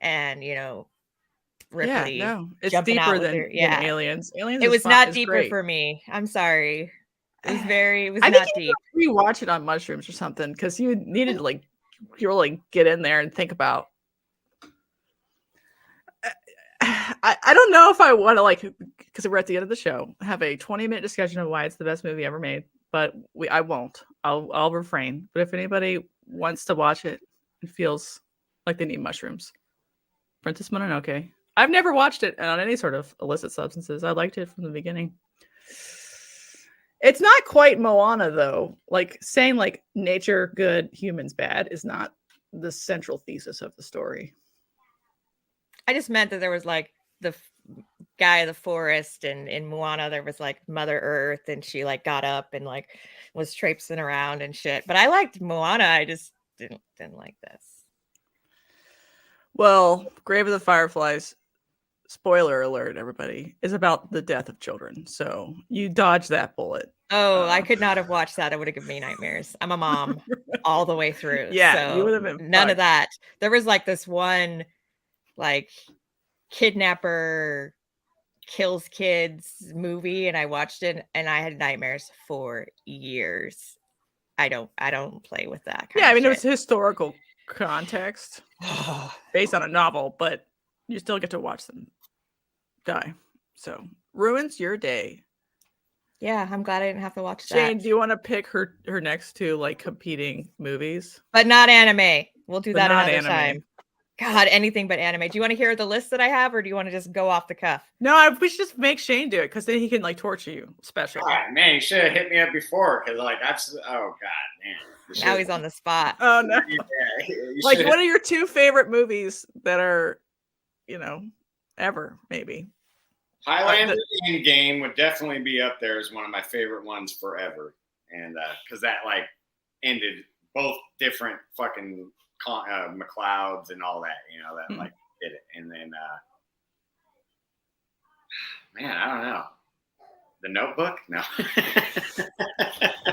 and, you know, Ripley. Yeah, no, it's deeper than aliens. Aliens. It was not deeper for me. I'm sorry. It was I not think deep. You rewatch it on mushrooms or something because you needed to like really get in there and think about. I don't know if I want to like, because we're at the end of the show, have a 20-minute discussion of why it's the best movie ever made, but I won't. I'll refrain. But if anybody wants to watch it and feels like they need mushrooms, Princess Mononoke. I've never watched it on any sort of illicit substances. I liked it from the beginning. It's not quite Moana though. Like saying like nature good, humans bad is not the central thesis of the story. I just meant that there was like the guy of the forest, and in Moana there was like Mother Earth, and she like got up and like was traipsing around and shit. But I liked Moana. I just didn't like this. Well, Grave of the Fireflies, spoiler alert, everybody, is about the death of children. So you dodged that bullet. Oh, I could not have watched that. It would have given me nightmares. I'm a mom all the way through. Yeah, so you would have been none of that. There was like this one like kidnapper kills kids movie, and I watched it and I had nightmares for years. I don't play with that kind of it shit. was historical context based on a novel, but you still get to watch them die. So ruins your day. Yeah, I'm glad I didn't have to watch that. Shane, do you want to pick her next two like competing movies? But not anime. We'll do that another anime. time. God, anything but anime. Do you want to hear the list that I have, or do you want to just go off the cuff? No, we should just make Shane do it because then he can like torture you. Special. All right, man, you should have hit me up before, because like oh god, man. Now he's on the spot. Oh no. Yeah, like what are your two favorite movies that are, you know, ever maybe? Highlander Endgame would definitely be up there as one of my favorite ones forever, and because that like ended both different fucking McLeods and all that, you know, that like did it. And then man, I don't know, The Notebook. No.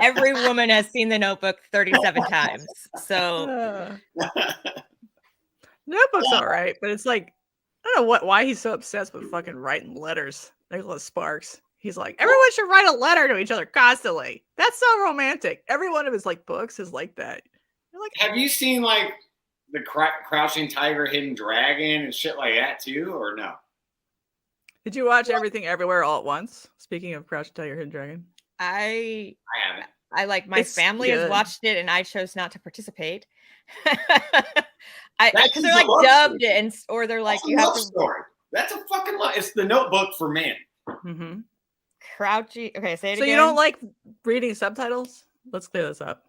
Every woman has seen The Notebook 37 times, so Notebook's all right, but it's like I don't know why he's so obsessed with fucking writing letters. Nicholas Sparks. He's like, everyone should write a letter to each other constantly. That's so romantic. Every one of his like books is like that. You're like, have you seen like the Crouching Tiger, Hidden Dragon and shit like that too, or no? Did you watch Everything Everywhere All at Once? Speaking of Crouching Tiger, Hidden Dragon, I haven't. I like my family has watched it, and I chose not to participate. Because they're like dubbed and or they're like you have to. Story. That's a fucking love. It's The Notebook for men. Mm-hmm. Crouchy. Okay, say it so again. You don't like reading subtitles? Let's clear this up.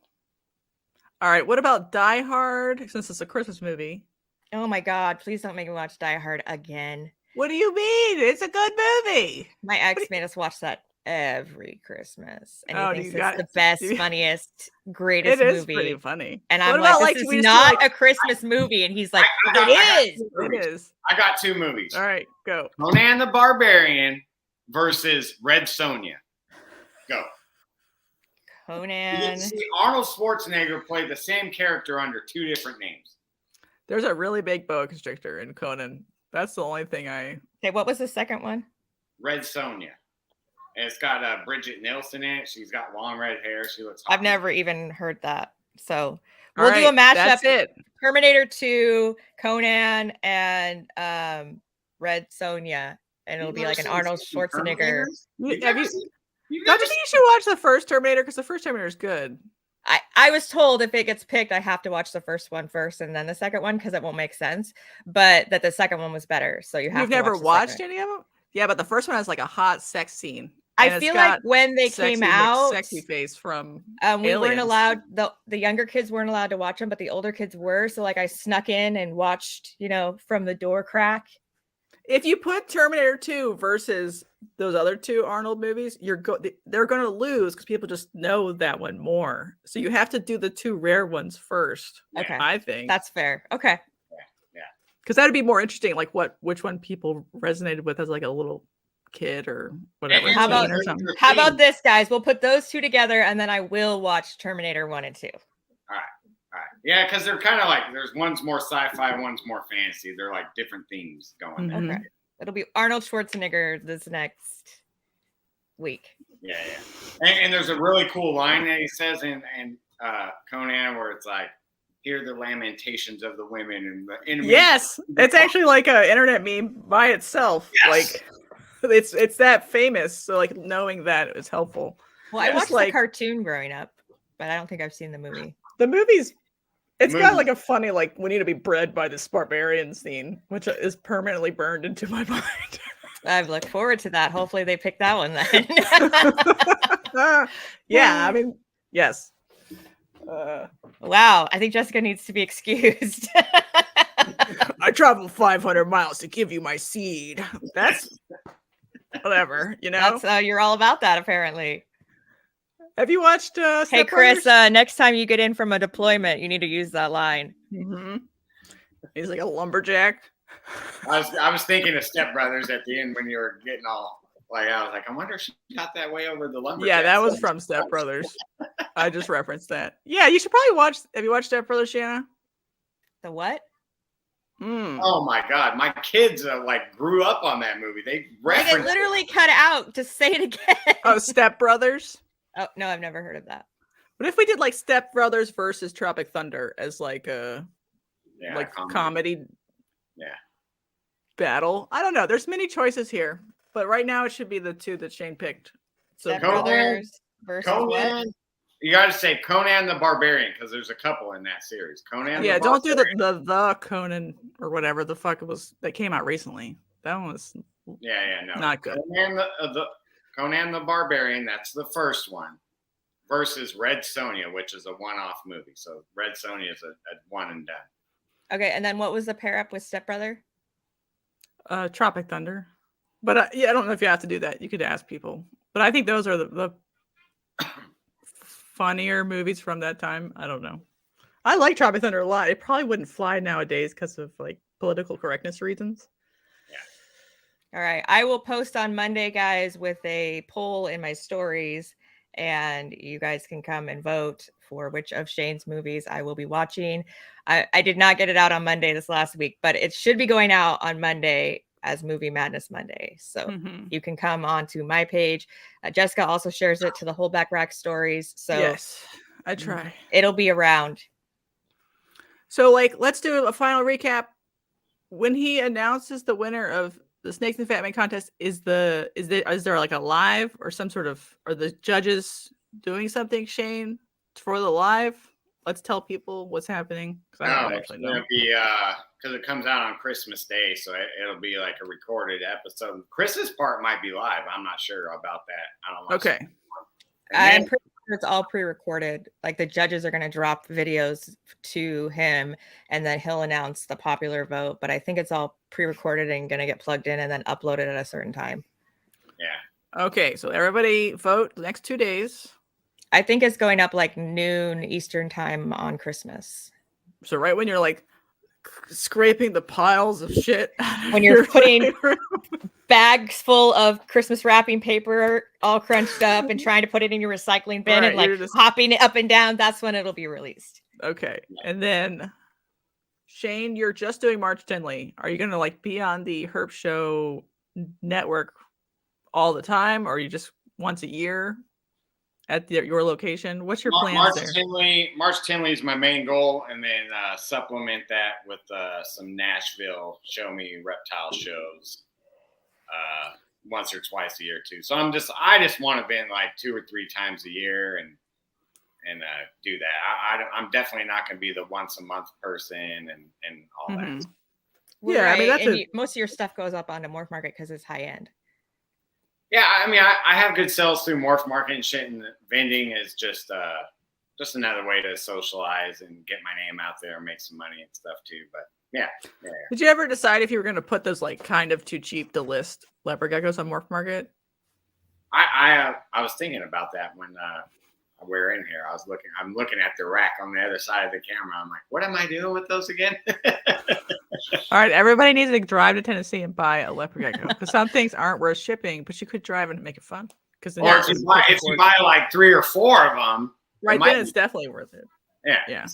All right. What about Die Hard? Since it's a Christmas movie. Oh my God! Please don't make me watch Die Hard again. What do you mean? It's a good movie. My ex made us watch that every Christmas, and Oh, he thinks it's the best, funniest, It greatest is movie. pretty funny. And What I'm about, like, like, this we is just do, not like- a Christmas movie. And he's like, I it is. It is. I got 2 movies. All right, go. Conan the Barbarian versus Red Sonja. Go. You Conan. get to see Arnold Schwarzenegger play the same character under 2 different names. There's a really big boa constrictor in Conan. That's the only thing I. Okay, what was the second one? Red Sonja. And it's got Bridget Nielsen in it. She's got long red hair. She looks hot. I've never even heard that. So All we'll do a right, mashup. That's it. Terminator 2, Conan, and Red Sonja. And it'll You've be never like an seen Arnold Schwarzenegger. Terminators? Have you? You've Don't never you think you should watch the first Terminator? Because the first Terminator is good. I was told if it gets picked, I have to watch the first one first and then the second one because it won't make sense. But that the second one was better. So you've You've never watch the watched second. any of them? Yeah, but the first one has like a hot sex scene. I and it's feel like got when they sexy came out, sexy face from we weren't Aliens. allowed, the younger kids weren't allowed to watch them, but the older kids were. So like I snuck in and watched, from the door crack. If you put Terminator 2 versus those other 2 Arnold movies, they're going to lose because people just know that one more. So you have to do the 2 rare ones first. Okay. I think That's fair. Okay. because that'd be more interesting. Like which one people resonated with as like a little kid or whatever. And How about- teen or something. How about this, guys? We'll put those 2 together and then I will watch Terminator 1 and 2. All right. Yeah, because they're kind of like, there's one's more sci-fi, one's more fantasy. They're like different themes going there. Mhm. Okay. It'll be Arnold Schwarzenegger this next week. Yeah. And there's a really cool line that he says in Conan where it's like, hear the lamentations of the women and the enemy. Yes, it's actually like an internet meme by itself. Yes. Like it's that famous. So like knowing that is helpful. Well, I Just watched the like- cartoon growing up, but I don't think I've seen the movie. The movie's it's got Movie. like a funny like we need to be bred by this barbarian scene, which is permanently burned into my mind. I look forward to that. Hopefully they pick that one then. Yeah, I mean, yes. Wow, I think Jessica needs to be excused. I traveled 500 miles to give you my seed. That's whatever, That's you're all about that apparently. Have you watched Hey Step Chris, Brothers? next time you get in from a deployment, you need to use that line. Mhm. He's like a lumberjack. I was thinking of Step Brothers at the end when you were getting all like, I was like, I wonder if she got that way over the lumber. Yeah, that was from Step Brothers. I just referenced that. Yeah, you should probably watch. Have you watched Step Brothers, Jana? The what? Oh my God, my kids like grew up on that movie. They Like referenced it literally cut out. Just say it again. Oh, Step Brothers. Oh no, I've never heard of that. What if we did like Step Brothers versus Tropic Thunder as like a comedy battle? I don't know. There's many choices here, but right now it should be the 2 that Shane picked. So Step Conan- Brothers versus what? Conan. You got to say Conan the Barbarian because there's a couple in that series. Conan. yeah, the don't do Barbarian. the Conan or whatever the fuck it was that came out recently. That one was No, not good. Conan the Barbarian. That's the first one. Versus Red Sonja, which is a one-off movie. So Red Sonja is a one and done. Okay, and then what was the pair up with Step Brother? Tropic Thunder. But yeah, I don't know if you have to do that. You could ask people. But I think those are the funnier movies from that time. I don't know. I like Tropic Thunder a lot. It probably wouldn't fly nowadays because of like political correctness reasons. All right, I will post on Monday, guys, with a poll in my stories, and you guys can come and vote for which of Shane's movies I will be watching. I did not get it out on Monday this last week, but it should be going out on Monday as Movie Madness Monday. So Mhm. you can come onto my page. Jessica also shares it to the Holdback Rack stories. So Yes, I try. it'll be around. So like, let's do a final recap. When he announces the winner of the Snakes and Fat Man contest, is there like a live or some sort of, are the judges doing something, Shane, for the live? Let's tell people what's happening. 'Cause I don't It's actually gonna know. be because it comes out on Christmas Day, so it'll be like a recorded episode. Chris's part might be live. I'm not sure about that. I don't know. Okay. I'm And pretty sure it's all pre-recorded. Like the judges are going to drop videos to him, and then he'll announce the popular vote. But I think it's all pre-recorded and going to get plugged in and then uploaded at a certain time. Yeah. Okay, so everybody vote the next 2 days. I think it's going up like noon Eastern time on Christmas. So right when you're like scraping the piles of shit, When you're putting bags full of Christmas wrapping paper all crunched up and trying to put it in your recycling bin, Right, and like you're just hopping it up and down, that's when it'll be released. Okay, and then Shane, you're just doing March Tinley. Are you gonna like be on the Herp Show network all the time, or are you just once a year at your location? What's your plans there? March Tinley is my main goal, and then supplement that with some Nashville show me reptile shows once or twice a year too. So I just want to been like 2 or 3 times a year and do that. I'm definitely not going to be the once a month person and all that. Yeah, Right. I mean that's most of your stuff goes up onto Morph Market because it's high end. Yeah, I mean, I have good sales through Morph Market and shit, and vending is just another way to socialize and get my name out there and make some money and stuff too. But yeah. Did you ever decide if you were going to put those like kind of too cheap to list leopard geckos on Morph Market? I was thinking about that when we were in here. I'm looking at the rack on the other side of the camera. I'm like, what am I doing with those again? All right, everybody needs to drive to Tennessee and buy a leopard gecko because some things aren't worth shipping, but you could drive and make it fun. Because or if you buy like 3 or 4 of them, right, then it's definitely worth it. Yeah.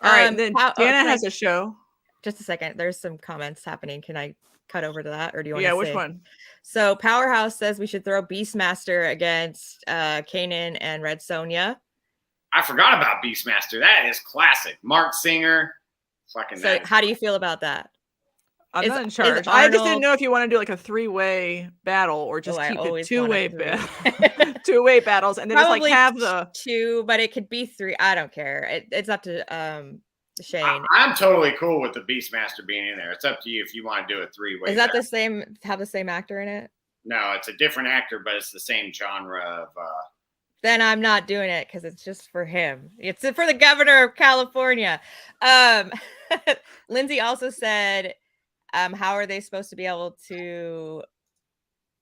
All right, then Jana has a show. Just a second. There's some comments happening. Can I cut over to that, or do you want to? Yeah, which one? So Powerhouse says we should throw Beastmaster against Kanan and Red Sonja. I forgot about Beastmaster. That is classic. Mark Singer. So how do you feel about that? I'm not in charge. I just didn't know if you want to do like a 3-way battle or just keep it 2-way two-way battles and then Probably just like have the 2, but it could be 3. I don't care. It's up to Shane. I'm totally cool with the Beastmaster being in there. It's up to you if you want to do a 3-way. Is that battle. Have the same actor in it? No, it's a different actor, but it's the same genre of then I'm not doing it because it's just for him. It's for the governor of California. Lindsay also said, how are they supposed to be able to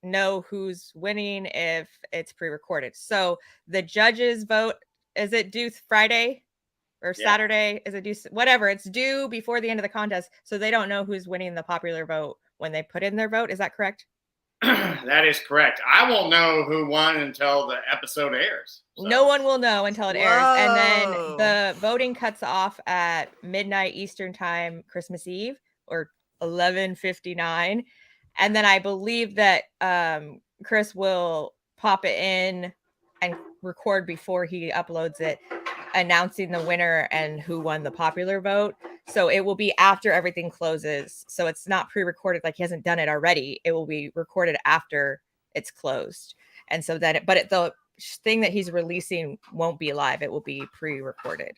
know who's winning if it's pre-recorded? So the judges vote, is it due Friday or Saturday? Is it due, whatever, it's due before the end of the contest. So they don't know who's winning the popular vote when they put in their vote. Is that correct? That is correct. I won't know who won until the episode airs. So. No one will know until it airs. And then the voting cuts off at midnight Eastern time, Christmas Eve, or 11:59. And then I believe that Chris will pop it in and record before he uploads it, announcing the winner and who won the popular vote. So it will be after everything closes. So it's not pre-recorded like he hasn't done it already. It will be recorded after it's closed. And so then, the thing that he's releasing won't be live. It will be pre-recorded,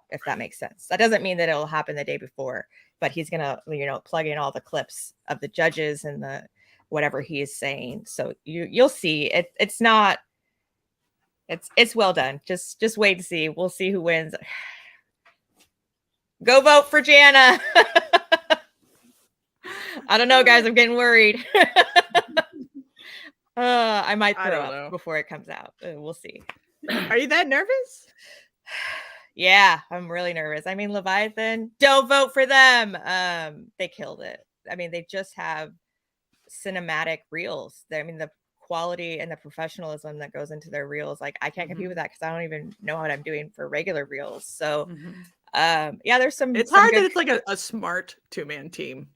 if that makes sense. That doesn't mean that it'll happen the day before, but he's going to, plug in all the clips of the judges and the whatever he is saying. So you'll see it. It's not, it's well done. Just wait to see. We'll see who wins. Go vote for Jana. I don't know, guys. I'm getting worried. I might throw up before it comes out. We'll see. Are you that nervous? Yeah, I'm really nervous. I mean, Leviathan, don't vote for them. They killed it. I mean, they just have cinematic reels. The quality and the professionalism that goes into their reels, like I can't compete with that because I don't even know what I'm doing for regular reels. So there's some, it's hard that it's like a smart 2-man team.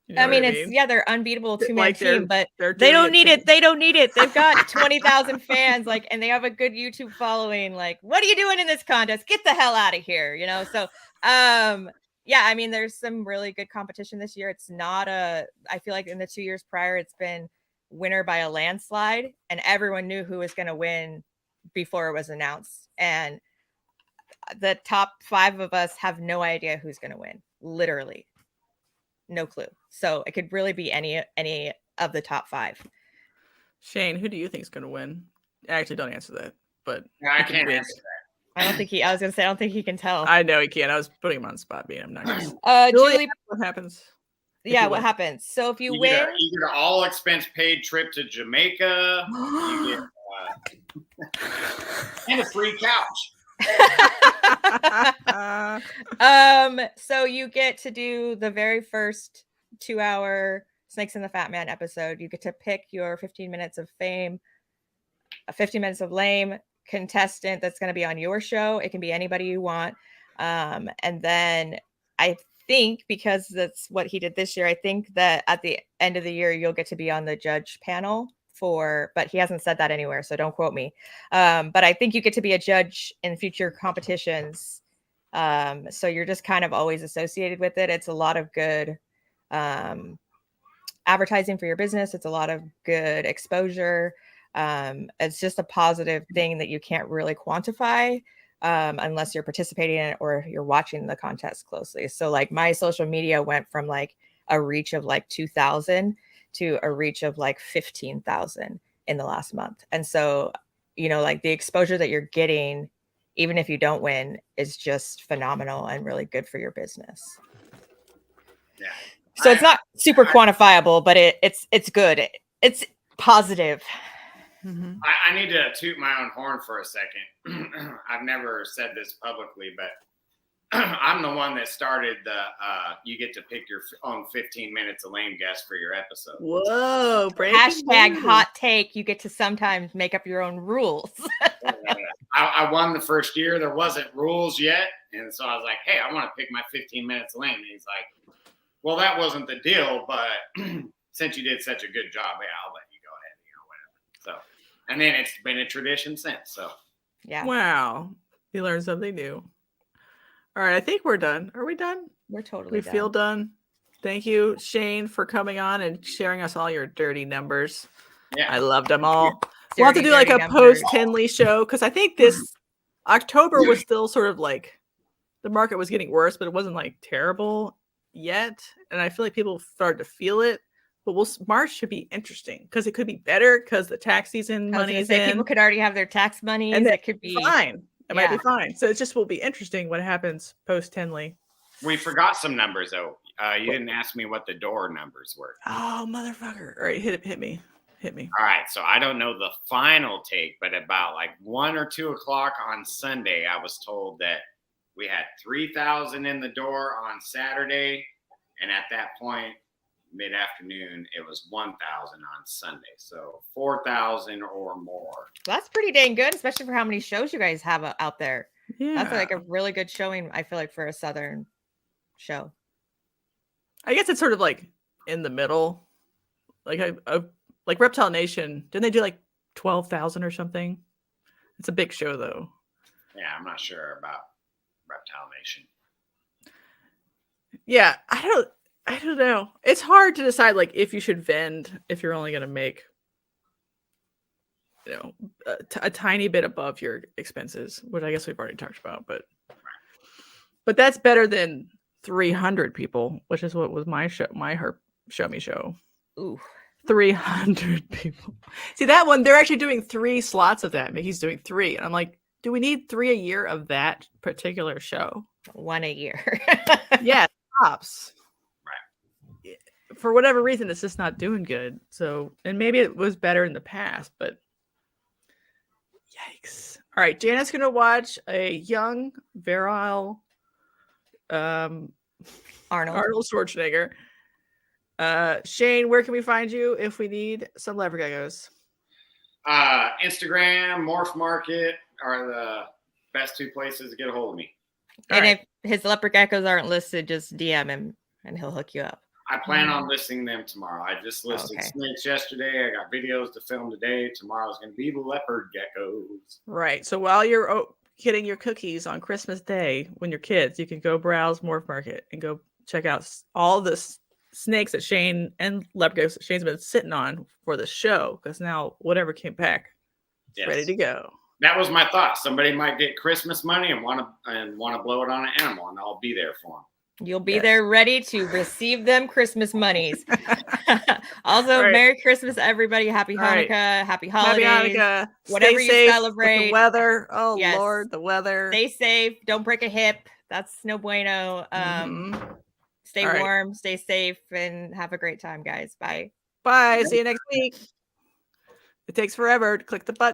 You know they're unbeatable 2-man team, but they don't need it. They don't need it. They've got 20,000 fans, and they have a good YouTube following. Like, what are you doing in this contest? Get the hell out of here, So, there's some really good competition this year. It's not I feel like in the 2 years prior, it's been winner by a landslide, and everyone knew who was going to win before it was announced. And the top 5 of us have no idea who's going to win. Literally. No clue. So it could really be any of the top 5. Shane, who do you think is going to win? Actually, don't answer that. but Yeah, I can can't wink. answer that. I don't think I was gonna say I don't think he can tell. I know he can't. I was putting him on the spot, being I'm not Julie, what happens? yeah, what happens? So if you You win, get an all expense paid trip to Jamaica. You get and a free couch. So you get to do the very first 2-hour Snakes and the Fat Man episode. You get to pick your 15 minutes of fame, 15 minutes of lame contestant that's going to be on your show. It can be anybody you want. And then I think, because that's what he did this year, I think that at the end of the year, you'll get to be on the judge panel but he hasn't said that anywhere, so don't quote me. But I think you get to be a judge in future competitions. So you're just kind of always associated with it. It's a lot of good advertising for your business. It's a lot of good exposure. It's just a positive thing that you can't really quantify unless you're participating in it or you're watching the contest closely. So like my social media went from like a reach of like 2,000 to a reach of like 15,000 in the last month. And so, like the exposure that you're getting, even if you don't win, is just phenomenal and really good for your business. Yeah. So it's not super quantifiable, but it's good. It's positive. Mm-hmm. I need to toot my own horn for a second. I've never said this publicly, but I'm the one that started the you get to pick your own 15 minutes of lame guest for your episode. Whoa, hashtag hot take. You get to sometimes make up your own rules. I won the first year. There wasn't rules yet. And so I was like, hey, I want to pick my 15 minutes of lame. And he's like, well, that wasn't the deal, but since you did such a good job, yeah, I'll let you go ahead, whatever. So, and then it's been a tradition since. So, yeah. Wow. You learned something new. All right, I think we're done. Are we done? We're totally done. Feel done. Thank you, Shane, for coming on and sharing us all your dirty numbers. Yeah. I loved them all. We'll have to do like a post-Henley show, because I think this October was still sort of like the market was getting worse, but it wasn't like terrible yet. And I feel like people started to feel it. But March should be interesting because it could be better because the tax season money's in. People could already have their tax money, and it could be fine. It might be fine. So it just will be interesting what happens post-Henley. We forgot some numbers, though. You didn't ask me what the door numbers were. Oh, motherfucker. All right, hit me. All right, so I don't know the final take, but about like 1 or 2 o'clock on Sunday, I was told that we had 3,000 in the door on Saturday. And at that point, mid-afternoon, it was 1,000 on Sunday. So 4,000 or more. That's pretty dang good, especially for how many shows you guys have out there. Yeah. That's like a really good showing, I feel like, for a Southern show. I guess it's sort of like in the middle. Like like Reptile Nation, didn't they do like 12,000 or something? It's a big show though. Yeah, I'm not sure about Reptile Nation. Yeah, I don't know. It's hard to decide like if you should vend if you're only going to make a tiny bit above your expenses, which I guess we've already talked about, but that's better than 300 people, which is what was my show me show. Ooh, 300 people. See that one? They're actually doing 3 slots of that. Mickey's doing 3, and I'm like, do we need 3 a year of that particular show? 1 a year. Yeah, tops. Right. For whatever reason, it's just not doing good. So, and maybe it was better in the past, but yikes. All right, Jana's gonna watch a young, virile Arnold Schwarzenegger. Shane, where can we find you if we need some leopard geckos? Instagram, Morph Market are the best 2 places to get a hold of me. And if his leopard geckos aren't listed, just DM him and he'll hook you up. I plan on listing them tomorrow. I just listed snakes yesterday. I got videos to film today. Tomorrow's going to be the leopard geckos. Right. So while you're getting your cookies on Christmas Day when you're kids, you can go browse Morph Market and go check out all the snakes that Shane and leopard geckos that Shane's been sitting on for the show, because now whatever came back is ready to go. That was my thought. Somebody might get Christmas money and want to blow it on an animal, and I'll be there for them. You'll be Yes. there ready to receive them Christmas monies. Also, All right. Merry Christmas, everybody. Happy All right. Hanukkah. Happy holidays. Happy Hanukkah. Whatever Stay you safe with celebrate. the weather. Oh Yes. Lord, the weather. Stay safe. Don't break a hip. That's no bueno. Stay All right. warm, stay safe, and have a great time, guys. Bye. Bye. See you next week. It takes forever to click the button.